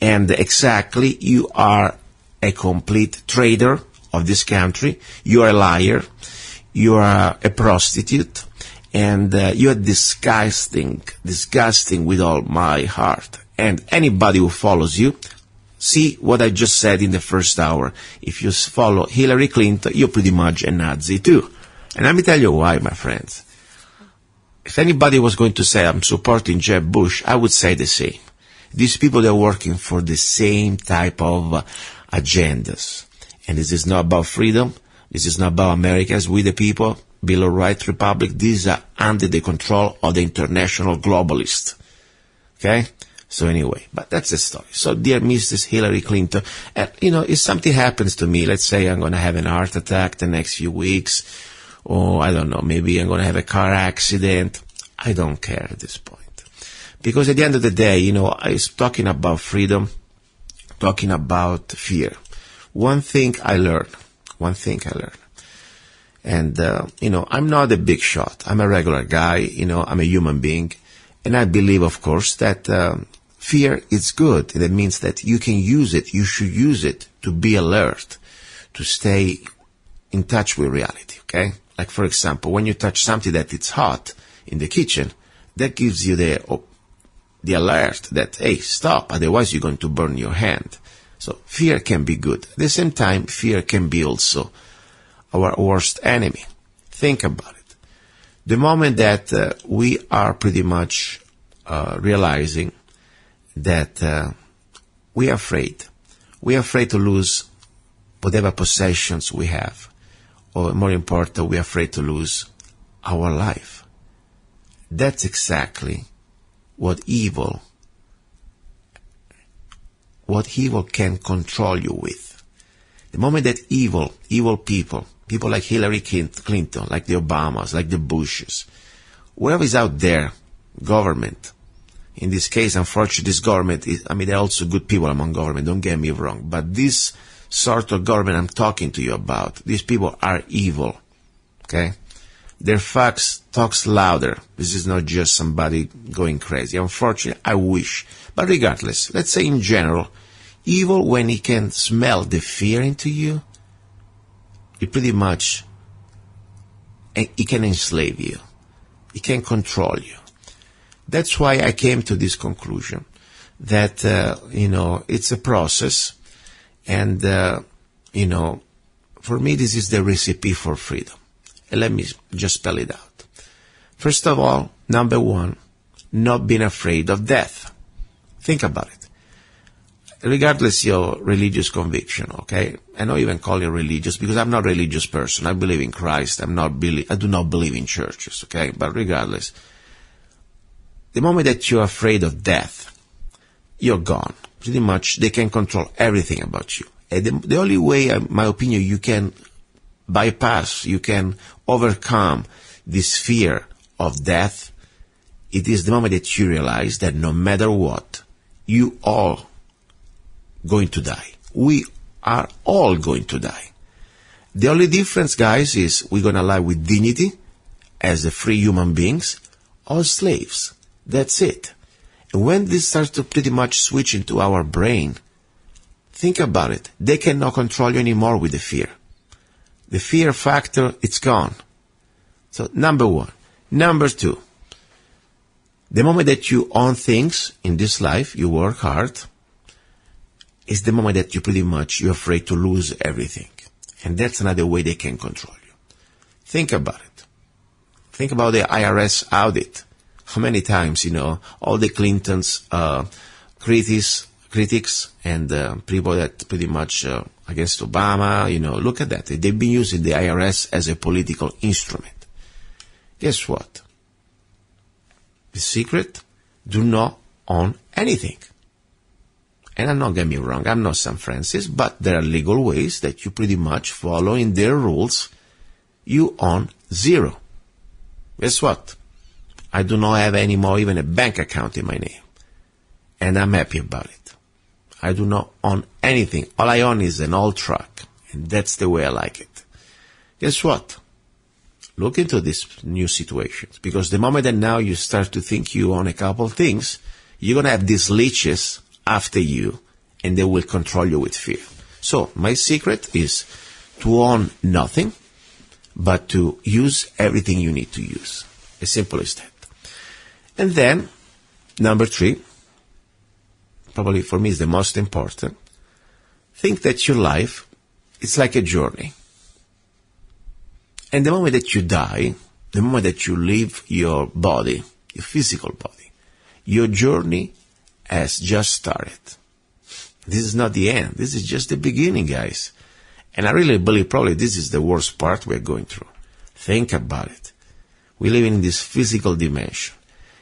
And exactly, you are a complete traitor of this country. You are a liar. You are a prostitute. And you are disgusting with all my heart. And anybody who follows you, see what I just said in the first hour. If you follow Hillary Clinton, you're pretty much a Nazi too. And let me tell you why, my friends. If anybody was going to say I'm supporting Jeb Bush, I would say the same. These people are working for the same type of agendas. And this is not about freedom. This is not about America as we the people, Bill of Rights, Republic. These are under the control of the international globalists. Okay? So anyway, but that's the story. So dear Mrs. Hillary Clinton, if something happens to me, let's say I'm going to have an heart attack the next few weeks, or I don't know, maybe I'm going to have a car accident, I don't care at this point. Because at the end of the day, I was talking about freedom, talking about fear. One thing I learned, and, I'm not a big shot. I'm a regular guy, I'm a human being, and I believe, of course, that fear is good. That means that you can use it, you should use it to be alert, to stay in touch with reality, okay? Like, for example, when you touch something that it's hot in the kitchen, that gives you the alert that, hey, stop, otherwise you're going to burn your hand. So fear can be good. At the same time, fear can be also our worst enemy. Think about it. The moment that we are pretty much realizing that we are afraid to lose whatever possessions we have, or more important, we're afraid to lose our life. That's exactly what evil can control you with. The moment that evil people like Hillary Clinton, like the Obamas, like the Bushes, whoever is out there, government, in this case, unfortunately, this government there are also good people among government, don't get me wrong, but this sort of government I'm talking to you about, these people are evil, okay? Their facts talks louder. This is not just somebody going crazy. Unfortunately, I wish. But regardless, let's say in general, evil, when he can smell the fear into you, it pretty much, he can enslave you. He can control you. That's why I came to this conclusion that, it's a process. And, for me, this is the recipe for freedom. And let me just spell it out. First of all, number one, not being afraid of death. Think about it. Regardless your religious conviction, okay? I don't even call it religious because I'm not a religious person. I believe in Christ. I do not believe in churches, okay? But regardless, the moment that you're afraid of death, you're gone. Pretty much, they can control everything about you. And the only way, in my opinion, you can bypass, you can overcome this fear of death, it is the moment that you realize that no matter what, you all going to die. We are all going to die. The only difference, guys, is we're going to live with dignity as a free human beings or slaves. That's it. And when this starts to pretty much switch into our brain, think about it. They cannot control you anymore with the fear. The fear factor, it's gone. So, number one. Number two, the moment that you own things in this life, you work hard, is the moment that you're afraid to lose everything. And that's another way they can control you. Think about it. Think about the IRS audit. How many times, all the Clintons, critics and people that pretty much against Obama, look at that. They've been using the IRS as a political instrument. Guess what? The secret, do not own anything. And I'm not getting me wrong, I'm not St. Francis, but there are legal ways that you pretty much follow in their rules. You own zero. Guess what? I do not have anymore even a bank account in my name. And I'm happy about it. I do not own anything. All I own is an old truck. And that's the way I like it. Guess what? Look into these new situations. Because the moment that now you start to think you own a couple things, you're going to have these leeches after you, and they will control you with fear. So, my secret is to own nothing, but to use everything you need to use. As simple as that. And then, number 3, probably for me is the most important, think that your life is like a journey. And the moment that you die, the moment that you leave your body, your physical body, your journey has just started. This is not the end. This is just the beginning, guys. And I really believe probably this is the worst part we're going through. Think about it. We live in this physical dimension.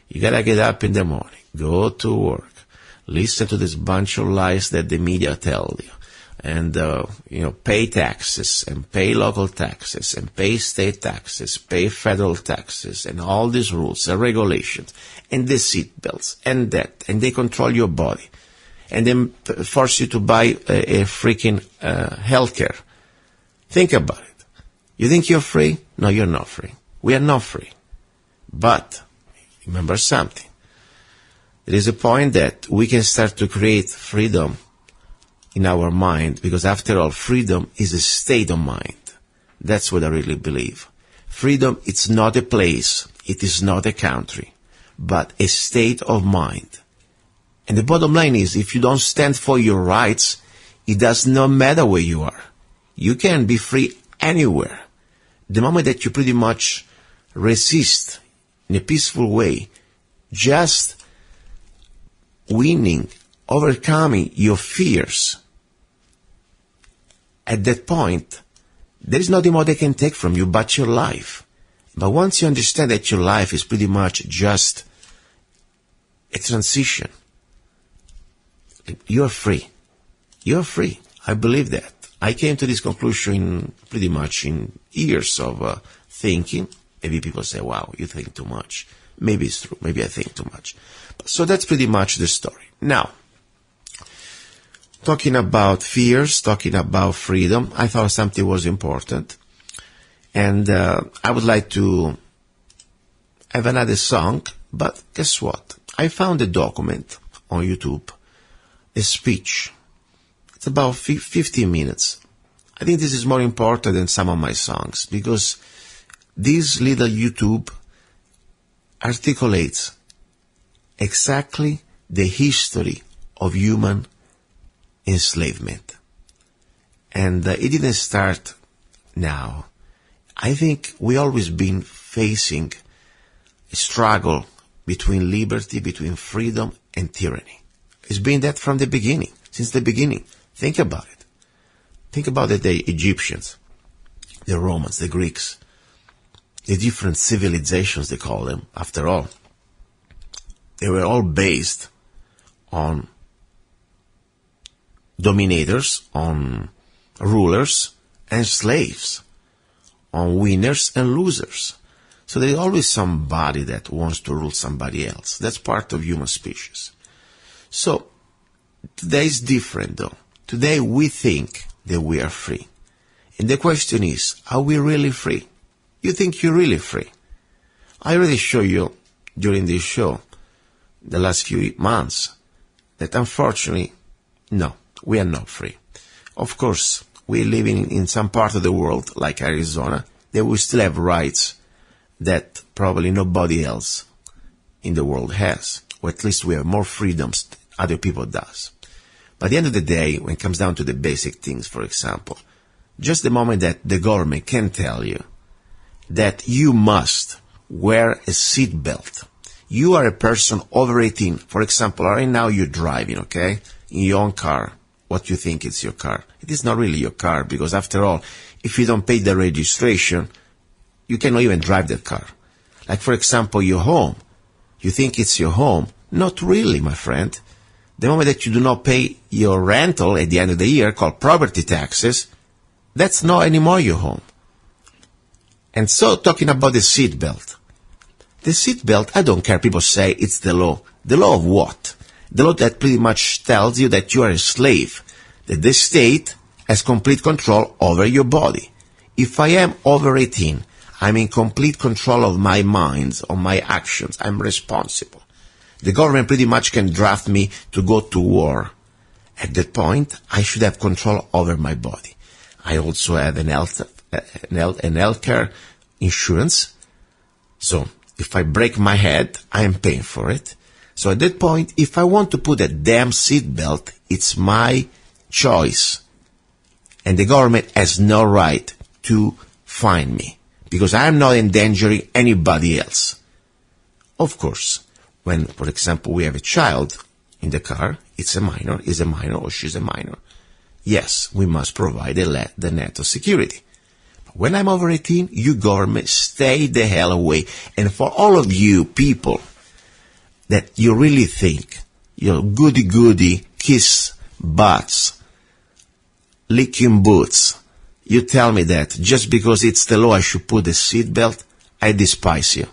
You gotta get up in the morning, go to work, listen to this bunch of lies that the media tell you, and, pay taxes, and pay local taxes, and pay state taxes, pay federal taxes, and all these rules and regulations, and the seat belts, and that, and they control your body, and then force you to buy a freaking healthcare. Think about it. You think you're free? No, you're not free. We are not free. But remember something. There is a point that we can start to create freedom in our mind, because after all, freedom is a state of mind. That's what I really believe. Freedom, it's not a place, it is not a country, but a state of mind. And the bottom line is, if you don't stand for your rights, it does not matter where you are. You can be free anywhere. The moment that you pretty much resist in a peaceful way, just winning, overcoming your fears, at that point, there is nothing more they can take from you but your life. But once you understand that your life is pretty much just a transition, you're free. You're free. I believe that. I came to this conclusion pretty much in years of thinking. Maybe people say, wow, you think too much. Maybe it's true. Maybe I think too much. So that's pretty much the story. Now, talking about fears, talking about freedom, I thought something was important. And I would like to have another song, but guess what? I found a document on YouTube, a speech. It's about 15 minutes. I think this is more important than some of my songs, because this little YouTube articulates exactly the history of human enslavement. And it didn't start now. I think we always been facing a struggle between liberty, between freedom and tyranny. It's been that from the beginning, since the beginning. Think about it. Think about the Egyptians, the Romans, the Greeks, the different civilizations they call them. After all, they were all based on dominators, on rulers and slaves, on winners and losers. So there's always somebody that wants to rule somebody else. That's part of human species. So today is different though. Today we think that we are free. And the question is, are we really free? You think you're really free? I already showed you during this show, the last few months, that unfortunately, no, we are not free. Of course, we're living in some part of the world, like Arizona, that we still have rights that probably nobody else in the world has, or at least we have more freedoms than other people does. But at the end of the day, when it comes down to the basic things, for example, just the moment that the government can tell you that you must wear a seat belt, you are a person over 18, for example, right now you're driving, okay, in your own car, what you think is your car. It is not really your car, because after all, if you don't pay the registration, you cannot even drive that car. Like, for example, your home. You think it's your home. Not really, my friend. The moment that you do not pay your rental at the end of the year, called property taxes, that's not anymore your home. And so, talking about the seat belt. The seat belt, I don't care, people say it's the law. The law of what? The law that pretty much tells you that you are a slave, that the state has complete control over your body. If I am over 18, I'm in complete control of my mind, of my actions. I'm responsible. The government pretty much can draft me to go to war. At that point, I should have control over my body. I also have an healthcare insurance. So, if I break my head, I am paying for it. So at that point, if I want to put a damn seatbelt, it's my choice. And the government has no right to fine me, because I am not endangering anybody else. Of course, when, for example, we have a child in the car, is a minor or she's a minor. Yes, we must provide the net of security. But when I'm over 18, you government, stay the hell away. And for all of you people that you really think you're goody-goody, kiss butts, licking boots, you tell me that just because it's the law I should put a seatbelt, I despise you.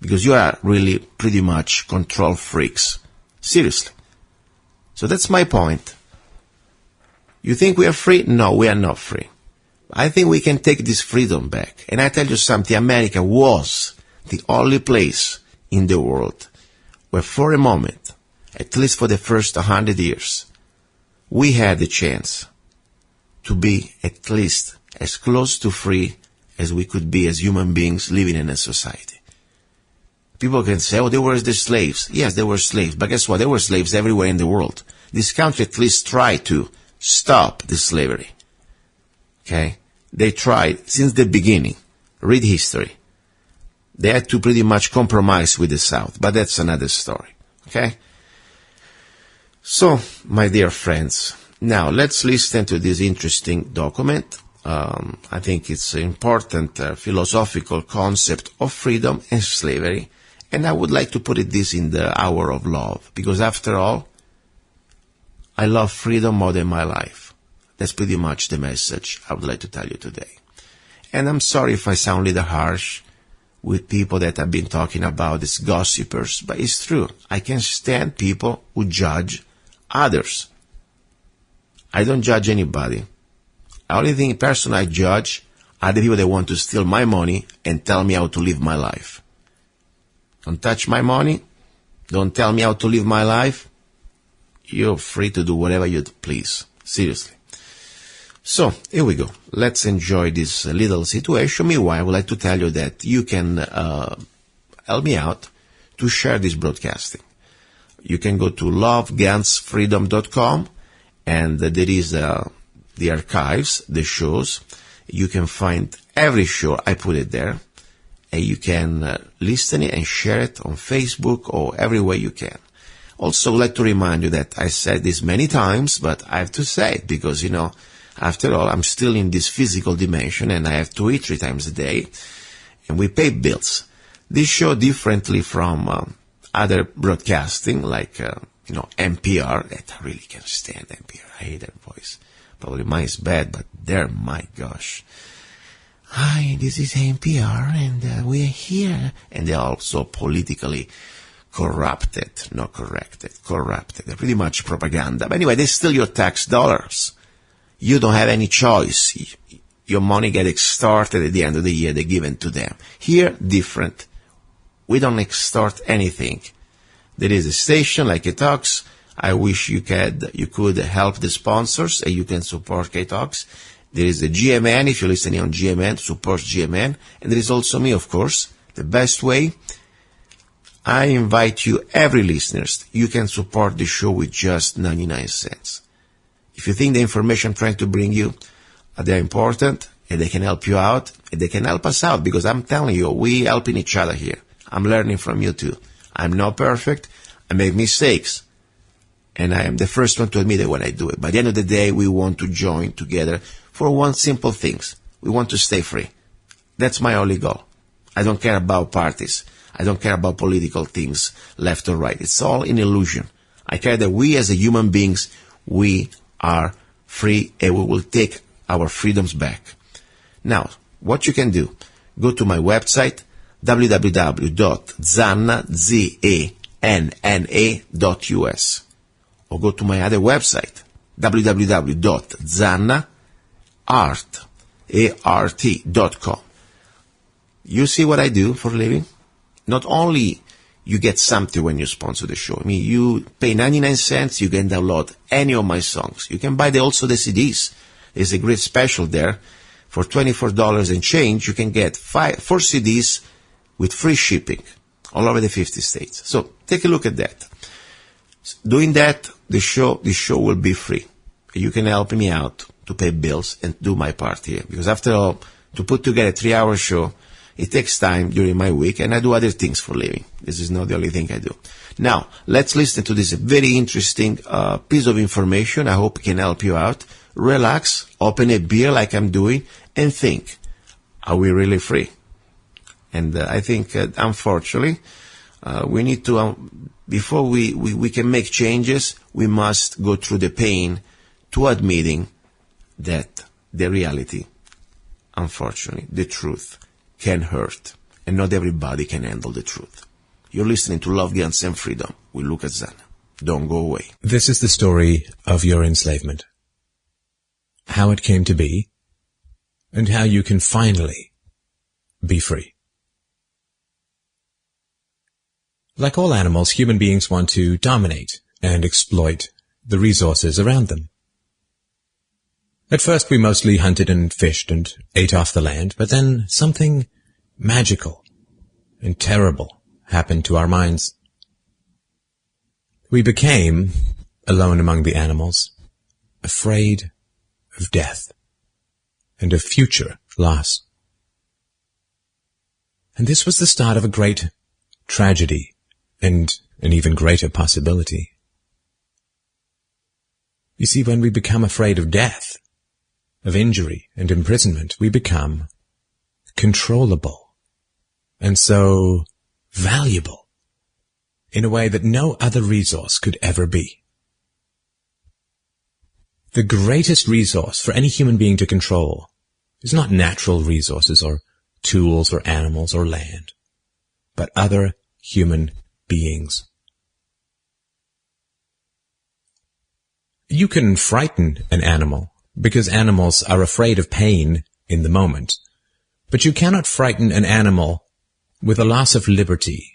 Because you are really pretty much control freaks. Seriously. So that's my point. You think we are free? No, we are not free. I think we can take this freedom back. And I tell you something, America was the only place in the world where for a moment, at least for the first 100 years, we had the chance to be at least as close to free as we could be as human beings living in a society. People can say, oh, they were the slaves. Yes, they were slaves. But guess what? There were slaves everywhere in the world. This country at least tried to stop the slavery. Okay? They tried since the beginning. Read history. They had to pretty much compromise with the South. But that's another story. Okay? So, my dear friends, Now, let's listen to this interesting document. I think it's an important philosophical concept of freedom and slavery, and I would like to put this in the hour of love, because after all, I love freedom more than my life. That's pretty much the message I would like to tell you today. And I'm sorry if I sound a little harsh with people that have been talking about as gossipers, but it's true. I can't stand people who judge others. I don't judge anybody. The only person I judge are the people that want to steal my money and tell me how to live my life. Don't touch my money. Don't tell me how to live my life. You're free to do whatever you please. Seriously. So, here we go. Let's enjoy this little situation. Meanwhile, I would like to tell you that you can help me out to share this broadcasting. You can go to lovegunsfreedom.com, and there is the archives, the shows. You can find every show, I put it there, and you can listen it and share it on Facebook or everywhere you can. Also, I'd like to remind you that I said this many times, but I have to say it because, after all, I'm still in this physical dimension and I have to eat 3 times a day, and we pay bills. This show, differently from other broadcasting like, NPR, that I really can't stand NPR. I hate their voice. Probably mine is bad, but my gosh. Hi, this is NPR, and we're here. And they're also politically corrupted. They're pretty much propaganda. But anyway, they steal your tax dollars. You don't have any choice. Your money gets extorted at the end of the year. They're given to them. Here, different. We don't extort anything. There is a station like KTOX. I wish you could help the sponsors and you can support KTOX. There is a GMN, if you're listening on GMN, support GMN. And there is also me, of course. The best way, I invite you, every listeners, you can support the show with just 99 cents. If you think the information I'm trying to bring you, they're important, and they can help you out, and they can help us out, because I'm telling you, we helping each other here. I'm learning from you too. I'm not perfect. I make mistakes. And I am the first one to admit it when I do it. By the end of the day, we want to join together for one simple thing. We want to stay free. That's my only goal. I don't care about parties. I don't care about political things, left or right. It's all an illusion. I care that we as human beings, we are free and we will take our freedoms back. Now, what you can do, go to my website, www.zanna.us, or go to my other website, www.zannaart.com. You see what I do for a living? Not only you get something when you sponsor the show. I mean, you pay 99 cents, you can download any of my songs. You can buy also the CDs. There's a great special there. For $24 and change, you can get 4 CDs with free shipping all over the 50 states. So take a look at that. Doing that, the show will be free. You can help me out to pay bills and do my part here. Because after all, to put together a 3-hour show, it takes time during my week, and I do other things for a living. This is not the only thing I do. Now, let's listen to this very interesting piece of information. I hope it can help you out. Relax, open a beer like I'm doing, and think, are we really free? And I think, unfortunately, we need to, before we can make changes, we must go through the pain to admitting that the reality, unfortunately, the truth, can hurt, and not everybody can handle the truth. You're listening to Love, Guns, and Freedom with Lucas Zanna. Don't go away. This is the story of your enslavement, how it came to be, and how you can finally be free. Like all animals, human beings want to dominate and exploit the resources around them. At first, we mostly hunted and fished and ate off the land, but then something magical and terrible happened to our minds. We became, alone among the animals, afraid of death and of future loss. And this was the start of a great tragedy and an even greater possibility. You see, when we become afraid of death, of injury and imprisonment, we become controllable and so valuable in a way that no other resource could ever be. The greatest resource for any human being to control is not natural resources or tools or animals or land, but other human beings. You can frighten an animal because animals are afraid of pain in the moment, but you cannot frighten an animal with a loss of liberty,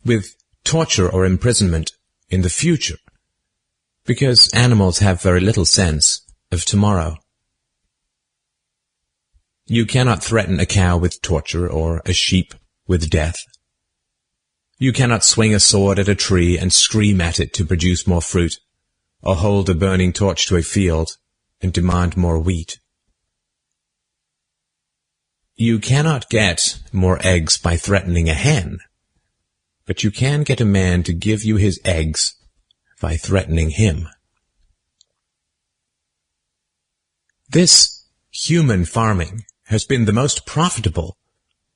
with torture or imprisonment in the future, because animals have very little sense of tomorrow. You cannot threaten a cow with torture or a sheep with death. You cannot swing a sword at a tree and scream at it to produce more fruit, or hold a burning torch to a field and demand more wheat. You cannot get more eggs by threatening a hen, but you can get a man to give you his eggs by threatening him. This human farming has been the most profitable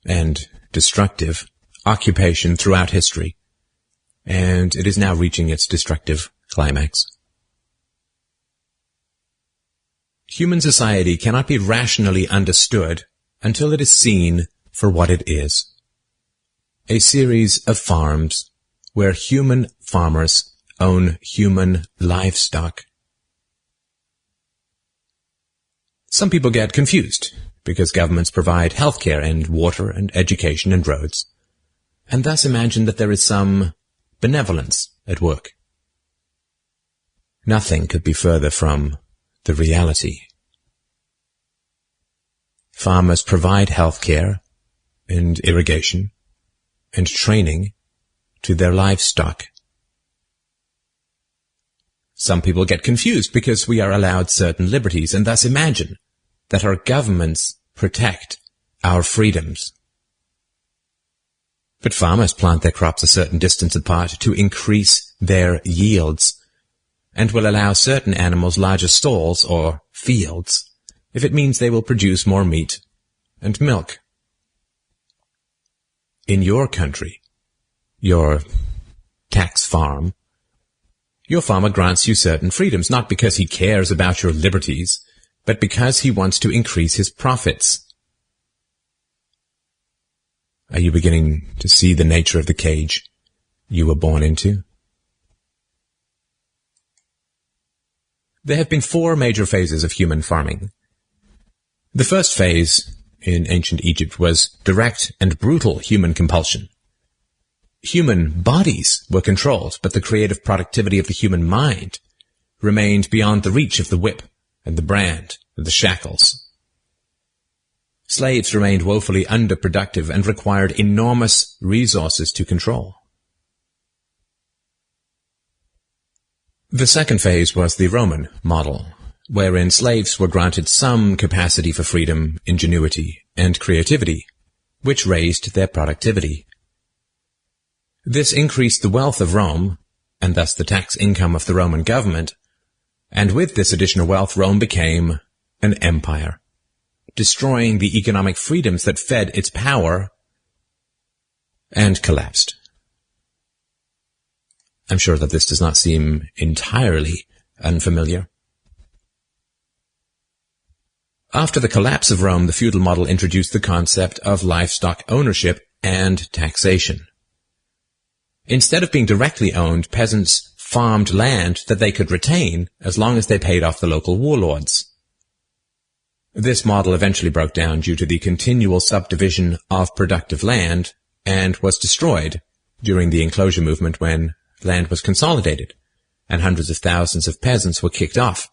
and destructive occupation throughout history, and it is now reaching its destructive climax. Human society cannot be rationally understood until it is seen for what it is: a series of farms where human farmers own human livestock. Some people get confused because governments provide healthcare and water and education and roads, and thus imagine that there is some benevolence at work. Nothing could be further from the reality. Farmers provide healthcare and irrigation and training to their livestock. Some people get confused because we are allowed certain liberties and thus imagine that our governments protect our freedoms. But farmers plant their crops a certain distance apart to increase their yields, and will allow certain animals larger stalls or fields if it means they will produce more meat and milk. In your country, your tax farm, your farmer grants you certain freedoms, not because he cares about your liberties, but because he wants to increase his profits. Are you beginning to see the nature of the cage you were born into? There have been 4 major phases of human farming. The first phase in ancient Egypt was direct and brutal human compulsion. Human bodies were controlled, but the creative productivity of the human mind remained beyond the reach of the whip and the brand and the shackles. Slaves remained woefully underproductive and required enormous resources to control. The second phase was the Roman model, wherein slaves were granted some capacity for freedom, ingenuity, and creativity, which raised their productivity. This increased the wealth of Rome, and thus the tax income of the Roman government, and with this additional wealth Rome became an empire, destroying the economic freedoms that fed its power, and collapsed. I'm sure that this does not seem entirely unfamiliar. After the collapse of Rome, the feudal model introduced the concept of livestock ownership and taxation. Instead of being directly owned, peasants farmed land that they could retain as long as they paid off the local warlords. This model eventually broke down due to the continual subdivision of productive land and was destroyed during the enclosure movement when land was consolidated and hundreds of thousands of peasants were kicked off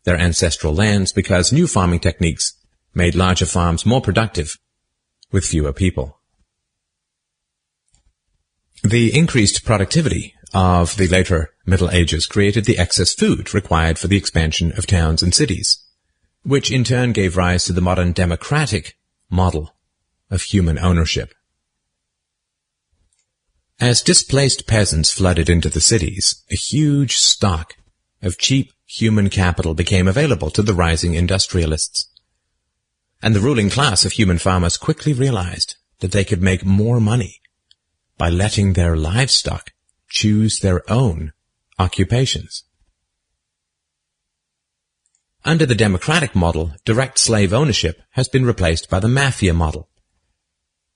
their ancestral lands because new farming techniques made larger farms more productive with fewer people. The increased productivity of the later Middle Ages created the excess food required for the expansion of towns and cities, which in turn gave rise to the modern democratic model of human ownership. As displaced peasants flooded into the cities, a huge stock of cheap human capital became available to the rising industrialists. And the ruling class of human farmers quickly realized that they could make more money by letting their livestock choose their own occupations. Under the democratic model, direct slave ownership has been replaced by the mafia model.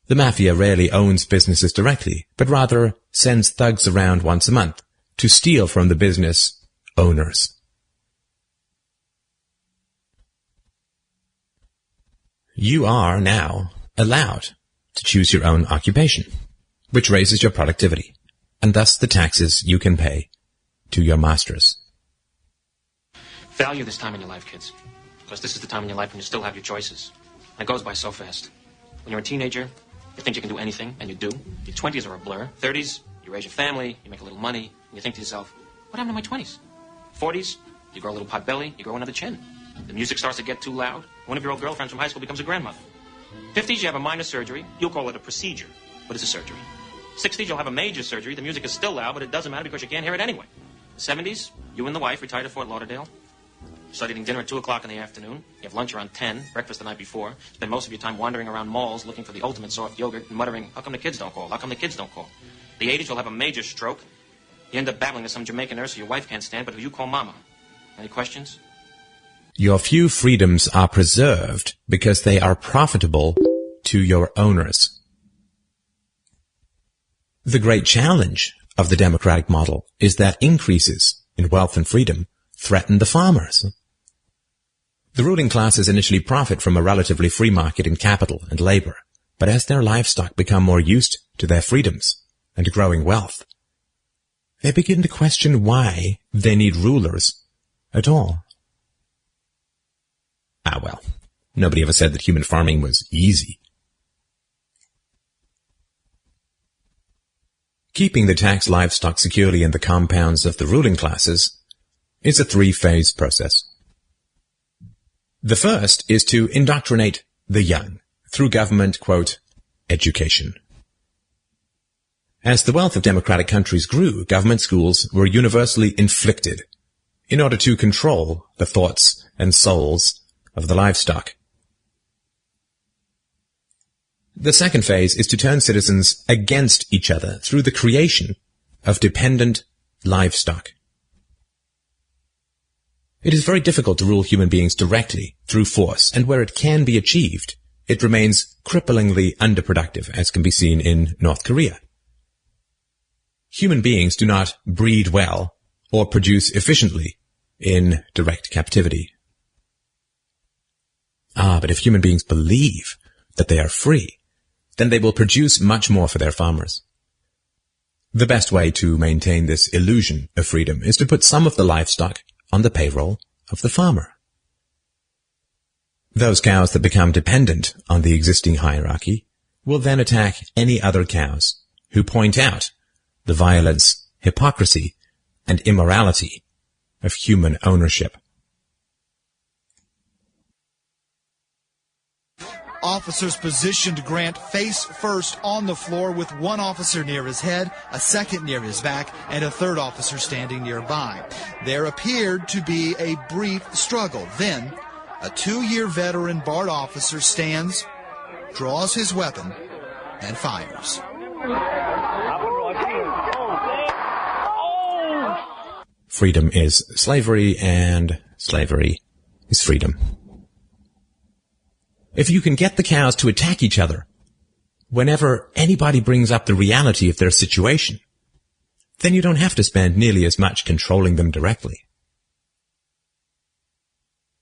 The mafia rarely owns businesses directly, but rather sends thugs around once a month to steal from the business owners. You are now allowed to choose your own occupation, which raises your productivity, and thus the taxes you can pay to your masters. Value this time in your life, kids, because this is the time in your life when you still have your choices. And it goes by so fast. When you're a teenager, you think you can do anything, and you do. Your 20s are a blur. 30s, you raise your family, you make a little money, and you think to yourself, what happened to my 20s? 40s, you grow a little pot belly, you grow another chin. The music starts to get too loud. One of your old girlfriends from high school becomes a grandmother. 50s, you have a minor surgery. You'll call it a procedure, but it's a surgery. 60s, you'll have a major surgery. The music is still loud, but it doesn't matter because you can't hear it anyway. 70s, you and the wife retire to Fort Lauderdale. Start eating dinner at 2 o'clock in the afternoon. You have lunch around 10, breakfast the night before. Spend most of your time wandering around malls looking for the ultimate soft yogurt and muttering, how come the kids don't call? How come the kids don't call? The 80s, you'll have a major stroke. You end up babbling to some Jamaican nurse who your wife can't stand, but who you call mama. Any questions? Your few freedoms are preserved because they are profitable to your owners. The great challenge of the democratic model is that increases in wealth and freedom threaten the farmers. The ruling classes initially profit from a relatively free market in capital and labor, but as their livestock become more used to their freedoms and growing wealth, they begin to question why they need rulers at all. Well, nobody ever said that human farming was easy. Keeping the taxed livestock securely in the compounds of the ruling classes is a three-phase process. The first is to indoctrinate the young through government, quote, education. As the wealth of democratic countries grew, government schools were universally inflicted in order to control the thoughts and souls of the livestock. The second phase is to turn citizens against each other through the creation of dependent livestock. It is very difficult to rule human beings directly through force, and where it can be achieved, it remains cripplingly underproductive, as can be seen in North Korea. Human beings do not breed well or produce efficiently in direct captivity. But if human beings believe that they are free, then they will produce much more for their farmers. The best way to maintain this illusion of freedom is to put some of the livestock on the payroll of the farmer. Those cows that become dependent on the existing hierarchy will then attack any other cows who point out the violence, hypocrisy, and immorality of human ownership. Officers positioned Grant face first on the floor with one officer near his head, a second near his back, and a third officer standing nearby. There appeared to be a brief struggle. Then, a 2-year veteran BART officer stands, draws his weapon, and fires. Freedom is slavery, and slavery is freedom. If you can get the cows to attack each other whenever anybody brings up the reality of their situation, then you don't have to spend nearly as much controlling them directly.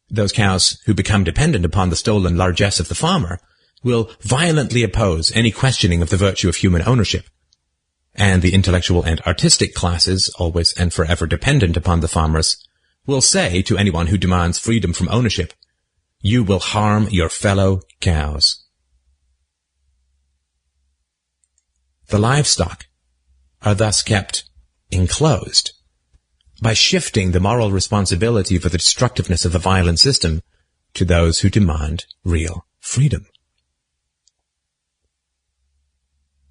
Those cows who become dependent upon the stolen largesse of the farmer will violently oppose any questioning of the virtue of human ownership, and the intellectual and artistic classes, always and forever dependent upon the farmers, will say to anyone who demands freedom from ownership, you will harm your fellow cows. The livestock are thus kept enclosed by shifting the moral responsibility for the destructiveness of the violent system to those who demand real freedom.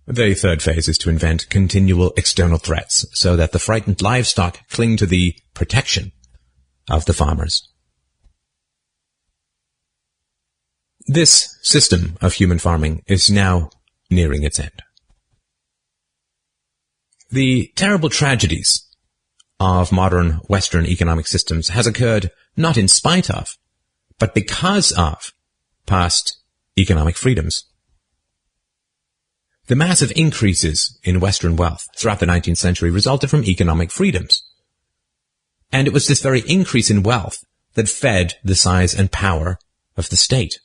The third phase is to invent continual external threats so that the frightened livestock cling to the protection of the farmers. This system of human farming is now nearing its end. The terrible tragedies of modern Western economic systems has occurred not in spite of, but because of past economic freedoms. The massive increases in Western wealth throughout the 19th century resulted from economic freedoms. And it was this very increase in wealth that fed the size and power of the state.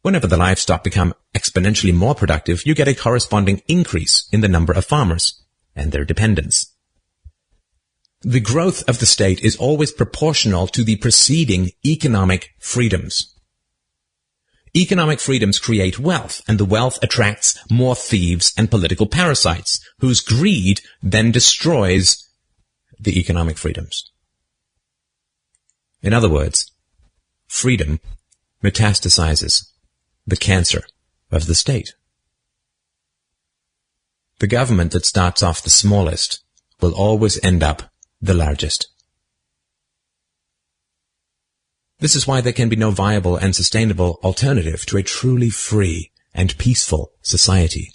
Whenever the livestock become exponentially more productive, you get a corresponding increase in the number of farmers and their dependents. The growth of the state is always proportional to the preceding economic freedoms. Economic freedoms create wealth, and the wealth attracts more thieves and political parasites, whose greed then destroys the economic freedoms. In other words, freedom metastasizes the cancer of the state. The government that starts off the smallest will always end up the largest. This is why there can be no viable and sustainable alternative to a truly free and peaceful society.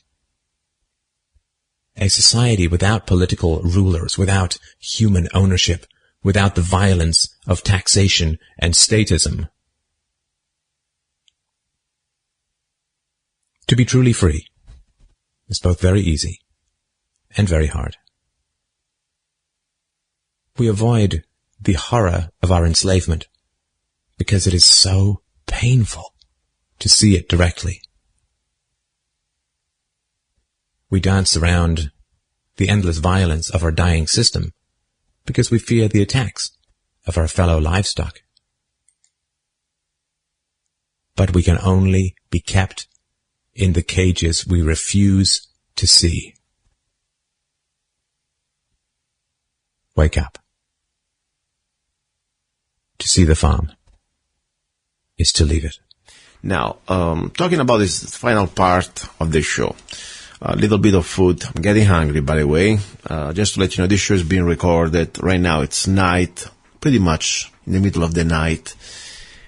A society without political rulers, without human ownership, without the violence of taxation and statism. To be truly free is both very easy and very hard. We avoid the horror of our enslavement because it is so painful to see it directly. We dance around the endless violence of our dying system because we fear the attacks of our fellow livestock. But we can only be kept in the cages we refuse to see. Wake up. To see the farm is to leave it. Now, talking about this final part of the show, a little bit of food. I'm getting hungry, by the way. Just to let you know, this show is being recorded. Right now it's night, pretty much in the middle of the night.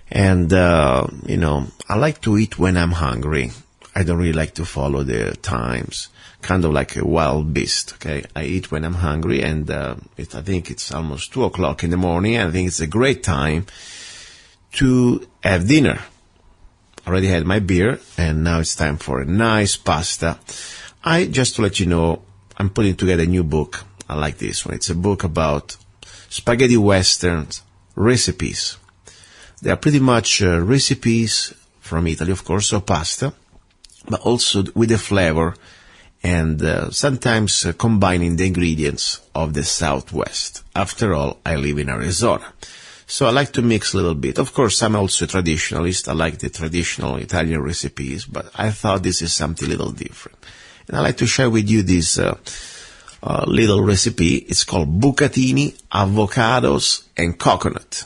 And, I like to eat when I'm hungry. I don't really like to follow the times. Kind of like a wild beast, okay? I eat when I'm hungry, and I think it's almost 2 o'clock in the morning. I think it's a great time to have dinner. I already had my beer, and now it's time for a nice pasta. Just to let you know, I'm putting together a new book. I like this one. It's a book about spaghetti westerns recipes. They are pretty much recipes from Italy, of course, so pasta, but also with the flavor and sometimes combining the ingredients of the Southwest. After all, I live in Arizona. So I like to mix a little bit. Of course, I'm also a traditionalist. I like the traditional Italian recipes, but I thought this is something a little different. And I like to share with you this little recipe. It's called bucatini, avocados, and coconut.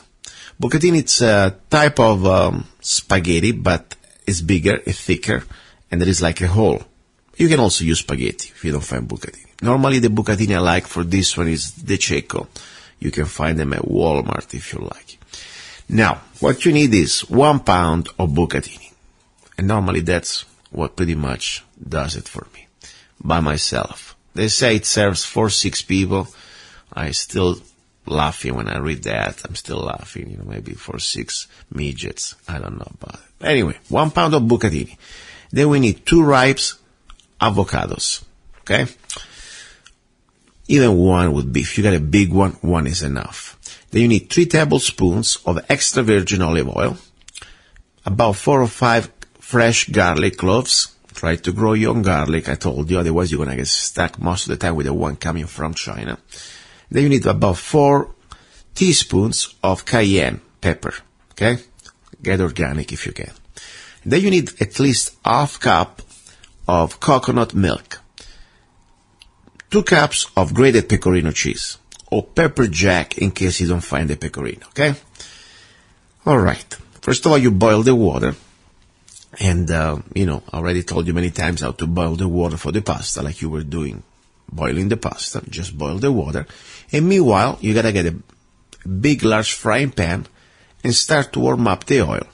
Bucatini, it's a type of spaghetti, but it's bigger, it's thicker, and there is like a hole. You can also use spaghetti if you don't find bucatini. Normally the bucatini I like for this one is the Cecco. You can find them at Walmart if you like. Now, what you need is 1 pound of bucatini. And normally that's what pretty much does it for me, by myself. They say it serves for 6 people. I still laughing when I read that. I'm still laughing, maybe for 6 midgets. I don't know about it. Anyway, 1 pound of bucatini. Then we need 2 ripe avocados. Okay? Even 1 would be. If you got a big one, 1 is enough. Then you need 3 tablespoons of extra virgin olive oil, about 4 or 5 fresh garlic cloves. Try to grow your own garlic, I told you, otherwise you're going to get stuck most of the time with the one coming from China. Then you need about 4 teaspoons of cayenne pepper, okay? Get organic if you can. Then you need at least ½ cup of coconut milk, 2 cups of grated pecorino cheese, or pepper jack in case you don't find the pecorino, okay? All right. First of all, you boil the water. And, I already told you many times how to boil the water for the pasta, like you were doing, boiling the pasta. Just boil the water. And meanwhile, you gotta get a big large frying pan and start to warm up the oil,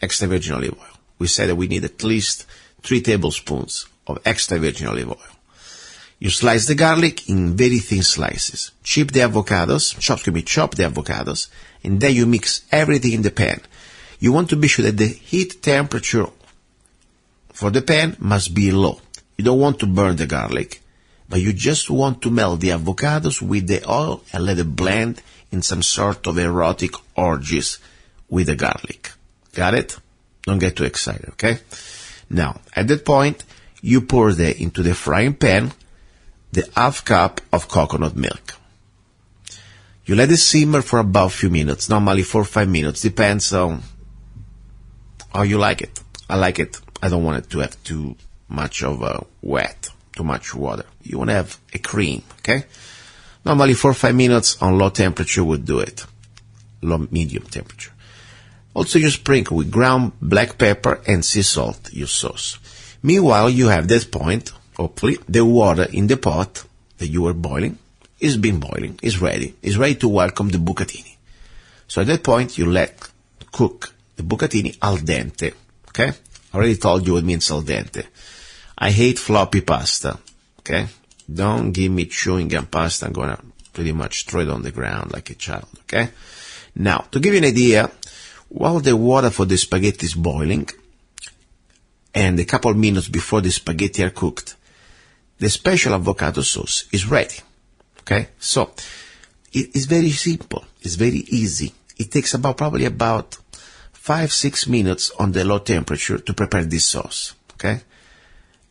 extra virgin olive oil. We said that we need at least 3 tablespoons of extra virgin olive oil. You slice the garlic in very thin slices. Chop the avocados, and then you mix everything in the pan. You want to be sure that the heat temperature for the pan must be low. You don't want to burn the garlic, but you just want to melt the avocados with the oil and let it blend in some sort of erotic orgies with the garlic. Got it? Don't get too excited, okay? Now, at that point, you pour into the frying pan the half cup of coconut milk. You let it simmer for about a few minutes, normally 4 or 5 minutes, depends on how you like it. I like it. I don't want it to have too much of too much water. You want to have a cream, okay? Normally 4 or 5 minutes on low temperature would do it. Low, medium temperature. Also, you sprinkle with ground black pepper and sea salt your sauce. Meanwhile, you have that point, hopefully, the water in the pot that you were boiling is been boiling, is ready to welcome the bucatini. So at that point, you let cook the bucatini al dente, okay? I already told you what means al dente. I hate floppy pasta, okay? Don't give me chewing gum pasta. I'm going to pretty much throw it on the ground like a child, okay? Now, to give you an idea, while the water for the spaghetti is boiling, and a couple of minutes before the spaghetti are cooked, the special avocado sauce is ready, okay? So, it's very simple. It's very easy. It takes probably about 5-6 minutes on the low temperature to prepare this sauce, okay?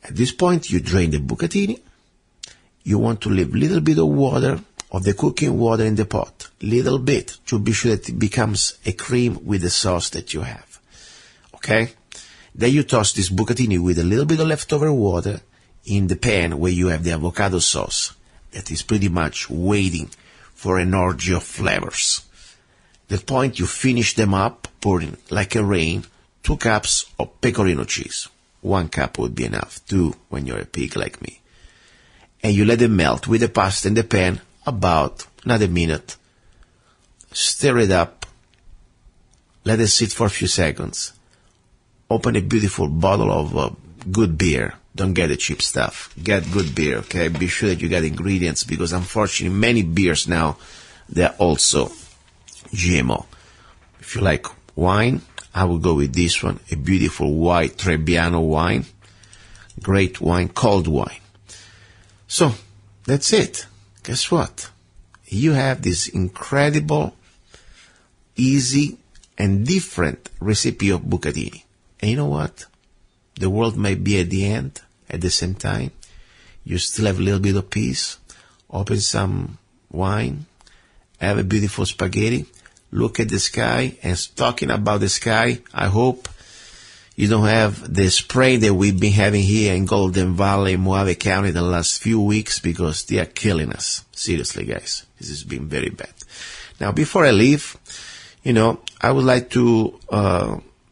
At this point, you drain the bucatini. You want to leave a little bit of water, of the cooking water in the pot, little bit, to be sure that it becomes a cream with the sauce that you have, okay? Then you toss this bucatini with a little bit of leftover water in the pan where you have the avocado sauce that is pretty much waiting for an orgy of flavors. At that point, you finish them up, pouring like a rain, 2 cups of pecorino cheese. 1 cup would be enough, 2 when you're a pig like me. And you let it melt with the pasta in the pan about another minute. Stir it up. Let it sit for a few seconds. Open a beautiful bottle of good beer. Don't get the cheap stuff. Get good beer, okay? Be sure that you get ingredients, because unfortunately many beers now, they're also GMO. If you like wine, I will go with this one, a beautiful white Trebbiano wine. Great wine, cold wine. So, that's it. Guess what? You have this incredible, easy, and different recipe of bucatini. And you know what? The world might be at the end. At the same time, you still have a little bit of peace. Open some wine. Have a beautiful spaghetti. Look at the sky. And talking about the sky, I hope you don't have the spray that we've been having here in Golden Valley, Mojave County the last few weeks, because they are killing us. Seriously, guys. This has been very bad. Now, before I leave, I would like to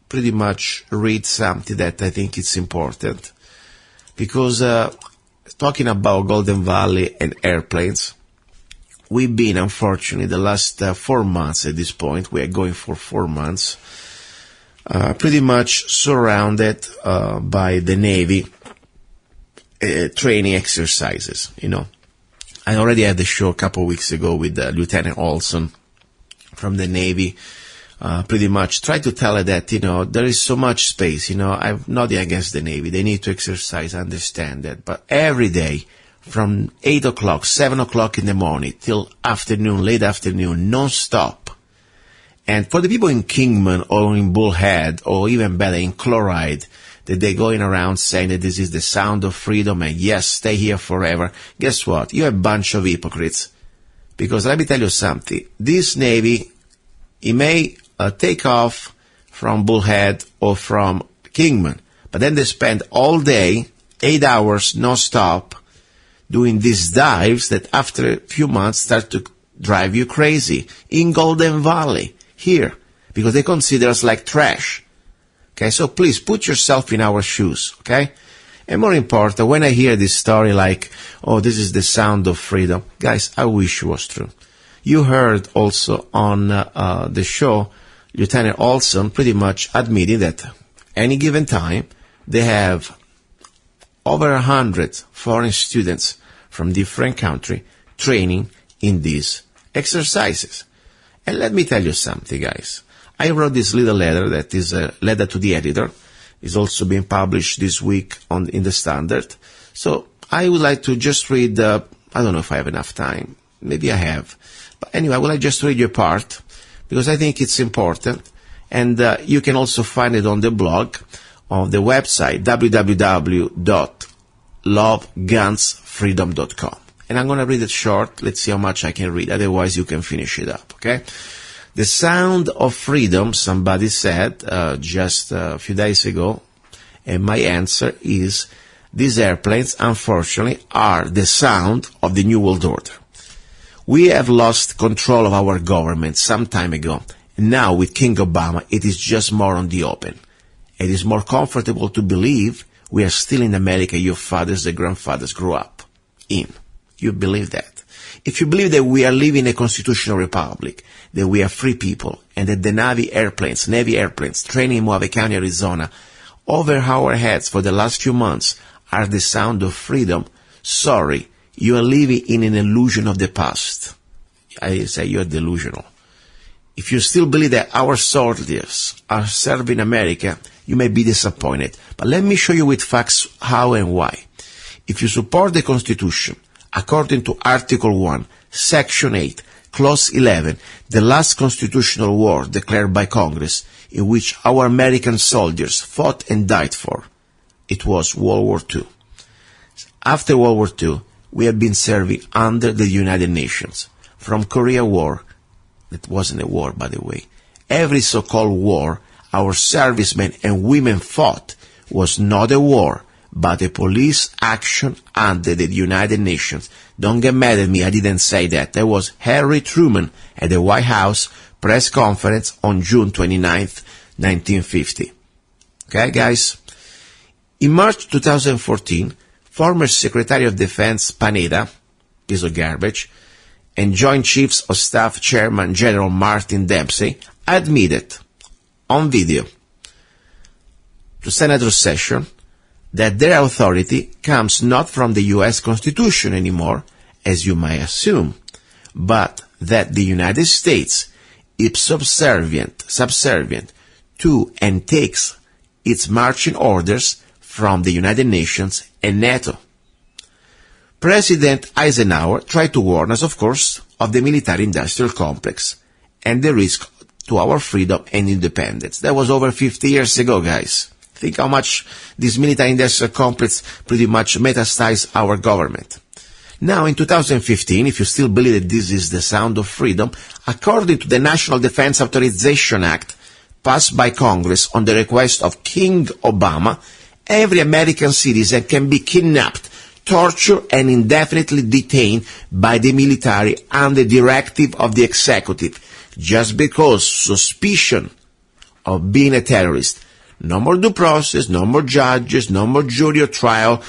pretty much read something that I think is important. Because talking about Golden Valley and airplanes, we've been, unfortunately, the last 4 months at this point, we are going for 4 months, pretty much surrounded by the Navy training exercises, I already had the show a couple of weeks ago with Lieutenant Olson from the Navy. Pretty much try to tell her that, there is so much space, I'm nothing against the Navy. They need to exercise, I understand that. But every day, from 8 o'clock, 7 o'clock in the morning, till late afternoon, non-stop. And for the people in Kingman or in Bullhead, or even better, in Chloride, that they're going around saying that this is the sound of freedom and yes, stay here forever. Guess what? You're a bunch of hypocrites. Because let me tell you something. This Navy, it may take off from Bullhead or from Kingman, but then they spend all day, 8 hours, non-stop, doing these dives that after a few months start to drive you crazy. In Golden Valley, here, because they consider us like trash. Okay, so please put yourself in our shoes, okay? And more important, when I hear this story like, oh, this is the sound of freedom, guys, I wish it was true. You heard also on the show Lieutenant Olson pretty much admitting that any given time they have over 100 foreign students from different countries training in these exercises. And let me tell you something, guys. I wrote this little letter that is a letter to the editor. It's also being published this week in the Standard. So I would like to just read, I don't know if I have enough time. Maybe I have. But anyway, I would like just to read you a part because I think it's important. And you can also find it on the blog on the website www.lovegunsfreedom.com. And I'm going to read it short. Let's see how much I can read. Otherwise, you can finish it up, okay? The sound of freedom, somebody said just a few days ago, and my answer is these airplanes, unfortunately, are the sound of the New World Order. We have lost control of our government some time ago. Now, with King Obama, it is just more on the open. It is more comfortable to believe we are still in America your fathers and grandfathers grew up in. You believe that? If you believe that we are living in a constitutional republic, that we are free people, and that the Navy airplanes training in Mojave County, Arizona, over our heads for the last few months are the sound of freedom, sorry, you are living in an illusion of the past. I say you are delusional. If you still believe that our soldiers are serving America, you may be disappointed. But let me show you with facts how and why. If you support the Constitution, according to Article 1, Section 8, Clause 11, the last constitutional war declared by Congress, in which our American soldiers fought and died for, it was World War II. After World War II, we have been serving under the United Nations. From Korea War, it wasn't a war, by the way, every so-called war our servicemen and women fought was not a war, but a police action under the United Nations. Don't get mad at me, I didn't say that. That was Harry Truman at the White House press conference on June 29th, 1950. Okay, guys? In March 2014, former Secretary of Defense Panetta, piece of garbage, and Joint Chiefs of Staff Chairman General Martin Dempsey admitted on video to Senator session that their authority comes not from the U.S. Constitution anymore, as you might assume, but that the United States is subservient to and takes its marching orders from the United Nations and NATO. President Eisenhower tried to warn us, of course, of the military-industrial complex and the risk to our freedom and independence. That was over 50 years ago, guys. Think how much this military-industrial complex pretty much metastasized our government. Now, in 2015, if you still believe that this is the sound of freedom, according to the National Defense Authorization Act, passed by Congress on the request of King Obama, every American citizen can be kidnapped, tortured, and indefinitely detained by the military under directive of the executive, just because suspicion of being a terrorist. No more due process, no more judges, no more jury or trial.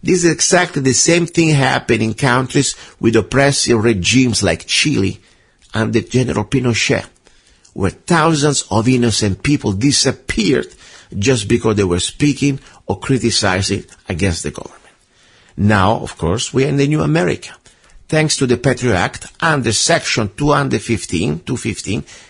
This is exactly the same thing happened in countries with oppressive regimes like Chile under General Pinochet, where thousands of innocent people disappeared just because they were speaking or criticizing against the government. Now, of course, we are in the new America. Thanks to the Patriot Act, under Section 215,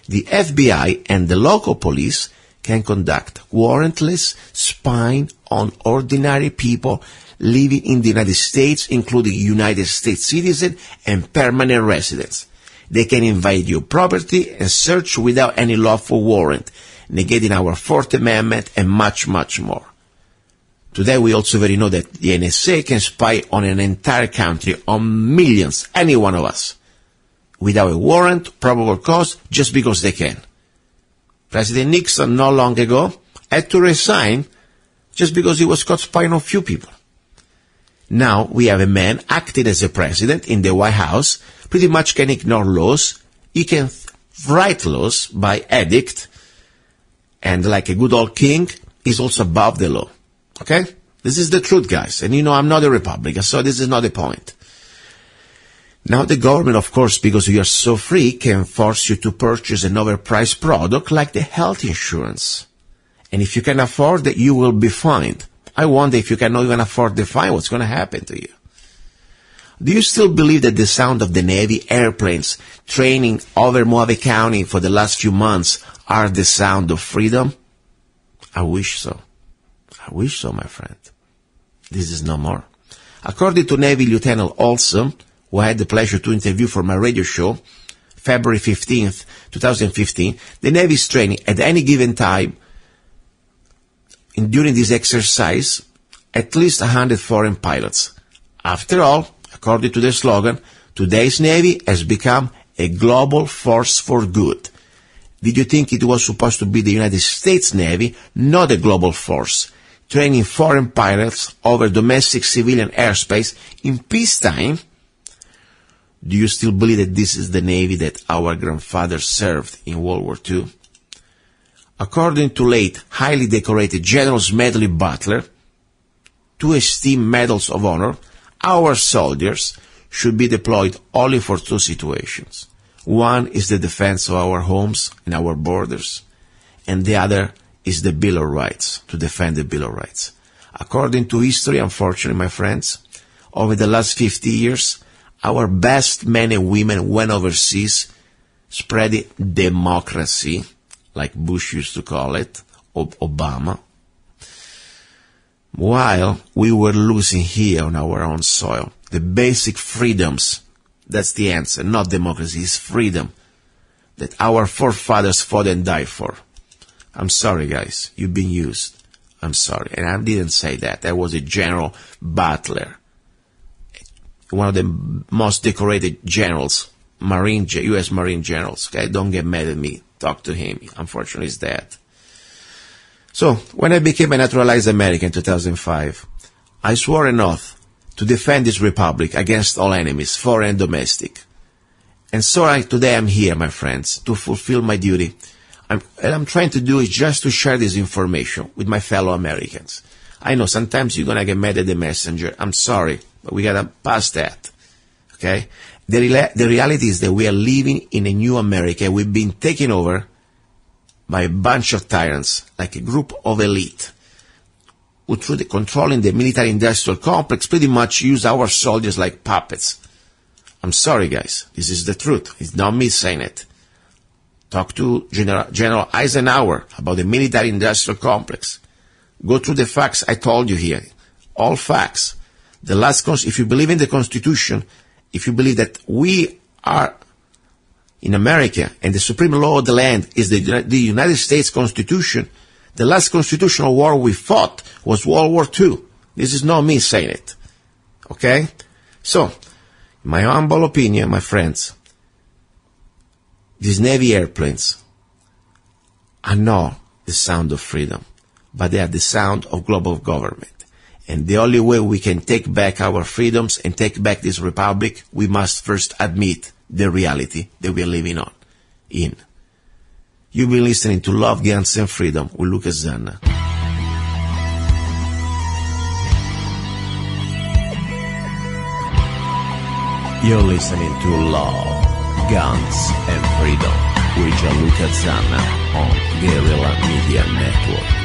the FBI and the local police can conduct warrantless spying on ordinary people living in the United States, including United States citizens and permanent residents. They can invade your property and search without any lawful warrant, negating our Fourth Amendment and much, much more. Today we also already know that the NSA can spy on an entire country, on millions, any one of us, without a warrant, probable cause, just because they can. President Nixon not long ago had to resign just because he was caught spying on few people. Now we have a man acting as a president in the White House, pretty much can ignore laws. He can write laws by edict, and like a good old king, he's also above the law. Okay? This is the truth, guys. And you know I'm not a Republican, so this is not the point. Now the government, of course, because you are so free, can force you to purchase an overpriced product like the health insurance. And if you can afford it, you will be fined. I wonder if you cannot even afford the fine, what's going to happen to you? Do you still believe that the sound of the Navy airplanes training over Mojave County for the last few months are the sound of freedom? I wish so. I wish so, my friend. This is no more. According to Navy Lieutenant Olson, who I had the pleasure to interview for my radio show, February 15th, 2015, the Navy is training at any given time during this exercise at least 100 foreign pilots. After all, according to the slogan, today's Navy has become a global force for good. Did you think it was supposed to be the United States Navy, not a global force, training foreign pilots over domestic civilian airspace in peacetime? Do you still believe that this is the Navy that our grandfathers served in World War II? According to late, highly decorated General Smedley Butler, 2 esteemed medals of honor, our soldiers should be deployed only for 2 situations. One is the defense of our homes and our borders, and the other is the Bill of Rights, to defend the Bill of Rights. According to history, unfortunately, my friends, over the last 50 years, our best men and women went overseas, spreading democracy, like Bush used to call it, or Obama, while we were losing here on our own soil the basic freedoms. That's the answer, not democracy, it's freedom that our forefathers fought and died for. I'm sorry, guys, you've been used. I'm sorry. And I didn't say that. That was a General Butler, one of the most decorated generals, U.S. Marine generals. Okay, don't get mad at me. Talk to him. Unfortunately, he's dead. So, when I became a naturalized American in 2005, I swore an oath to defend this republic against all enemies, foreign and domestic. And so today I'm here, my friends, to fulfill my duty. And I'm trying to do is just to share this information with my fellow Americans. I know sometimes you're going to get mad at the messenger. I'm sorry, but we got to pass that. Okay? The reality is that we are living in a new America. We've been taken over by a bunch of tyrants, like a group of elite, who through the controlling the military-industrial complex pretty much use our soldiers like puppets. I'm sorry, guys. This is the truth. It's not me saying it. Talk to General Eisenhower about the military-industrial complex. Go through the facts I told you here. All facts. If you believe in the Constitution, if you believe that we are in America and the supreme law of the land is the United States Constitution, the last constitutional war we fought was World War II. This is not me saying it. Okay? So, in my humble opinion, my friends, these Navy airplanes are not the sound of freedom, but they are the sound of global government. And the only way we can take back our freedoms and take back this republic, we must first admit the reality that we are living in. You've been listening to Love, Guns, and Freedom with Lucas Zanna. You're listening to Love, Guns, and Freedom with Gianluca Zanna on Guerrilla Media Network.